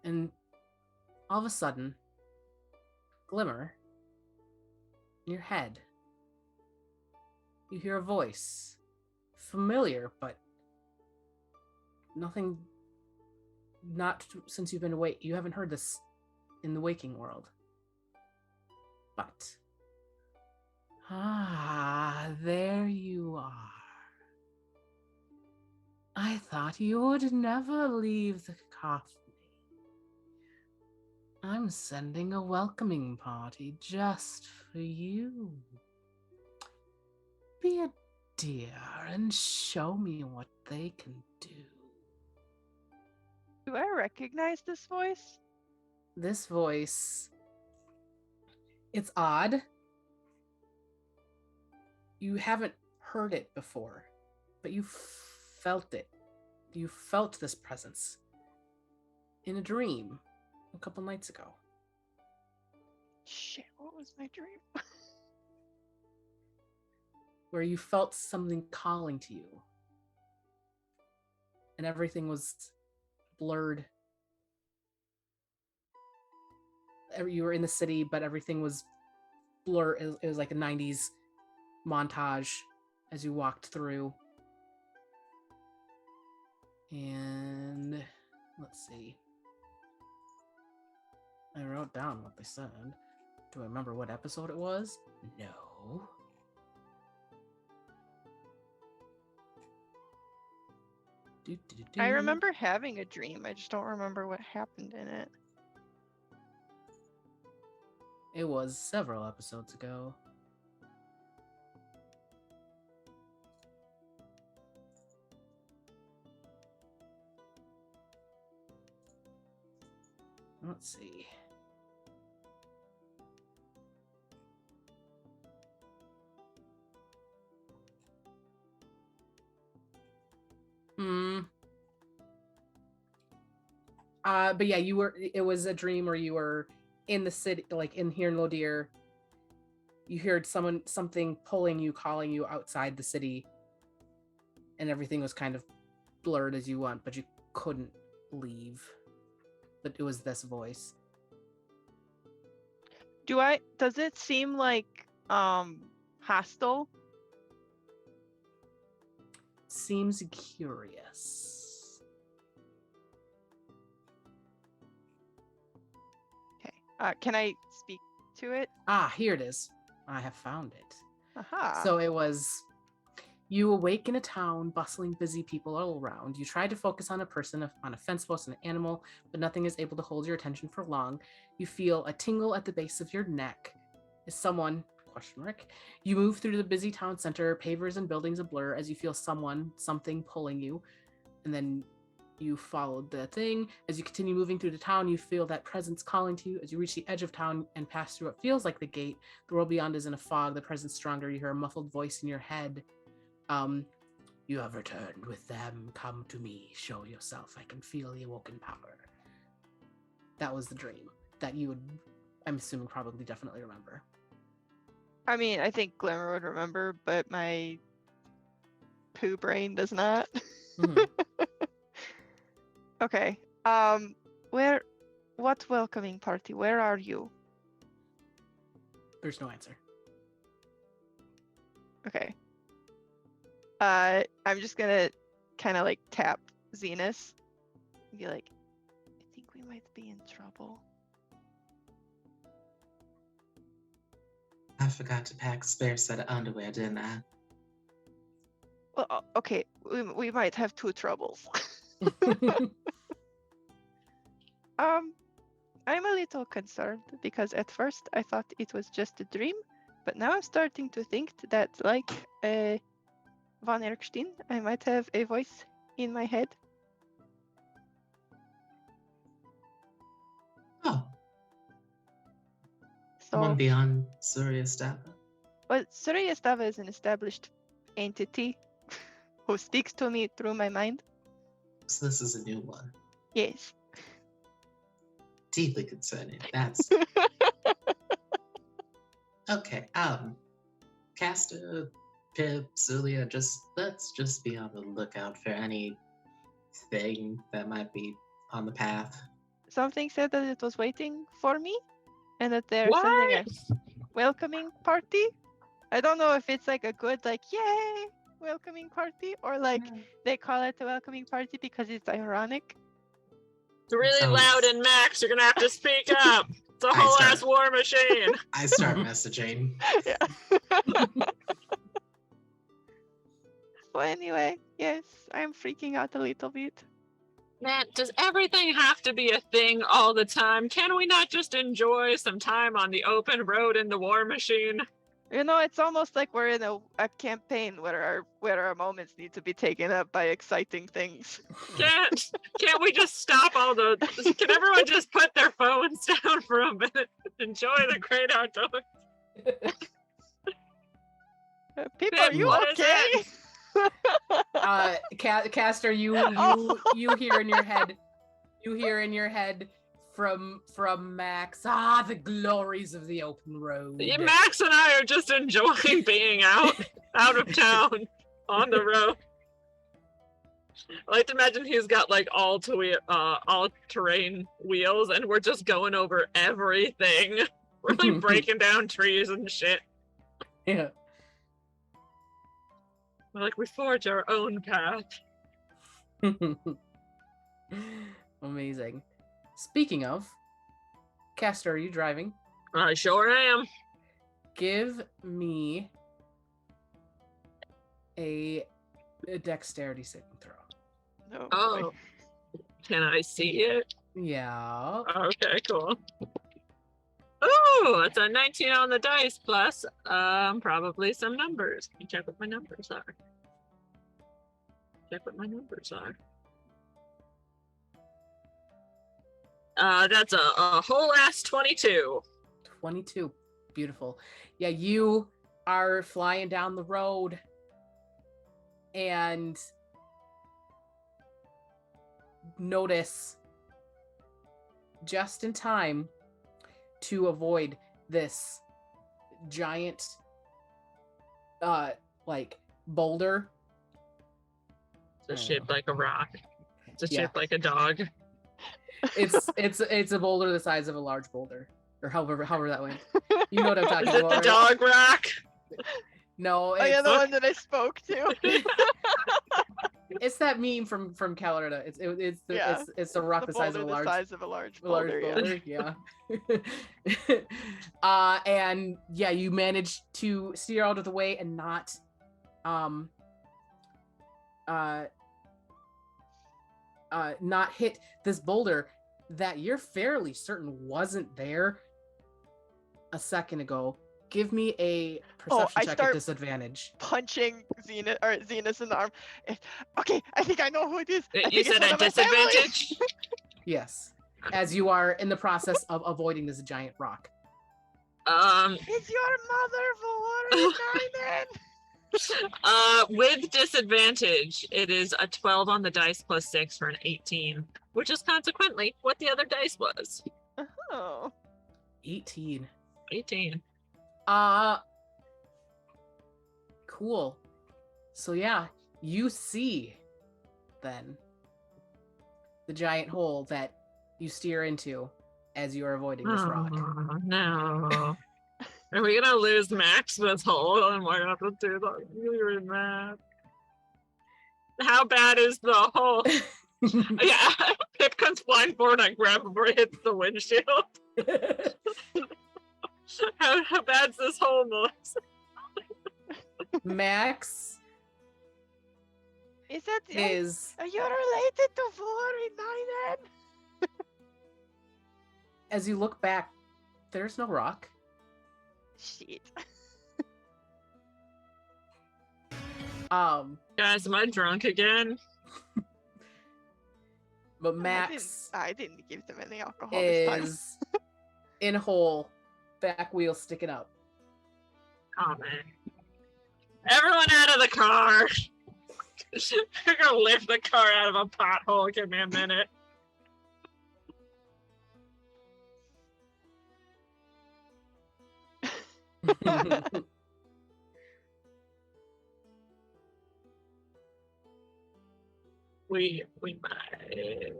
And all of a sudden, Glimmer, in your head, you hear a voice. Familiar, but nothing, not since you've been awake. You haven't heard this in the waking world. But, there you are. I thought you would never leave the cacophony. I'm sending a welcoming party just for you. Be a dear and show me what they can do. Do I recognize this voice? This voice, it's odd. You haven't heard it before, but you felt it. You felt this presence in a dream a couple nights ago. Shit, what was my dream? where you felt something calling to you. And everything was blurred. You were in the city, but everything was blurred. It was like a 90s montage as you walked through. And let's see. I wrote down what they said. Do I remember what episode it was? No. I remember having a dream. I just don't remember what happened in it. It was several episodes ago. Let's see. But yeah, it was a dream where you were in the city, like in here in Lodir. You heard something pulling you, calling you outside the city, and everything was kind of blurred as you went, but you couldn't leave. But it was this voice. Does it seem like hostile? Seems curious. Okay. Can I speak to it? Here it is. I have found it. Aha. So it was, you awake in a town, bustling, busy people all around. You try to focus on a person, on a fence post, an animal, but nothing is able to hold your attention for long. You feel a tingle at the base of your neck. Is someone, ? You move through the busy town center, pavers and buildings a blur as you feel something pulling you. And then you followed the thing. As you continue moving through the town, you feel that presence calling to you. As you reach the edge of town and pass through what feels like the gate, the world beyond is in a fog, the presence stronger. You hear a muffled voice in your head. You have returned with them. Come to me. Show yourself. I can feel the awoken power. That was the dream that you would, I'm assuming, probably definitely remember. I mean, I think Glimmer would remember, but my poo brain does not. Mhm. Okay. What welcoming party? Where are you? There's no answer. Okay. I'm just gonna kind of like tap Zenus and be like, I think we might be in trouble. I forgot to pack a spare set of underwear, didn't I? Well, okay, we might have two troubles. I'm a little concerned because at first I thought it was just a dream, but now I'm starting to think that, like von Ericksteen, I might have a voice in my head. Oh, So, one beyond Suliya Stava. well, Suliya Stava is an established entity who speaks to me through my mind. So this is a new one. Yes. Deeply concerning. That's okay. Castor, Pip, Suliya, let's just be on the lookout for anything that might be on the path. Something said that it was waiting for me and that they're sending a welcoming party. I don't know if it's like a good, like, yay, welcoming party, or like they call it a welcoming party because it's ironic. It's really Sounds- loud, and Max, you're gonna have to speak up. It's a whole ass war machine. I start messaging. Yeah. So anyway, yes, I'm freaking out a little bit. Man, does everything have to be a thing all the time? Can we not just enjoy some time on the open road in the war machine? You know, it's almost like we're in a campaign where our moments need to be taken up by exciting things. Can't we just stop all the... Can everyone just put their phones down for a minute and enjoy the great outdoors? People, Pip, are you what is okay? Castor, you hear in your head from Max. Ah, the glories of the open road. Yeah, Max and I are just enjoying being out of town on the road. I like to imagine he's got like all terrain wheels, and we're just going over everything. We're like breaking down trees and shit. Yeah. We're like, we forge our own path. Amazing. Speaking of, Castor, are you driving? I sure am. Give me a dexterity saving throw. No. Oh, can I see it? Yeah. Okay, cool. Oh, it's a 19 on the dice plus probably some numbers. Let me check what my numbers are. That's a whole ass 22. 22. Beautiful. Yeah, you are flying down the road and notice just in time to avoid this giant like boulder. It's shaped like a rock. It's Yeah. shaped like a dog. It's a boulder the size of a large boulder, or however that went. You know what I'm talking Is it about. the right? dog rock? No, Oh yeah, it's, the one that I spoke to. it's that meme from Canada. It's the rock the size of a large boulder, yeah. boulder. Yeah. And yeah, you manage to steer out of the way and not not hit this boulder that you're fairly certain wasn't there a second ago. Give me a perception check at disadvantage. Punching Zenus in the arm. Okay, I think I know who it is. You said at disadvantage? Yes. As you are in the process of avoiding this giant rock. It's your mother, for what are you with disadvantage, it is a 12 on the dice plus 6 for an 18, which is consequently what the other dice was. Oh. 18. 18. Cool. So yeah, you see then the giant hole that you steer into as you are avoiding this rock. Oh, no. Are we gonna lose Max this hole and we're gonna have to do the Yuri math? How bad is the hole? Yeah, Pip comes flying forward and I grab him before he hits the windshield. How bad's this hole, Melissa? Max Is that is Are you related to 489? as you look back, there's no rock. Shit. Guys, am I drunk again? But Max I didn't give them any alcohol this time. is in a hole, back wheel sticking up. Oh man. Everyone out of the car! We're gonna lift the car out of a pothole. Give me a minute. We might.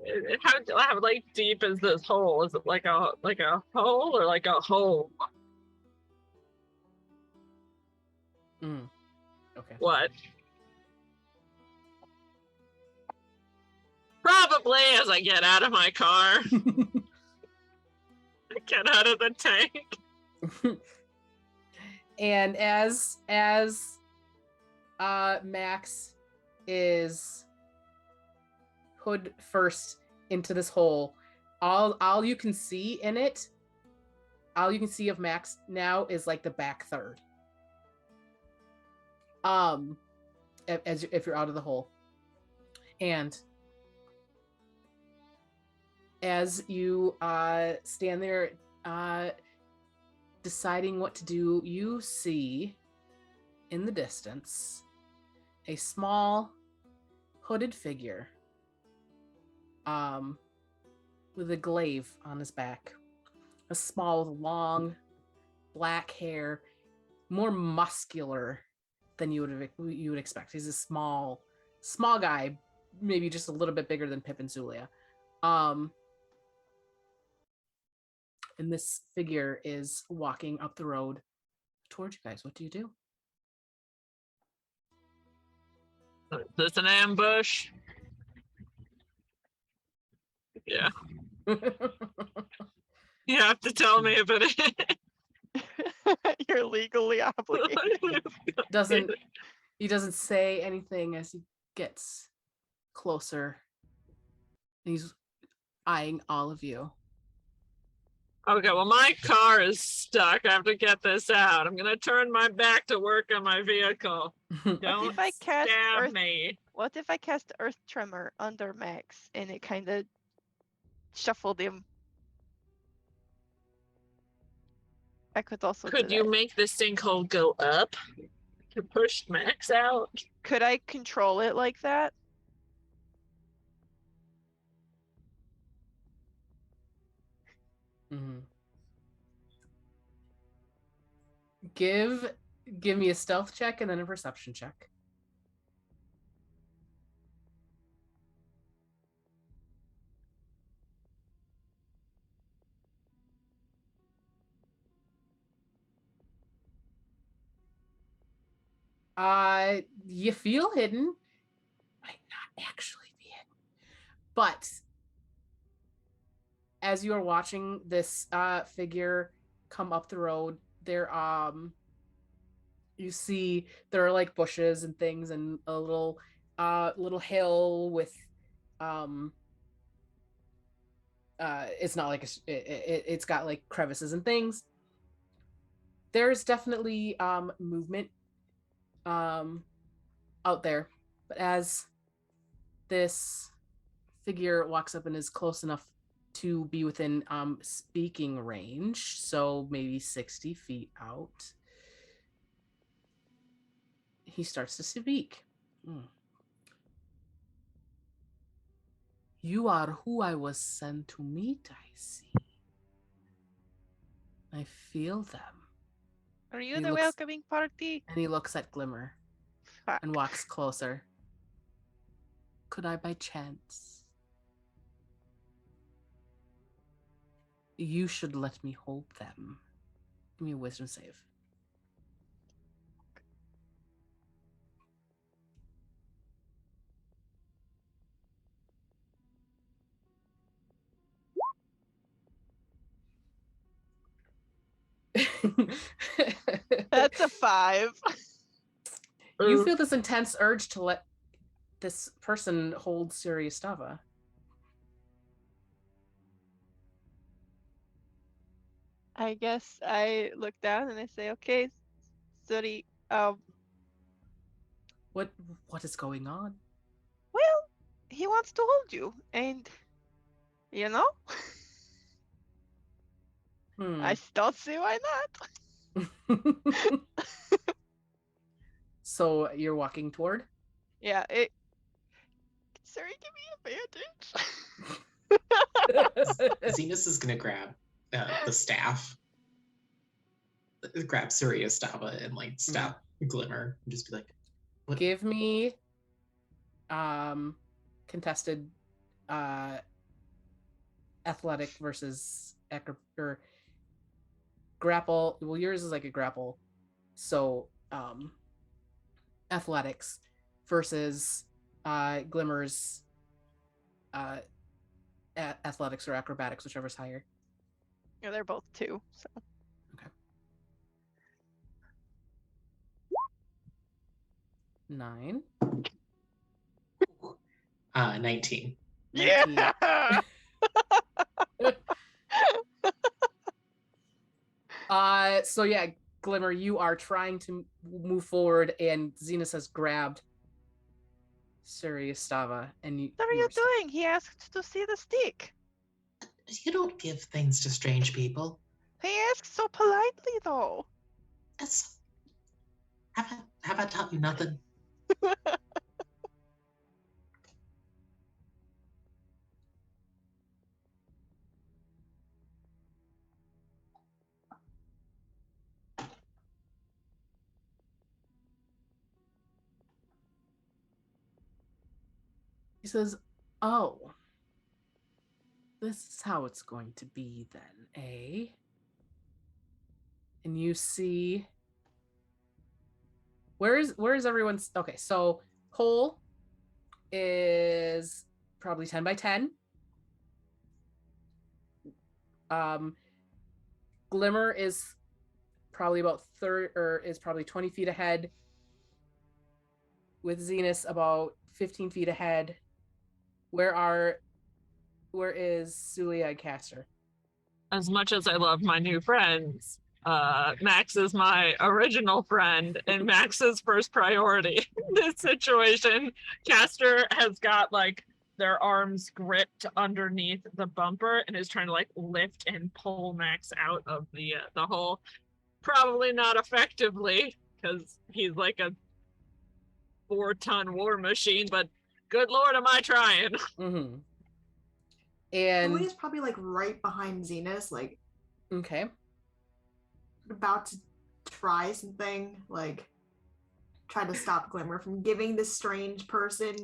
How like deep is this hole? Is it like a hole or like a hole? Okay. What? Probably as I get out of my car. Get out of the tank. And as Max is hood first into this hole, all you can see in it, all you can see of Max now is like the back third. If you're out of the hole. And as you stand there deciding what to do, you see in the distance a small hooded figure with a glaive on his back. A small, long, black hair, more muscular than you would expect. He's a small guy, maybe just a little bit bigger than Pip and Suliya. And this figure is walking up the road towards you guys. What do you do? Is this an ambush? Yeah. You have to tell me if it is. You're legally obligated. He doesn't say anything as he gets closer. He's eyeing all of you. Okay, well, my car is stuck. I have to get this out. I'm gonna turn my back to work on my vehicle. Don't if I cast stab me. What if I cast Earth Tremor under Max and it kind of shuffled him? I could also Could do you that. make the sinkhole go up to push Max out? Could I control it like that? Mm-hmm. Give me a stealth check and then a perception check. You feel hidden. Might not actually be hidden. But as you are watching this figure come up the road, there you see there are like bushes and things and a little hill with it's not like it's got like crevices and things. There's definitely movement out there, but as this figure walks up and is close enough to be within speaking range, so maybe 60 feet out, he starts to speak. You are who I was sent to meet, I see. I feel them. Are you the welcoming party? And he looks at Glimmer. Fuck. And walks closer. Could I by chance? You should let me hold them. Give me a wisdom save. That's a 5. You feel this intense urge to let this person hold Suliya Stava. I guess I look down and I say, okay, Suri, What is going on? well, he wants to hold you, and you know, I don't see why not. So you're walking toward? Yeah, Suri, give me advantage. Zenus is gonna grab the staff, grab Suliya Stava and like stab Glimmer and just be like, what? Give me contested athletic versus or grapple. Well, yours is like a grapple, so athletics versus Glimmer's athletics or acrobatics, whichever's higher. Yeah, they're both 2. So. Okay. 9. 19. Yeah. So yeah, Glimmer, you are trying to move forward, and Zenus has grabbed Suliya Stava, and you. What are you doing? He asked to see the stick. You don't give things to strange people. He asked so politely, though. That's. Have I taught you nothing? He says, "Oh, this is how it's going to be then, eh?" And you see, where is everyone's? Okay, so Cole is probably 10 by 10. Glimmer is probably about 20 feet ahead, with Zenus about 15 feet ahead. Where is Suliya and Castor? As much as I love my new friends, Max is my original friend, and Max's first priority in this situation. Castor has got like their arms gripped underneath the bumper and is trying to like lift and pull Max out of the hole. Probably not effectively, because he's like a 4-ton war machine, but good lord, am I trying? Mm-hmm. And Suliya's probably like right behind Zenus, like okay. about to try something, like try to stop Glimmer from giving this strange person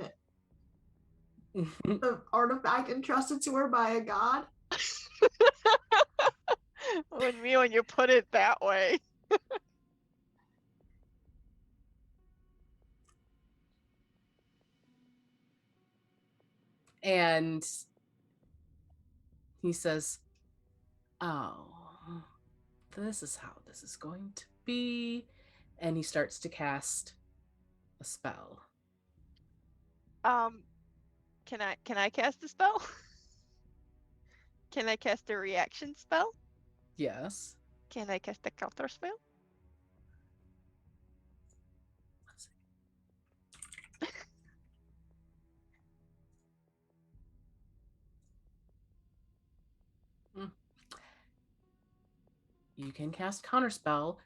the artifact entrusted to her by a god. When you put it that way. And he says, "Oh, this is how this is going to be." And he starts to cast a spell. Can I cast a spell? Can I cast a reaction spell? Yes. Can I cast a counter spell? You can cast counterspell.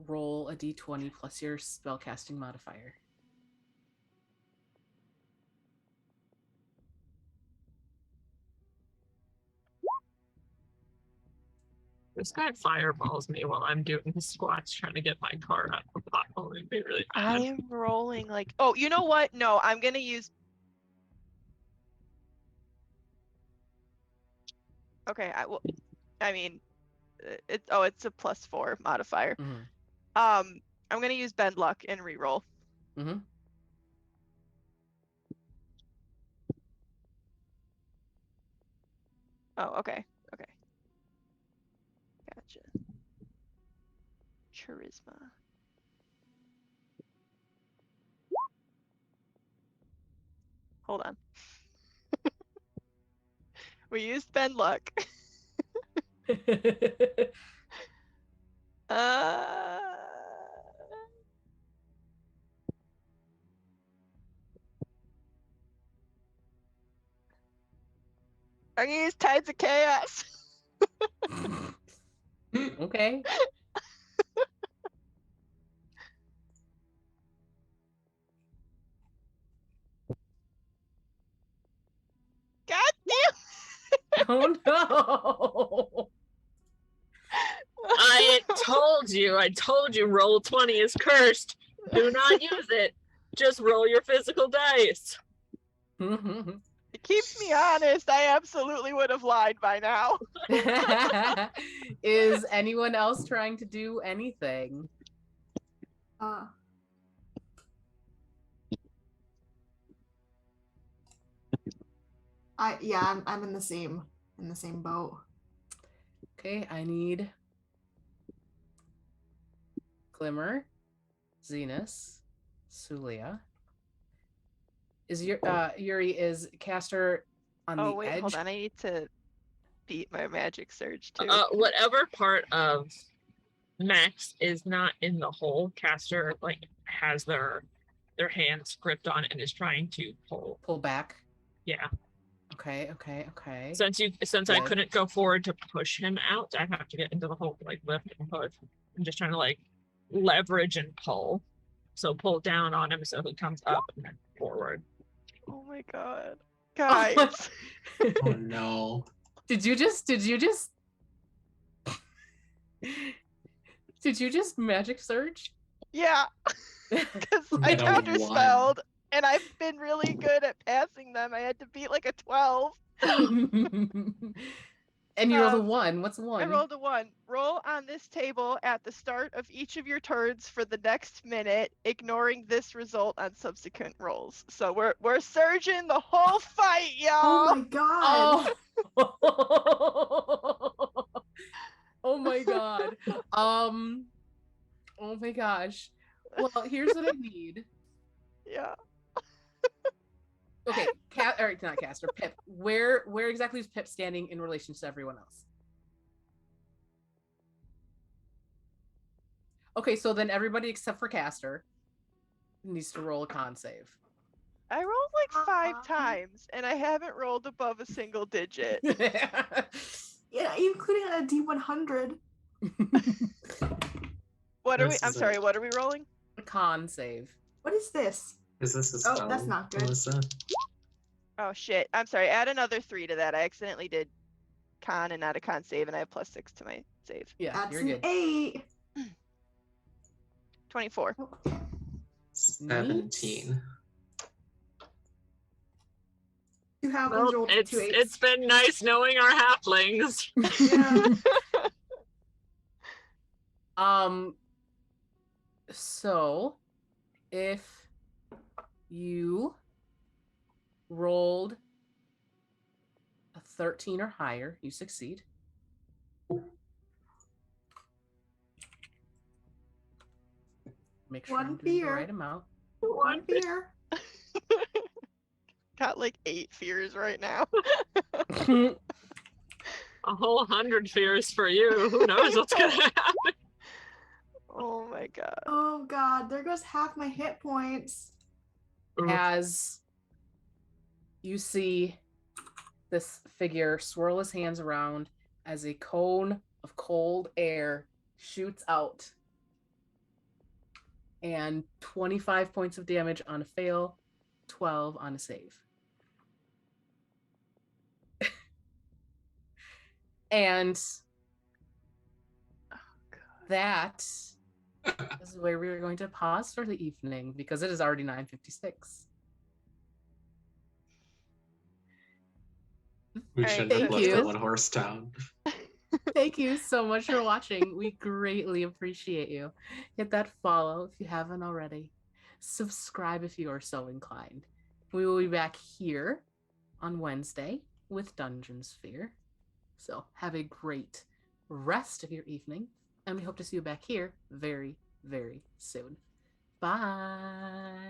Roll a d20 plus your spellcasting modifier. This guy fireballs me while I'm doing squats trying to get my car out of the pothole. It'd be really bad. I am rolling like. Oh, you know what? No, I'm gonna use. Okay, I will. I mean, it's a +4 modifier. Mm-hmm. I'm gonna use bend luck and reroll. Mm-hmm. Oh, okay. Gotcha. Charisma. Hold on. We used bend luck. I'm gonna use Tides of Chaos. Okay. God damn! Oh no! I told you roll 20 is cursed. Do not use it. Just roll your physical dice. It keeps me honest. I absolutely would have lied by now. Is anyone else trying to do anything? I'm in the same boat. Okay, I need Glimmer, Zenus, Suliya. Is Yuri, is Castor on the wait, edge? hold on. I need to beat my magic surge too. Whatever part of Max is not in the hole, Castor like has their hands gripped on and is trying to pull back. Yeah. Okay. Since I couldn't go forward to push him out, I have to get into the hole to like lift and push. I'm just trying to like leverage and pull. So pull down on him so he comes up and then forward. Oh my god. Guys. Oh no. Did you just magic surge? Yeah. Because I No, counterspelled And I've been really good at passing them. I had to beat like a 12. And you rolled a 1. What's a 1? I rolled a 1. Roll on this table at the start of each of your turns for the next minute, ignoring this result on subsequent rolls. So we're surging the whole fight, y'all. Oh my god. Oh. Oh my god. Oh my gosh. Well, here's what I need. Yeah. Okay, or not Castor, Pip. Where exactly is Pip standing in relation to everyone else? Okay, so then everybody except for Castor needs to roll a con save. I rolled like 5 times, and I haven't rolled above a single digit. Yeah, including on a D100. What are we? This I'm is sorry. a- What are we rolling? A con save. What is this? Is this a Oh, spell? that's not good. Melissa? Oh shit! I'm sorry. Add another 3 to that. I accidentally did con and not a con save, and I have +6 to my save. Yeah, That's you're an good. 8. 24. 17. Two halflings Well, rolled it's 2 8s. it's been nice knowing our halflings. Yeah. So if you rolled a 13 or higher, you succeed. Make sure One I'm doing the fear. right amount. One fear. Got like 8 fears right now. A whole 100 fears for you. Who knows what's gonna happen? Oh my god. Oh god, there goes half my hit points. As you see this figure swirl his hands around as a cone of cold air shoots out, and 25 points of damage on a fail, 12 on a save. And that is where we are going to pause for the evening because it is already 9:56. We Alright, shouldn't have thank left you. Villain Horsetown. Thank you so much for watching. We greatly appreciate you. Hit that follow if you haven't already. Subscribe if you are so inclined. We will be back here on Wednesday with Dungeon Sphere. So have a great rest of your evening, and we hope to see you back here very, very soon. Bye.